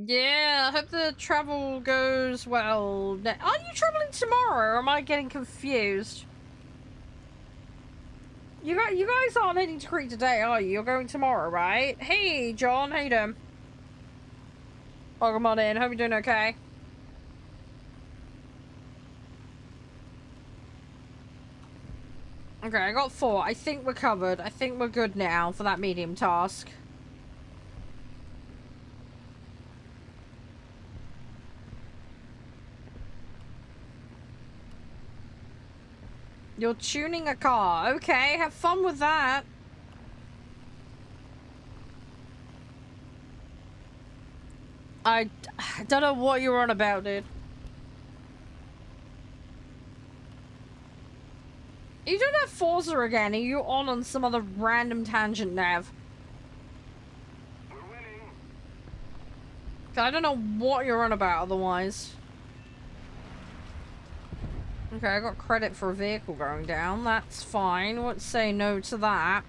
Yeah, I hope the travel goes well. Are you traveling tomorrow, or am I getting confused? You guys aren't heading to Crete today, are you? You're going tomorrow, right? Hey, John, how you doing? Welcome on in. Hope you're doing okay. Okay, I got 4. I think we're covered. I think we're good now for that medium task. You're tuning a car. Okay, have fun with that. I don't know what you're on about, dude. You don't have Forza again. Are you on some other random tangent, Nav? We're winning. I don't know what you're on about otherwise. Okay, I got credit for a vehicle going down. That's fine. Won't say no to that.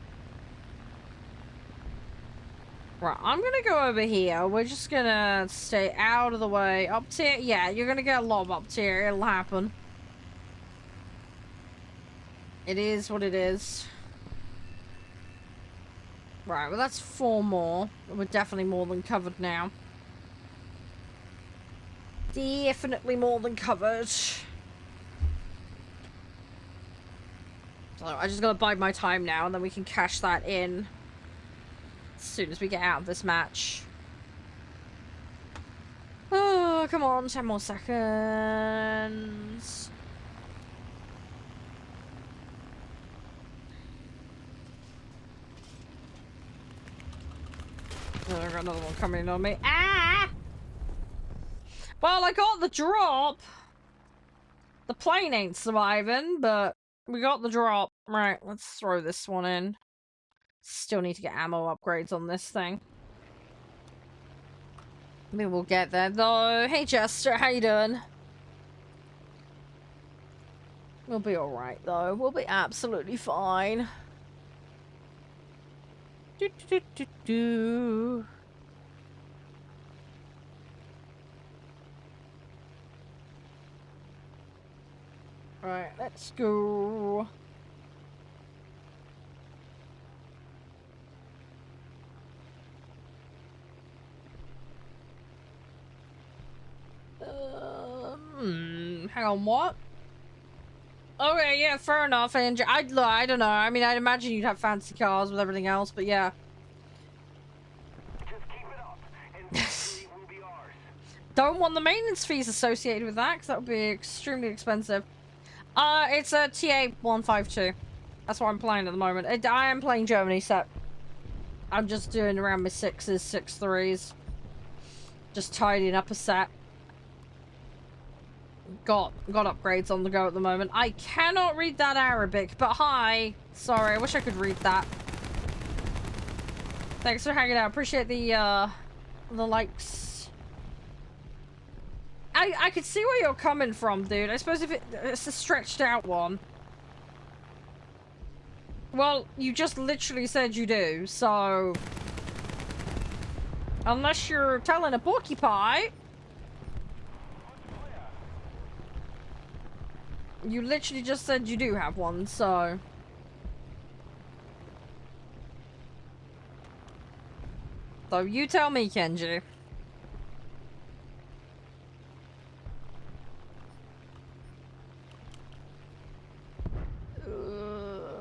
Right, I'm gonna go over here. We're just gonna stay out of the way. Up tier? Yeah, you're gonna get a lob up tier. It'll happen. It is what it is. Right, well that's 4 more. We're definitely more than covered now. Definitely more than covered. So I just gotta bide my time now, and then we can cash that in as soon as we get out of this match. Oh, come on, 10 more seconds. Oh, I got another one coming in on me. Ah! Well, I got the drop. The plane ain't surviving, but we got the drop. Right, let's throw this one in. Still need to get ammo upgrades on this thing. Maybe we'll get there, though. Hey, Jester, how you doing? We'll be alright, though. We'll be absolutely fine. Do, do, do, do, do. Right, let's go. Hang on, what? Okay, yeah, fair enough. I don't know. I mean, I'd imagine you'd have fancy cars with everything else, but yeah. Just keep it up, and victory will be ours. Don't want the maintenance fees associated with that, because that would be extremely expensive. It's a TA-152. That's what I'm playing at the moment. I am playing Germany, so I'm just doing around my 6s, 6-3s. Just tidying up a set. Got upgrades on the go at the moment. I cannot read that Arabic, but hi. Sorry, I wish I could read that. Thanks for hanging out. Appreciate the likes. I could see where you're coming from, dude. I suppose if it's a stretched out one. Well, you just literally said you do, so unless you're telling a porcupine. You literally just said you do have one, so... So you tell me, Kenji.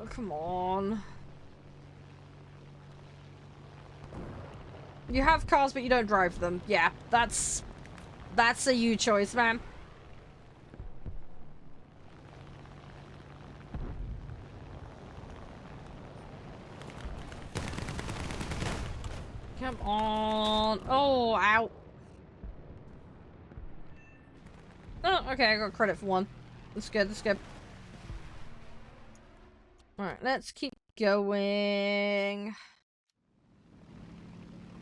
Come on. You have cars, but you don't drive them. Yeah, that's a you choice, man. Come on. Oh, ow. Oh, okay, I got credit for one. That's good, that's good. Alright, let's keep going.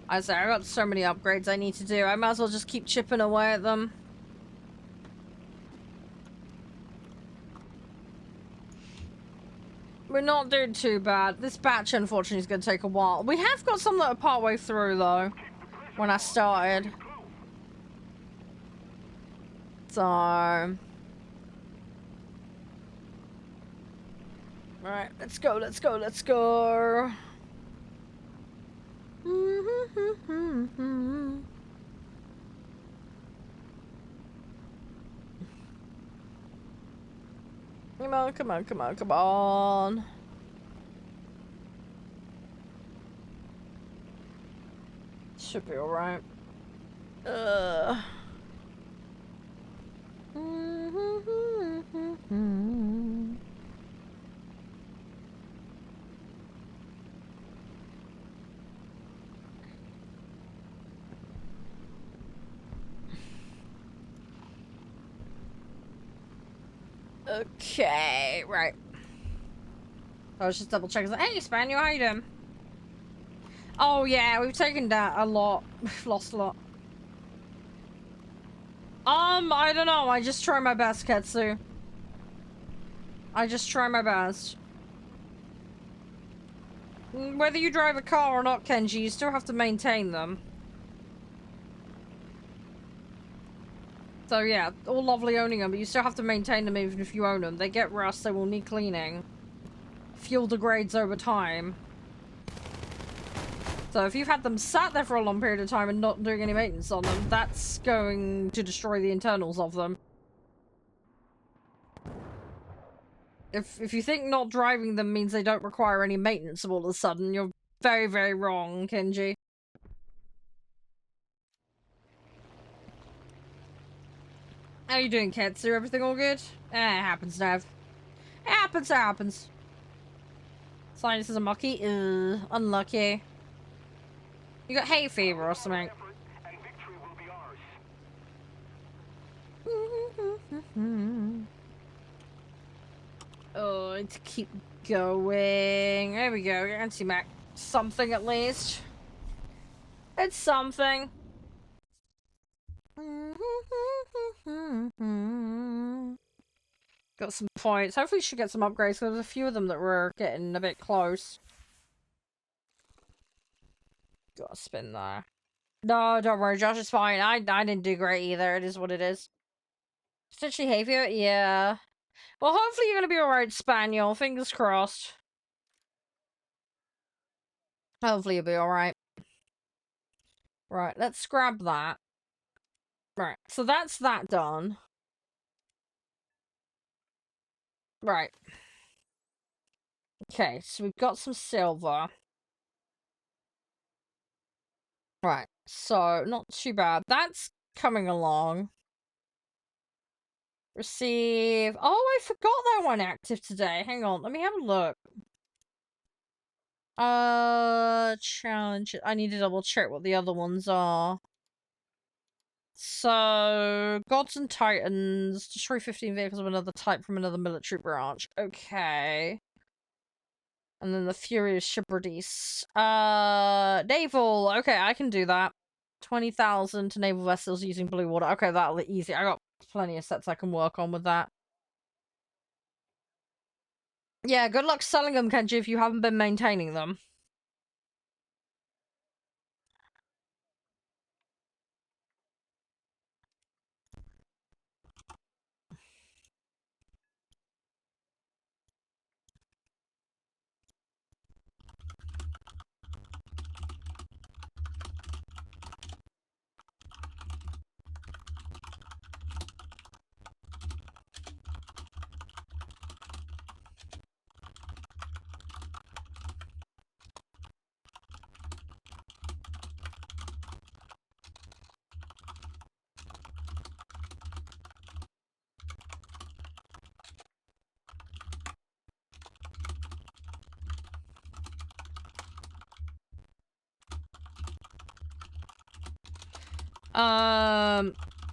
I say, I got so many upgrades I need to do. I might as well just keep chipping away at them. We're not doing too bad. This batch, unfortunately, is going to take a while. We have got some that are partway through, though, when I started. So... Alright, let's go, let's go, let's go. Come on, come on, come on, come on. Should be alright. Okay, right. I was just double checking. Hey, Spaniel, how you doing? Oh, yeah, we've taken down a lot. We've lost a lot. I don't know. I just try my best, Ketsu. I just try my best. Whether you drive a car or not, Kenji, you still have to maintain them. So yeah, all lovely owning them, but you still have to maintain them even if you own them. They get rust, they will need cleaning. Fuel degrades over time. So if you've had them sat there for a long period of time and not doing any maintenance on them, that's going to destroy the internals of them. If you think not driving them means they don't require any maintenance all of a sudden, you're very, very wrong, Kenji. How you doing, Ketsu? Everything all good? It happens, Nav. It happens. Sinus is a mucky? Unlucky. You got hay fever or something. Oh, let's keep going. There we go. Anti-Mac. Something at least. It's something. Got some points. Hopefully, she get some upgrades. There's a few of them that were getting a bit close. Gotta spin there. No, don't worry. Josh is fine. I didn't do great either. It is what it is. Potentially hay fever? Yeah. Well, hopefully you're gonna be alright, Spaniel. Fingers crossed. Hopefully you'll be alright. Right, let's grab that. Right, so that's that done. Right. Okay, so we've got some silver. Right, so not too bad. That's coming along. Receive. Oh, I forgot that one active today. Hang on, let me have a look. Challenge. I need to double check what the other ones are. So, Gods and Titans. Destroy 15 vehicles of another type from another military branch. Okay. And then the Furious Shipperdies. Naval. Okay, I can do that. 20,000 to naval vessels using blue water. Okay, that'll be easy. I got plenty of sets I can work on with that. Yeah, good luck selling them, Kenji, if you haven't been maintaining them.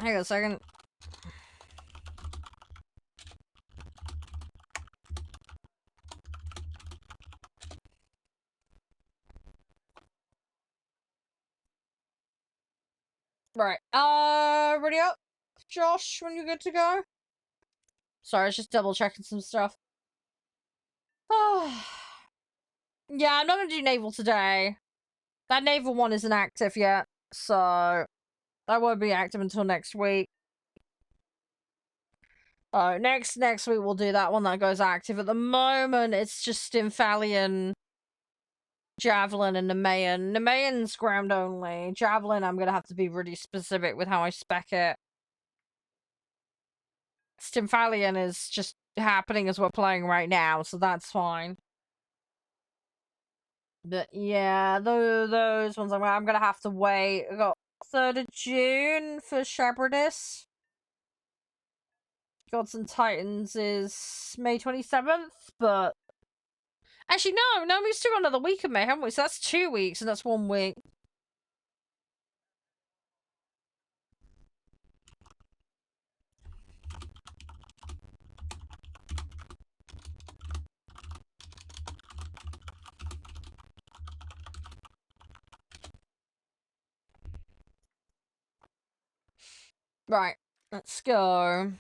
Hang on a second. Right. Ready up? Josh, when you're good to go? Sorry, I was just double checking some stuff. Yeah, I'm not gonna do naval today. That naval one isn't active yet, so that won't be active until next week. Next week we'll do that one that goes active. At the moment, it's just Stymphalian, Javelin, and Nemean. Nemean's ground only. Javelin, I'm gonna have to be really specific with how I spec it. Stymphalian is just happening as we're playing right now, so that's fine. But yeah, those ones I'm gonna have to wait. I got 3rd of June for Shepherdess. Gods and Titans is May 27th, but actually no, we've still got another week of May, haven't we? So that's 2 weeks, and that's 1 week. Right, let's go.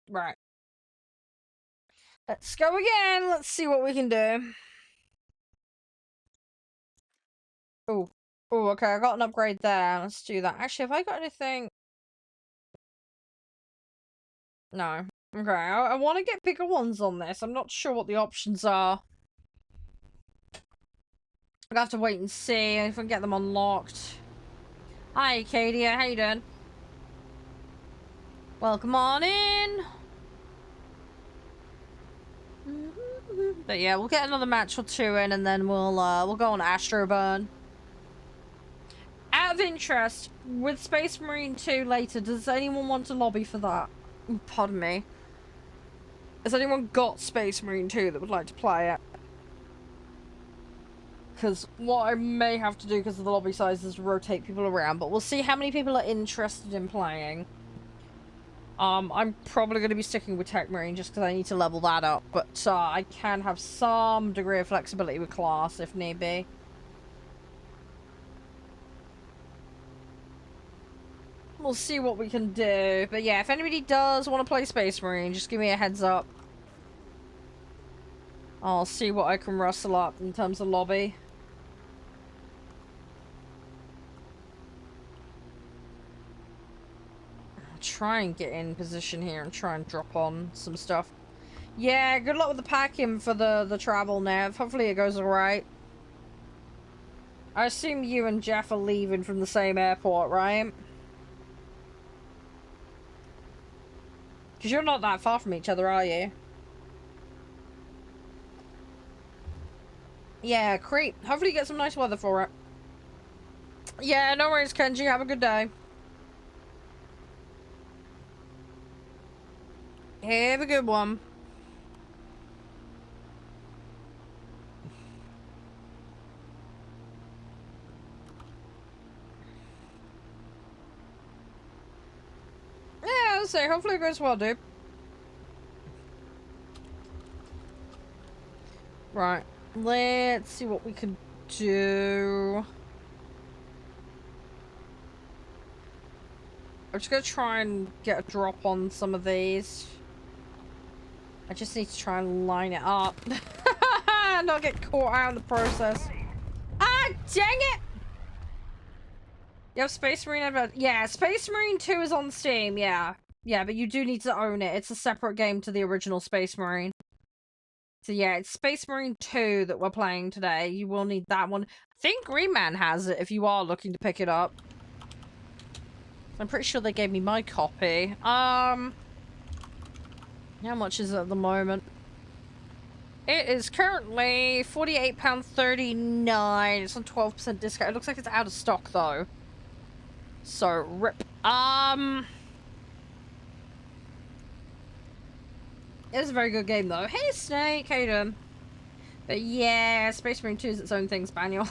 Right. Let's go again. Let's see what we can do. Oh. Oh, okay. I got an upgrade there. Let's do that. Actually, have I got anything? No. Okay. I want to get bigger ones on this. I'm not sure what the options are. I'm gonna have to wait and see if I can get them unlocked. Hi, Katie. How you doing? Welcome on in. But yeah, we'll get another match or two in, and then we'll go on Astroburn. Out of interest, with Space Marine 2 later, does anyone want to lobby for that? Pardon me. Has anyone got Space Marine 2 that would like to play it? Because what I may have to do because of the lobby size is rotate people around, but we'll see how many people are interested in playing. I'm probably going to be sticking with Tech Marine just because I need to level that up, but I can have some degree of flexibility with class if need be. We'll see what we can do, but yeah, if anybody does want to play Space Marine, just give me a heads up. I'll see what I can rustle up in terms of lobby. Try and get in position here and try and drop on some stuff. Yeah, good luck with the packing for the travel, Nev. Hopefully it goes alright. I assume you and Jeff are leaving from the same airport, right? Because you're not that far from each other, are you? Yeah, Crete. Hopefully you get some nice weather for it. Yeah, no worries, Kenji. Have a good day. Have a good one. Yeah, I'll say. Hopefully it goes well, dude. Right. Let's see what we can do. I'm just gonna try and get a drop on some of these. I just need to try and line it up. Not get caught out in the process. Ah, dang it! You have Space Marine Advent. Yeah, Space Marine 2 is on Steam, yeah. Yeah, but you do need to own it. It's a separate game to the original Space Marine. So yeah, it's Space Marine 2 that we're playing today. You will need that one. I think Green Man has it if you are looking to pick it up. I'm pretty sure they gave me my copy. How much is it at the moment? It is currently £48.39. It's on 12% discount. It looks like it's out of stock though. So rip. It's a very good game though. Hey Snake, how you doing? But yeah, Space Marine 2 is its own thing, Spaniel.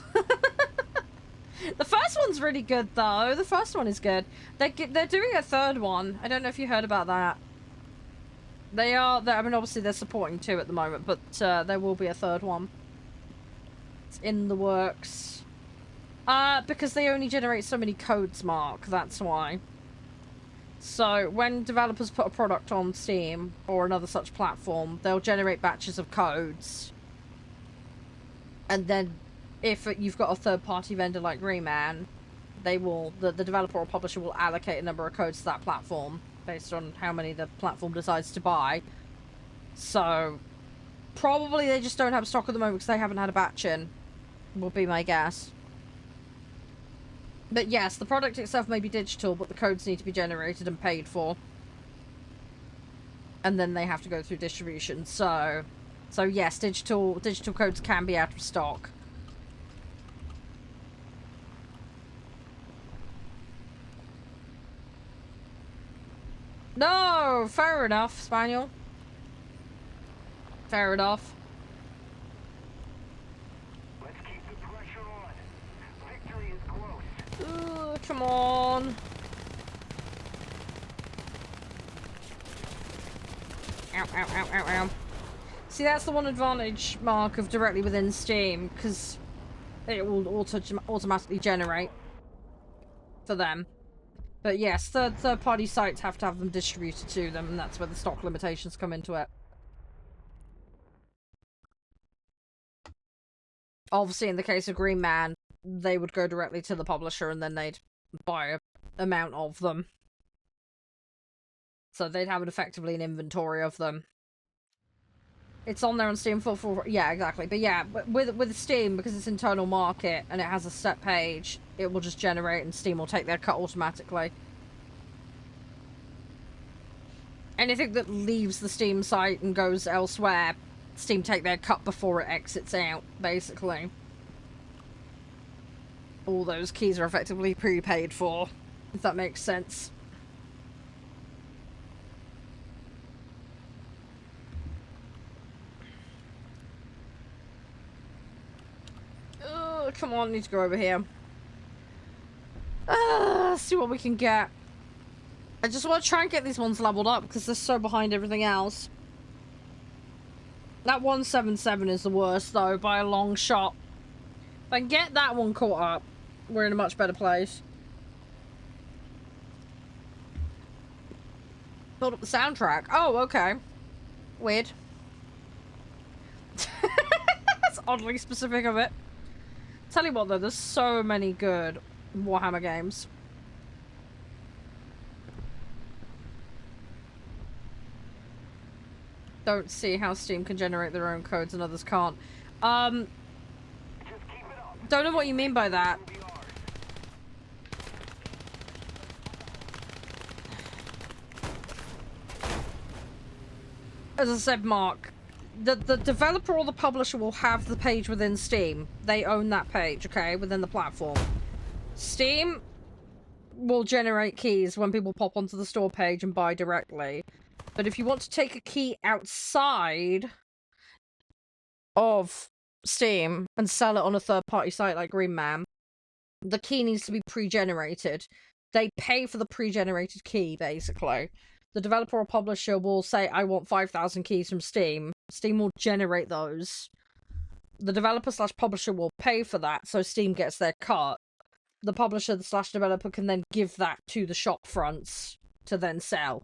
The first one's really good though. The first one is good. They're doing a third one. I don't know if you heard about that. They are. I mean, obviously they're supporting 2 at the moment, but there will be a third one. It's in the works. Because they only generate so many codes, Mark. That's why. So when developers put a product on Steam or another such platform, they'll generate batches of codes, and then if you've got a third-party vendor like Rayman, they will the developer or publisher will allocate a number of codes to that platform based on how many the platform decides to buy. So probably they just don't have stock at the moment because they haven't had a batch in, will be my guess. But yes, the product itself may be digital, but the codes need to be generated and paid for. And then they have to go through distribution. So yes, digital codes can be out of stock. No, fair enough, Spaniel. Fair enough. Let's keep the pressure on. Victory is close. Ooh, come on. Ow, ow, ow, ow, ow. See, that's the one advantage, Mark, of directly within Steam, because it will automatically generate for them. But yes, third-party sites have to have them distributed to them, and that's where the stock limitations come into it. Obviously, in the case of Green Man, they would go directly to the publisher, and then they'd buy an amount of them. So they'd have effectively an inventory of them. It's on there on Steam for yeah, exactly. But yeah, with Steam, because it's internal market and it has a set page, it will just generate and Steam will take their cut automatically. Anything that leaves the Steam site and goes elsewhere, Steam take their cut before it exits out, basically. All those keys are effectively prepaid for, if that makes sense. Oh, come on, I need to go over here. Let's see what we can get. I just want to try and get these ones leveled up because they're so behind everything else. That 177 is the worst, though, by a long shot. If I can get that one caught up, we're in a much better place. Build up the soundtrack. Oh, okay. Weird. That's oddly specific of it. Tell you what, though, there's so many good Warhammer games. Don't see how Steam can generate their own codes and others can't. Don't know what you mean by that. As I said, Mark, the developer or the publisher will have the page within Steam. They own that page, okay, within the platform. Steam will generate keys when people pop onto the store page and buy directly. But if you want to take a key outside of Steam and sell it on a third-party site like Green Man, the key needs to be pre-generated. They pay for the pre-generated key, basically. The developer or publisher will say, I want 5,000 keys from Steam. Steam will generate those. The developer/publisher will pay for that, so Steam gets their cut. The publisher/developer can then give that to the shop fronts to then sell.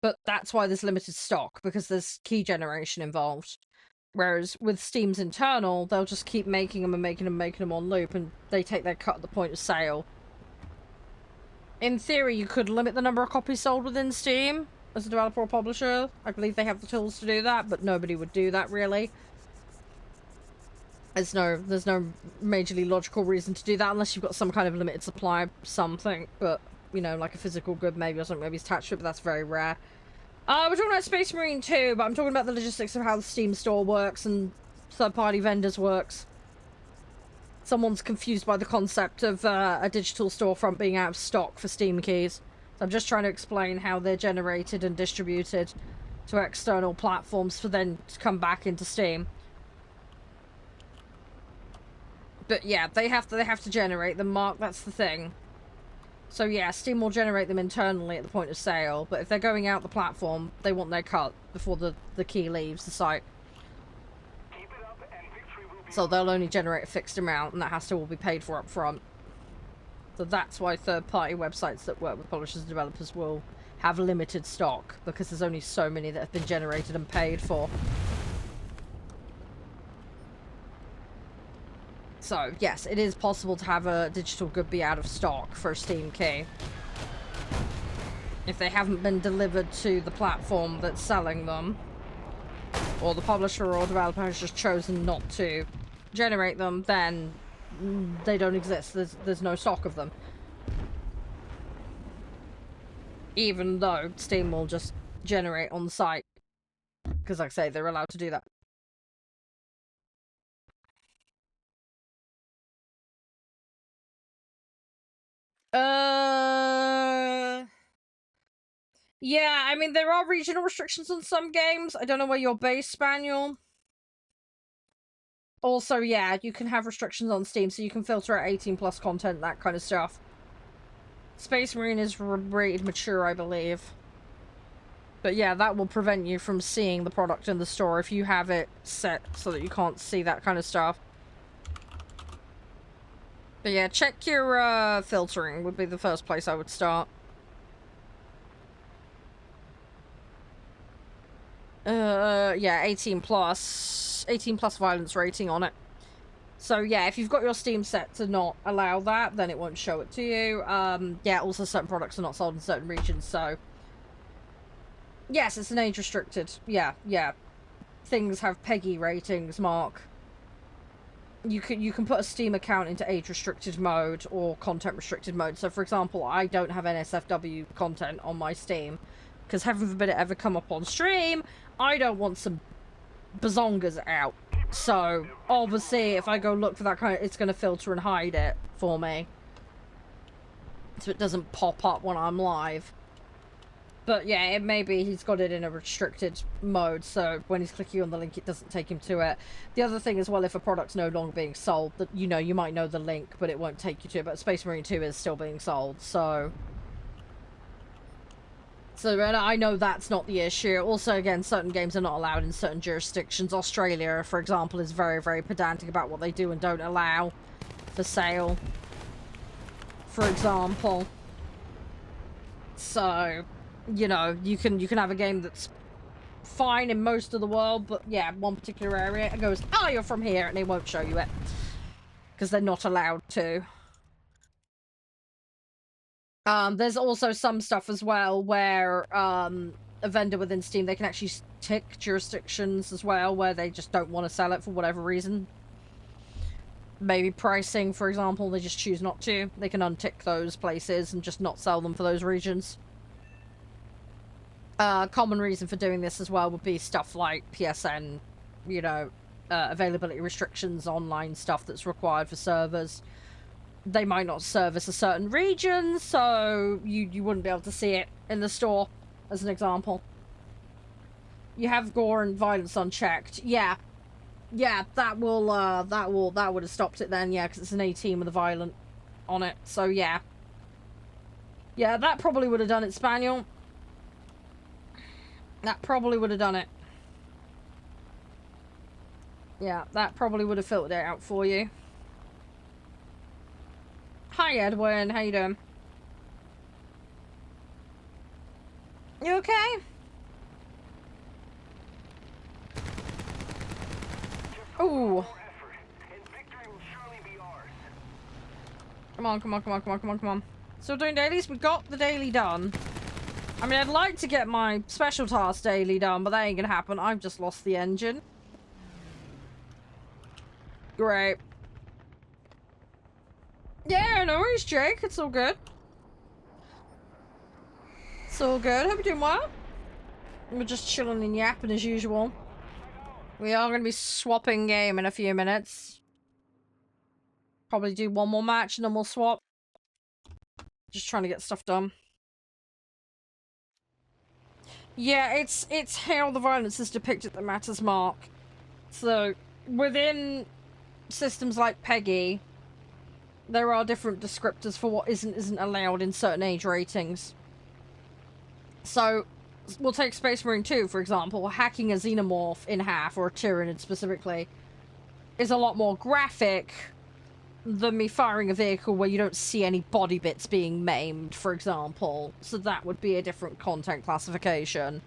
But that's why there's limited stock, because there's key generation involved. Whereas with Steam's internal, they'll just keep making them and making them on loop, and they take their cut at the point of sale. In theory, you could limit the number of copies sold within Steam as a developer or publisher. I believe they have the tools to do that, but nobody would do that, really. There's no majorly logical reason to do that unless you've got some kind of limited supply of something, but, you know, like a physical good maybe or something, maybe it's attached to it, but that's very rare. We're talking about Space Marine 2, but I'm talking about the logistics of how the Steam store works and third-party vendors works. Someone's confused by the concept of a digital storefront being out of stock for Steam keys. So I'm just trying to explain how they're generated and distributed to external platforms for then to come back into Steam. But yeah, they have to generate them, Mark, that's the thing. So yeah, Steam will generate them internally at the point of sale, but if they're going out the platform, they want their cut before the key leaves the site. So they'll only generate a fixed amount, and that has to all be paid for up front. So that's why third-party websites that work with publishers and developers will have limited stock, because there's only so many that have been generated and paid for. So, yes, it is possible to have a digital good be out of stock for a Steam key. If they haven't been delivered to the platform that's selling them, or the publisher or developer has just chosen not to generate them, then they don't exist. There's no stock of them. Even though Steam will just generate on the site. Because, like I say, they're allowed to do that. Yeah, I mean, there are regional restrictions on some games. I don't know where you're based, Spaniel. Also, yeah, you can have restrictions on Steam, so you can filter out 18+ content, that kind of stuff. Space Marine is rated mature, I believe. But yeah, that will prevent you from seeing the product in the store if you have it set so that you can't see that kind of stuff. But yeah, check your filtering would be the first place I would start. Yeah, 18 plus violence rating on it. So yeah, if you've got your Steam set to not allow that, then it won't show it to you. Yeah, also certain products are not sold in certain regions, so... Yes, it's an age restricted. Yeah. Things have PEGI ratings, Mark. You can put a Steam account into age restricted mode or content restricted mode. So for example, I don't have NSFW content on my Steam, because heaven forbid it ever come up on stream, I don't want some bazongas out. So, obviously, if I go look for that kind of... It's going to filter and hide it for me. So it doesn't pop up when I'm live. But yeah, it may be he's got it in a restricted mode, so when he's clicking on the link, it doesn't take him to it. The other thing as well, if a product's no longer being sold, that you know, you might know the link, but it won't take you to it. But Space Marine 2 is still being sold, so... So, and I know that's not the issue. Also, again, certain games are not allowed in certain jurisdictions. Australia, for example, is very, very pedantic about what they do and don't allow for sale. For example. So, you know, you can have a game that's fine in most of the world, but yeah, one particular area, it goes, oh, you're from here, and they won't show you it. Because they're not allowed to. There's also some stuff as well where a vendor within Steam, they can actually tick jurisdictions as well where they just don't want to sell it for whatever reason. Maybe pricing, for example, they just choose not to. They can untick those places and just not sell them for those regions. Common reason for doing this as well would be stuff like PSN, you know, availability restrictions, online stuff that's required for servers. They might not service a certain region, so you wouldn't be able to see it in the store, as an example. You have gore and violence unchecked. Yeah, that would have stopped it then. Yeah, because it's an 18 with a violent on it. So yeah, that probably would have done it, Spaniel. That probably would have done it. Yeah, that probably would have filtered it out for you. Hi, Edwin. How you doing? You okay? Ooh. Come on. Still doing dailies? We got the daily done. I mean, I'd like to get my special task daily done, but that ain't gonna happen. I've just lost the engine. Great. Yeah, no worries, Jake. It's all good. It's all good. Hope you're doing well. We're just chilling and yapping as usual. We are going to be swapping game in a few minutes. Probably do one more match and then we'll swap. Just trying to get stuff done. Yeah, it's how the violence is depicted that matters, Mark. So, within systems like PEGI, there are different descriptors for what isn't allowed in certain age ratings. So, we'll take Space Marine 2, for example. Hacking a xenomorph in half, or a Tyranid specifically, is a lot more graphic than me firing a vehicle where you don't see any body bits being maimed, for example. So that would be a different content classification.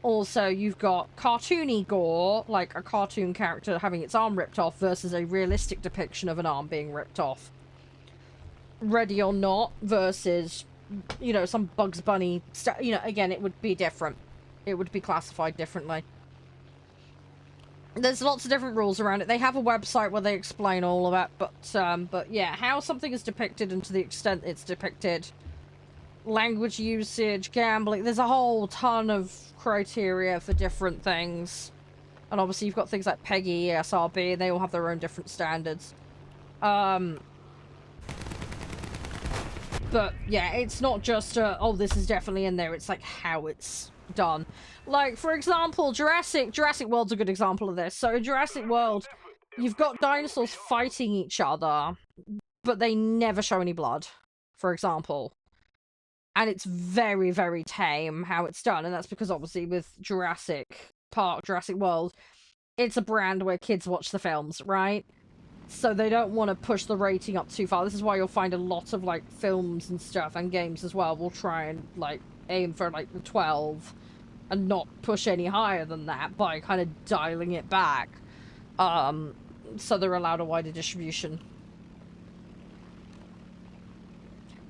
Also, you've got cartoony gore, like a cartoon character having its arm ripped off, versus a realistic depiction of an arm being ripped off. Ready or Not versus, you know, some Bugs Bunny stuff. You know, again, it would be different. It would be classified differently. There's lots of different rules around it. They have a website where they explain all of that, but yeah, how something is depicted and to the extent it's depicted, language usage, gambling, there's a whole ton of criteria for different things. And obviously you've got things like PEGI, ESRB, and they all have their own different standards. But yeah, it's not just, oh, this is definitely in there, it's like how it's done. Like, for example, Jurassic World's a good example of this. So in Jurassic World, you've got dinosaurs fighting each other, but they never show any blood, for example. And it's very, very tame how it's done. And that's because obviously with Jurassic Park, Jurassic World, it's a brand where kids watch the films, right? So they don't want to push the rating up too far. This is why you'll find a lot of, like, films and stuff, and games as well, will try and, like, aim for, like, the 12 and not push any higher than that by kind of dialing it back. So they're allowed a wider distribution.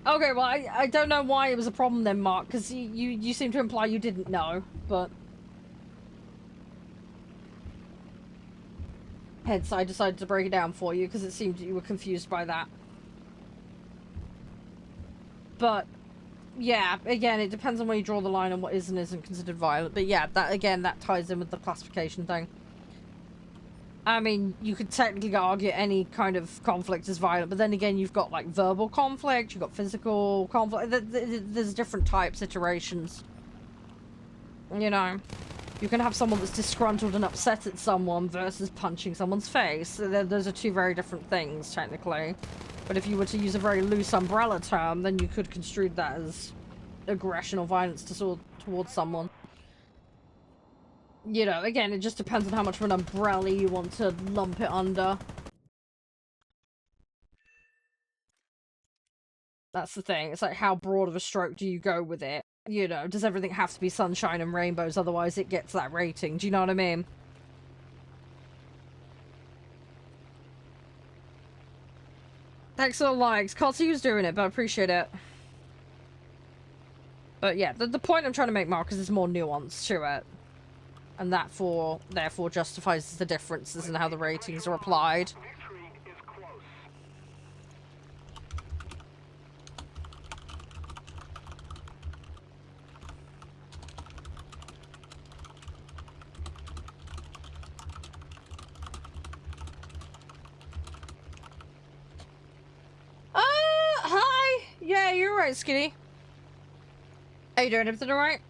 Okay, well, I don't know why it was a problem then, Mark, because you seem to imply you didn't know, but... Hence, I decided to break it down for you, because it seemed you were confused by that. But, yeah, again, it depends on where you draw the line on what is and isn't considered violent. But yeah, that, again, that ties in with the classification thing. I mean, you could technically argue any kind of conflict is violent, but then again, you've got, like, verbal conflict, you've got physical conflict, there's different types, iterations. You know, you can have someone that's disgruntled and upset at someone versus punching someone's face. Those are two very different things, technically. But if you were to use a very loose umbrella term, then you could construe that as aggression or violence towards someone. You know, again, it just depends on how much of an umbrella you want to lump it under. That's the thing. It's like, how broad of a stroke do you go with it? You know, does everything have to be sunshine and rainbows? Otherwise it gets that rating. Do you know what I mean? Thanks for the likes. Can't see who's doing it, but I appreciate it. But yeah, the point I'm trying to make, Mark, is there's more nuance to it. And that therefore justifies the differences in how the ratings are applied. Hi! Yeah, you're right, Skinny. How you doing? Everything alright?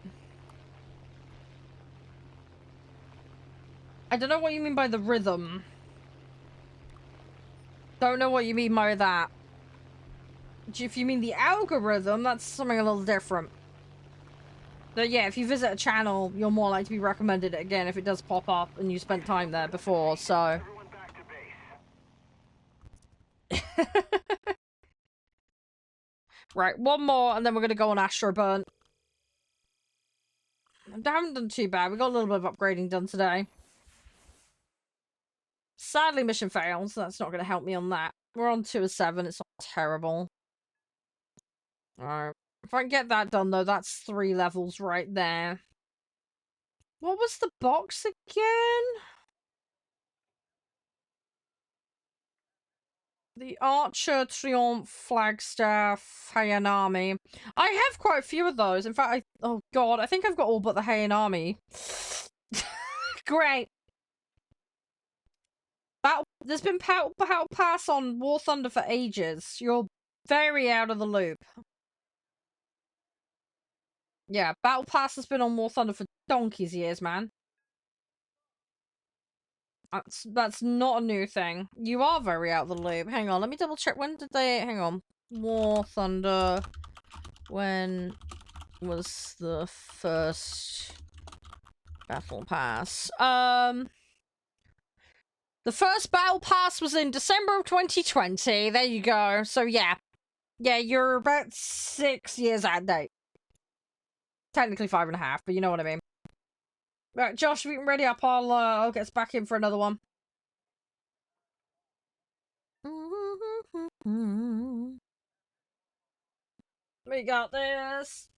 I don't know what you mean by the rhythm. Don't know what you mean by that. If you mean the algorithm, that's something a little different. But yeah, if you visit a channel, you're more likely to be recommended it again if it does pop up and you spent time there before, so... Right, one more and then we're gonna go on Astroburn. I haven't done too bad. We got a little bit of upgrading done today. Sadly, mission fails, so that's not going to help me on that. We're on 2 of 7. It's not terrible. Alright. If I can get that done, though, that's 3 levels right there. What was the box again? The Archer, Triumph, Flagstaff, Hayanami. I have quite a few of those. In fact, oh god, I think I've got all but the Hayanami. Great. There's been Battle Pass on War Thunder for ages. You're very out of the loop. Yeah, Battle Pass has been on War Thunder for donkey's years, man. That's not a new thing. You are very out of the loop. Hang on, let me double check. When did they... Hang on. War Thunder. When was the first Battle Pass? The first Battle Pass was in December of 2020. There you go. So, yeah. Yeah, you're about 6 years out of date. Technically 5.5, but you know what I mean. Right, Josh, if we can ready up, I'll get us back in for another one. We got this.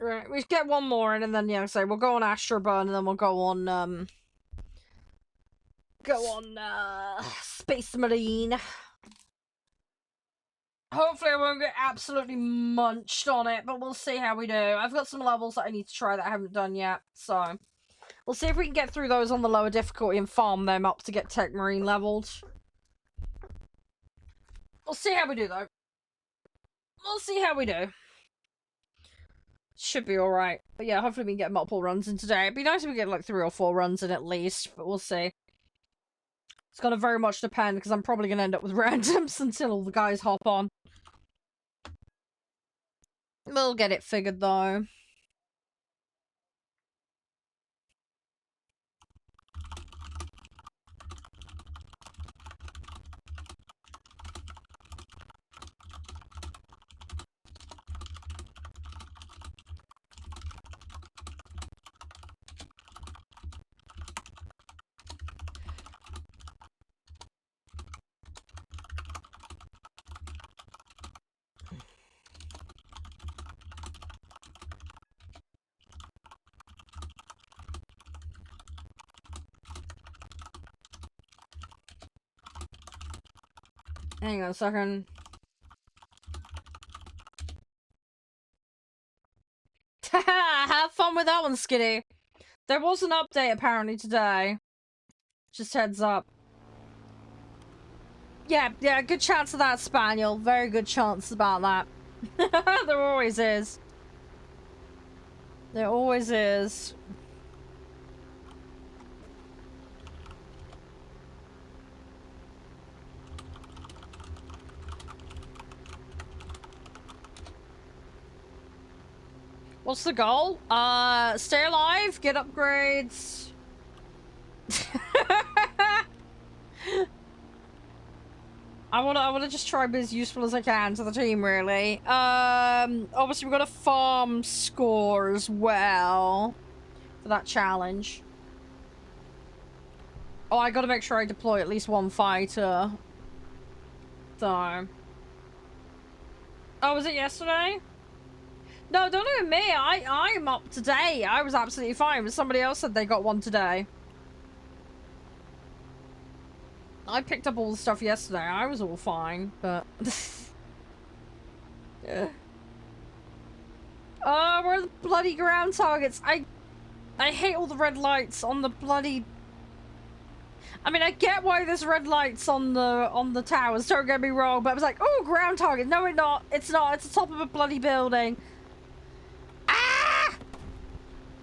Right, we get one more in, and then, yeah, so we'll go on Astroburn, and then we'll go on, Space Marine. Hopefully I won't get absolutely munched on it, but we'll see how we do. I've got some levels that I need to try that I haven't done yet, so... We'll see if we can get through those on the lower difficulty and farm them up to get Tech Marine leveled. We'll see how we do, though. We'll see how we do. Should be alright. But yeah, hopefully we can get multiple runs in today. It'd be nice if we get like 3 or 4 runs in at least, but we'll see. It's gonna very much depend, because I'm probably gonna end up with randoms until all the guys hop on. We'll get it figured, though. Hang on a second. Have fun with that one, Skitty. There was an update apparently today. Just heads up. Yeah, good chance of that, Spaniel. Very good chance about that. There always is. There always is. What's the goal? Stay alive, get upgrades. I wanna just try and be as useful as I can to the team, really. Obviously we've got a farm score as well for that challenge. Oh, I gotta make sure I deploy at least one fighter. So. Oh, was it yesterday? No, don't look at me. I'm up today. I was absolutely fine, but somebody else said they got one today. I picked up all the stuff yesterday. I was all fine, but... yeah. Oh, where are the bloody ground targets? I hate all the red lights on the bloody... I mean, I get why there's red lights on the towers, don't get me wrong, but I was like, oh, ground target. No, it's not. It's not. It's the top of a bloody building. Ah!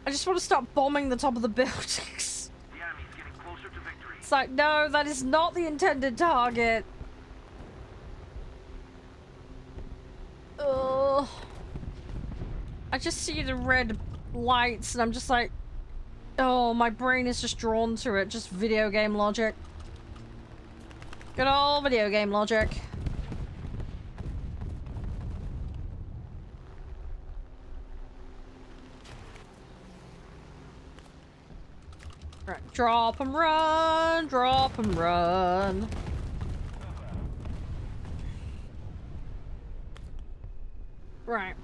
I just want to start bombing the top of the buildings. The enemy's getting closer to victory. It's like, no, that is not the intended target. Ugh. I just see the red lights and I'm just like, oh, my brain is just drawn to it. Just video game logic. Good old video game logic. Right, drop and run, drop and run. Right,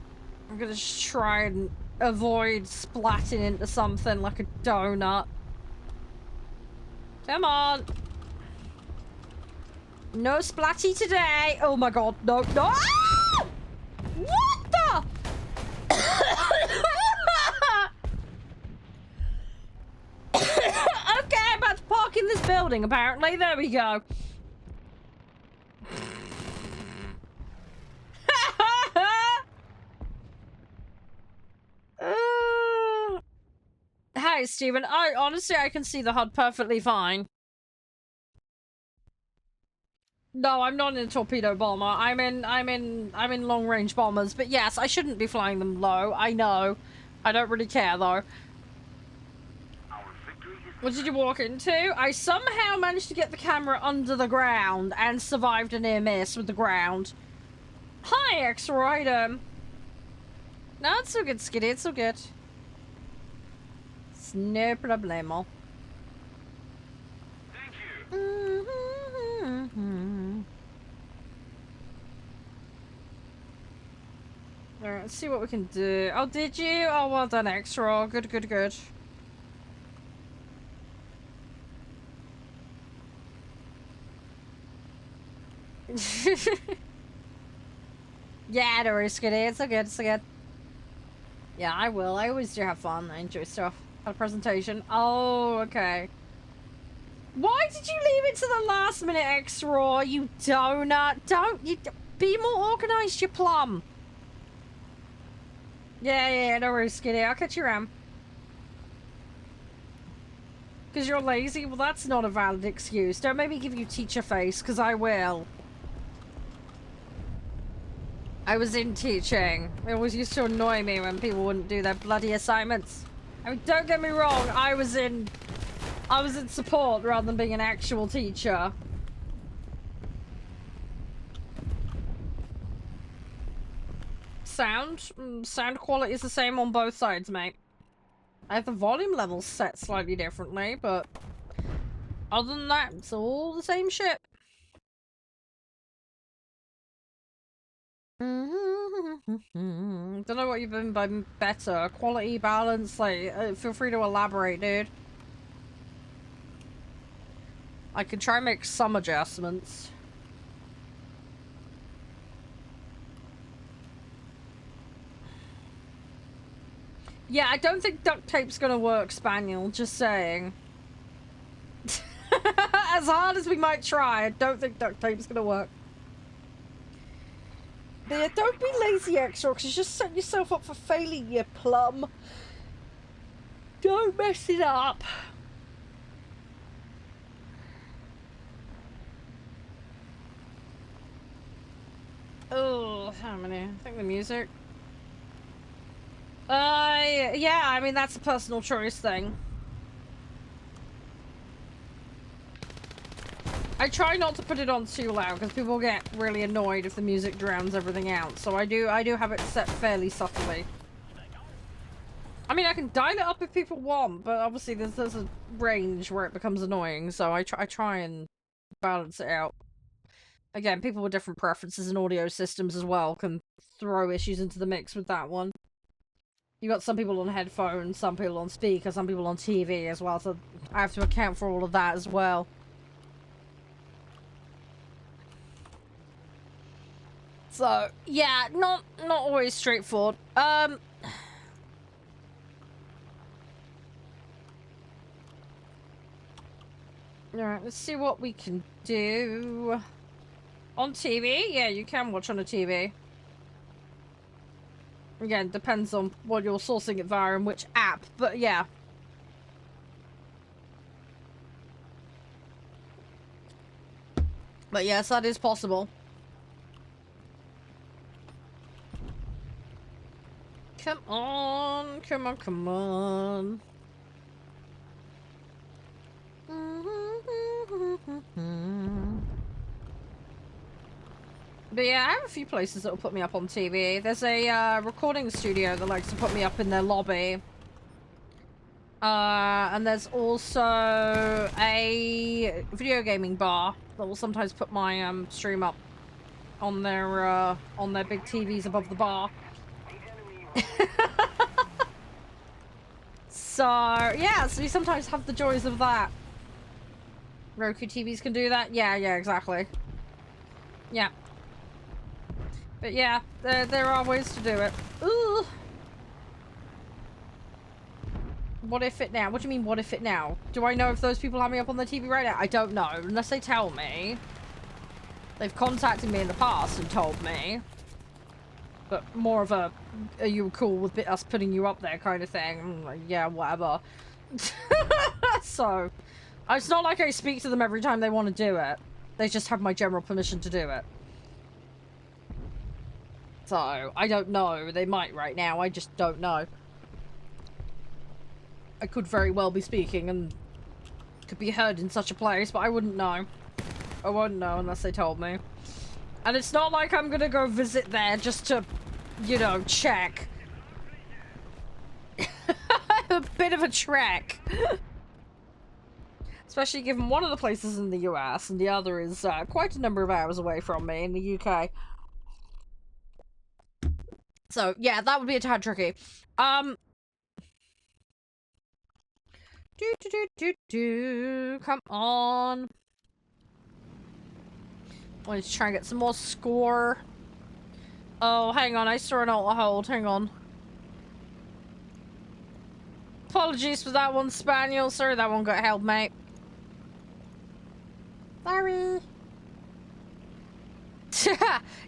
I'm gonna just try and avoid splatting into something like a donut. Come on. No splatty today. Oh my god, no, no. Ah! What the? Okay, I'm about to park in this building, apparently. There we go. Hi, Steven. Honestly, I can see the HUD perfectly fine. No, I'm not in a torpedo bomber. I'm in long-range bombers. But yes, I shouldn't be flying them low. I know. I don't really care, though. What did you walk into? I somehow managed to get the camera under the ground and survived a near miss with the ground. Hi, X-Rider. No, it's so good, Skitty. It's so good. It's no problemo. Thank you. Alright, let's see what we can do. Oh, did you? Oh, well done, X-Raw. Good, good, good. Yeah, don't worry, Skitty. It's so good, it's so good. Yeah, I will. I always do have fun. I enjoy stuff. Had a presentation. Oh, okay. Why did you leave it to the last minute, X-Raw? You donut. Be more organized, you plum. Yeah, don't worry, Skitty. I'll catch you around. Because you're lazy? Well, that's not a valid excuse. Don't make me give you teacher face, because I will. I was in teaching. It always used to annoy me when people wouldn't do their bloody assignments. I mean, don't get me wrong. I was in support rather than being an actual teacher. Sound quality is the same on both sides, mate. I have the volume levels set slightly differently, but other than that, it's all the same shit. Don't know what you've been by better. Quality, balance, like, feel free to elaborate, dude. I can try and make some adjustments. Yeah, I don't think duct tape's gonna work, Spaniel. Just saying. As hard as we might try, I don't think duct tape's gonna work. But yeah, don't be lazy, extra, because you just set yourself up for failing, you plum. Don't mess it up. Oh, how many? I think the music. Yeah, I mean, that's a personal choice thing. I try not to put it on too loud because people get really annoyed if the music drowns everything out. So I do have it set fairly subtly. I mean, I can dial it up if people want, but obviously there's a range where it becomes annoying. So I try and balance it out. Again, people with different preferences and audio systems as well can throw issues into the mix with that one. You got some people on headphones, some people on speaker, some people on TV as well. So I have to account for all of that as well. So, yeah, not always straightforward. Alright, let's see what we can do. On TV? Yeah, you can watch on a TV. Again, depends on what you're sourcing it via and which app, but yeah. But yes, that is possible. Come on, come on, come on. But yeah, I have a few places that will put me up on TV. There's a recording studio that likes to put me up in their lobby. And there's also a video gaming bar that will sometimes put my stream up on their big TVs above the bar. So yeah, so you sometimes have the joys of that. Roku TVs can do that. Yeah, exactly. Yeah. But yeah, there are ways to do it. Ooh. What if it now? What do you mean, what if it now? Do I know if those people have me up on the TV right now? I don't know, unless they tell me. They've contacted me in the past and told me. But more of a, are you cool with us putting you up there kind of thing? I'm like, yeah, whatever. So, it's not like I speak to them every time they want to do it. They just have my general permission to do it. So, I don't know. They might right now. I just don't know. I could very well be speaking and could be heard in such a place, but I wouldn't know. I wouldn't know unless they told me. And it's not like I'm gonna go visit there just to, you know, check. A bit of a trek. Especially given one of the places in the US and the other is quite a number of hours away from me in the UK. So, yeah, that would be a tad tricky. Come on. I want to try and get some more score. Oh, hang on, I saw an auto hold. Hang on. Apologies for that one, Spaniel. Sorry that one got held, mate. Sorry.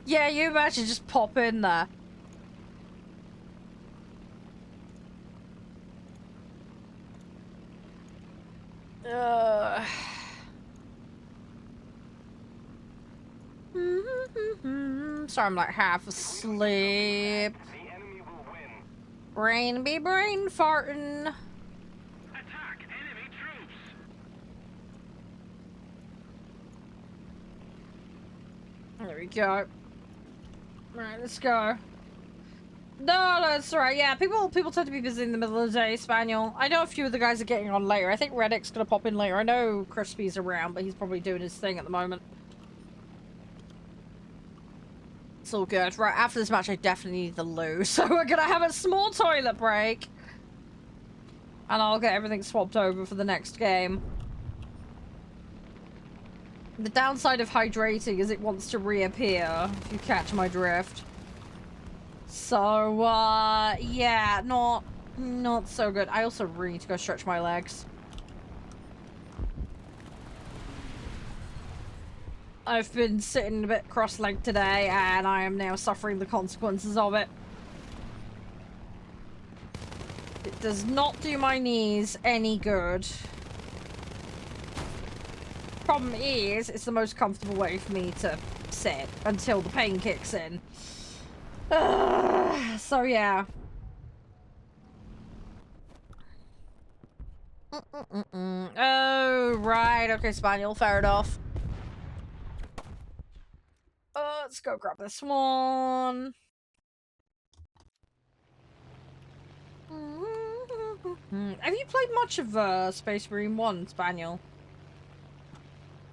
Yeah, you imagine just pop in there. Sorry, I'm like half asleep. Brain be brain farting. Attack enemy troops. There we go. Right, let's go. No, that's alright. Yeah, people tend to be busy in the middle of the day, Spaniel. I know a few of the guys are getting on later. I think Reddick's gonna pop in later. I know Crispy's around, but he's probably doing his thing at the moment. It's all good. Right, after this match, I definitely need the loo. So we're gonna have a small toilet break. And I'll get everything swapped over for the next game. The downside of hydrating is it wants to reappear, if you catch my drift. So, yeah, not Not so good. I also really need to go stretch my legs. I've been sitting a bit cross-legged today, and I am now suffering the consequences of it. It does not do my knees any good. Problem is, it's the most comfortable way for me to sit until the pain kicks in. So yeah. Oh, right. Okay, Spaniel. Fair enough. Let's go grab this one. Have you played much of Space Marine 1, Spaniel?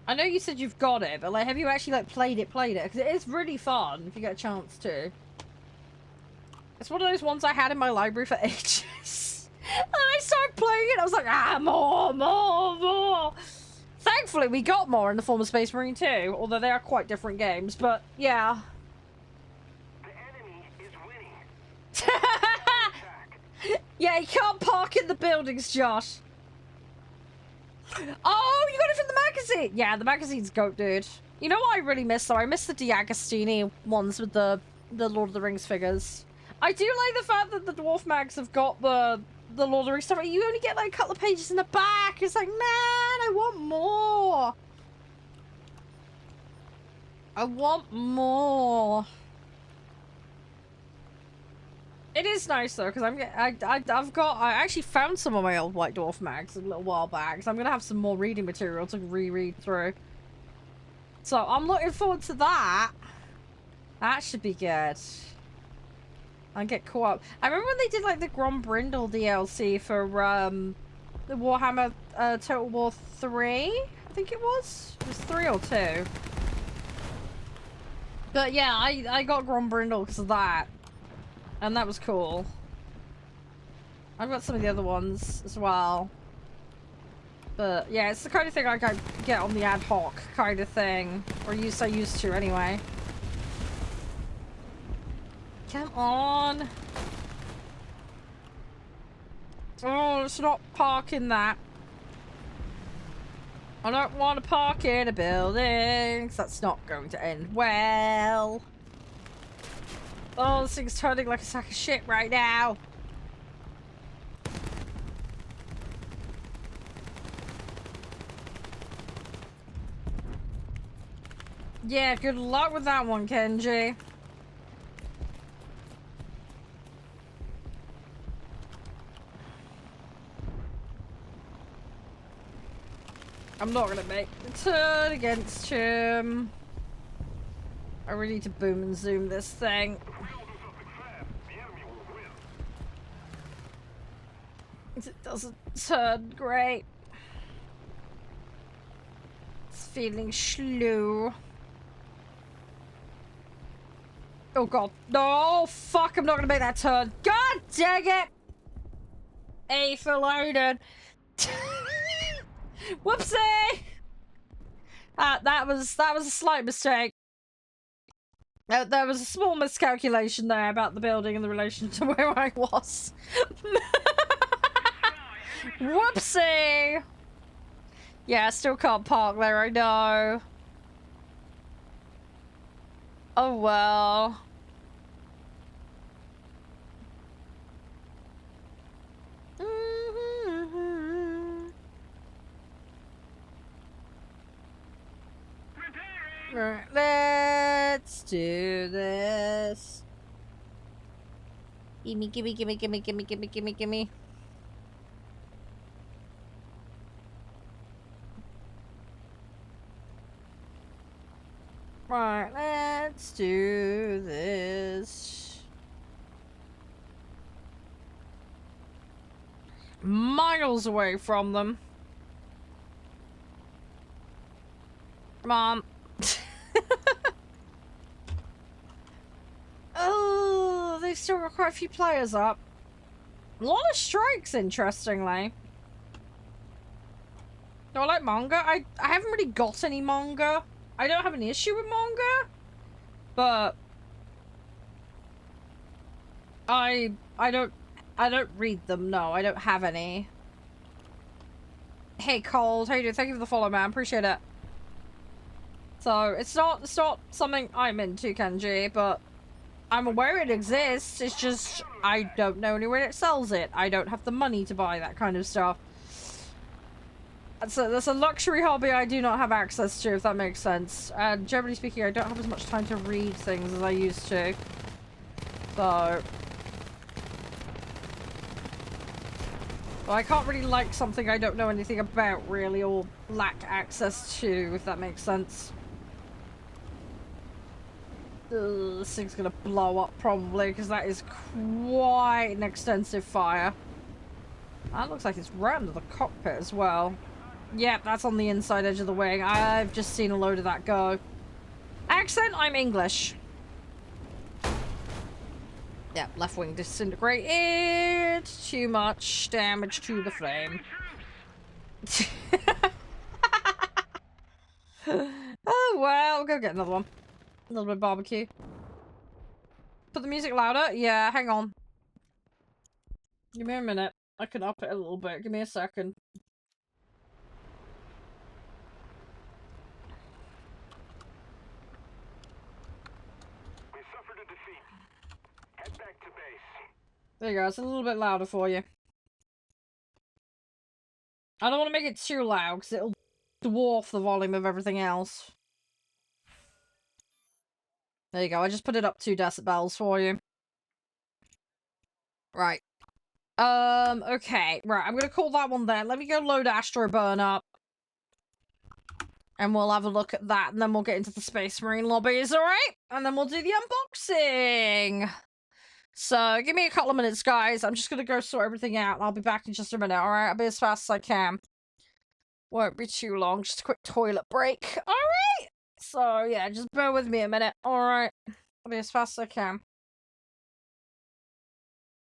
I know you said you've got it, but like, have you actually like played it? Because it is really fun if you get a chance to. It's one of those ones I had in my library for ages. And I started playing it, I was like, ah, more. Thankfully, we got more in the form of Space Marine 2, although they are quite different games, but yeah. The enemy is winning. Yeah, you can't park in the buildings, Josh. Oh, you got it from the magazine! Yeah, the magazine's goat, dude. You know what I really miss, though? I miss the D'Agostini ones with the Lord of the Rings figures. I do like the fact that the Dwarf mags have got the Lord of the Rings stuff. You only get like a couple of pages in the back. It's like, man, I want more. I want more. It is nice though, because I actually found some of my old White Dwarf mags a little while back, so I'm gonna have some more reading material to reread through. So I'm looking forward to that. That should be good. I get caught up. I remember when they did like the Grombrindle DLC for the Warhammer Total War 3. I think it was. It was 3 or 2. But yeah, I got Grombrindle because of that. And that was cool. I've got some of the other ones as well. But yeah, it's the kind of thing I get on the ad hoc kind of thing. Or used to anyway. Come on. Oh, let's not park in that. I don't want to park in a building. That's not going to end well. Oh, this thing's turning like a sack of shit right now. Yeah, good luck with that one, Kenji. I'm not gonna make the turn against him. I really need to boom and zoom this thing. It doesn't turn great. It's feeling slow. Oh god. No, fuck, I'm not gonna make that turn. God dang it! A for loaded. Whoopsie! That was a slight mistake. There was a small miscalculation there about the building in the relation to where I was. Whoopsie! Yeah, I still can't park there, I know. Oh well. Right, let's do this. Gimme, gimme, gimme, gimme, gimme, gimme, gimme, gimme. Right, let's do this. Miles away from them. Come on. Oh, they've still got quite a few players up. A lot of strikes, interestingly. Do I like manga? I haven't really got any manga. I don't have an issue with manga, but I don't I don't read them, no. I don't have any. Hey, Cold. How you doing? Thank you for the follow, man. Appreciate it. So, it's not something I'm into, Kenji, but I'm aware it exists. It's just, I don't know anywhere that sells it. I don't have the money to buy that kind of stuff. That's a luxury hobby I do not have access to, if that makes sense. And generally speaking, I don't have as much time to read things as I used to. So... Well, I can't really like something I don't know anything about, really, or lack access to, if that makes sense. Ugh, this thing's gonna blow up, probably, because that is quite an extensive fire. That looks like it's right under the cockpit as well. Yep, that's on the inside edge of the wing. I've just seen a load of that go. Accent, I'm English. Yep, left wing disintegrated. Too much damage to the flame. Oh, well, we'll go get another one. A little bit of barbecue. Put the music louder? Yeah, hang on. Give me a minute. I can up it a little bit. Give me a second. We suffered a defeat. Head back to base. There you go. It's a little bit louder for you. I don't want to make it too loud because it'll dwarf the volume of everything else. There you go. I just put it up 2 decibels for you. Right. Okay. Right, I'm gonna call that one there. Let me go load Astroburn up. And we'll have a look at that, and then we'll get into the Space Marine lobbies, alright? And then we'll do the unboxing! So, give me a couple of minutes, guys. I'm just gonna go sort everything out, and I'll be back in just a minute, alright? I'll be as fast as I can. Won't be too long, just a quick toilet break. Alright! So, yeah, just bear with me a minute, alright? I'll be as fast as I can.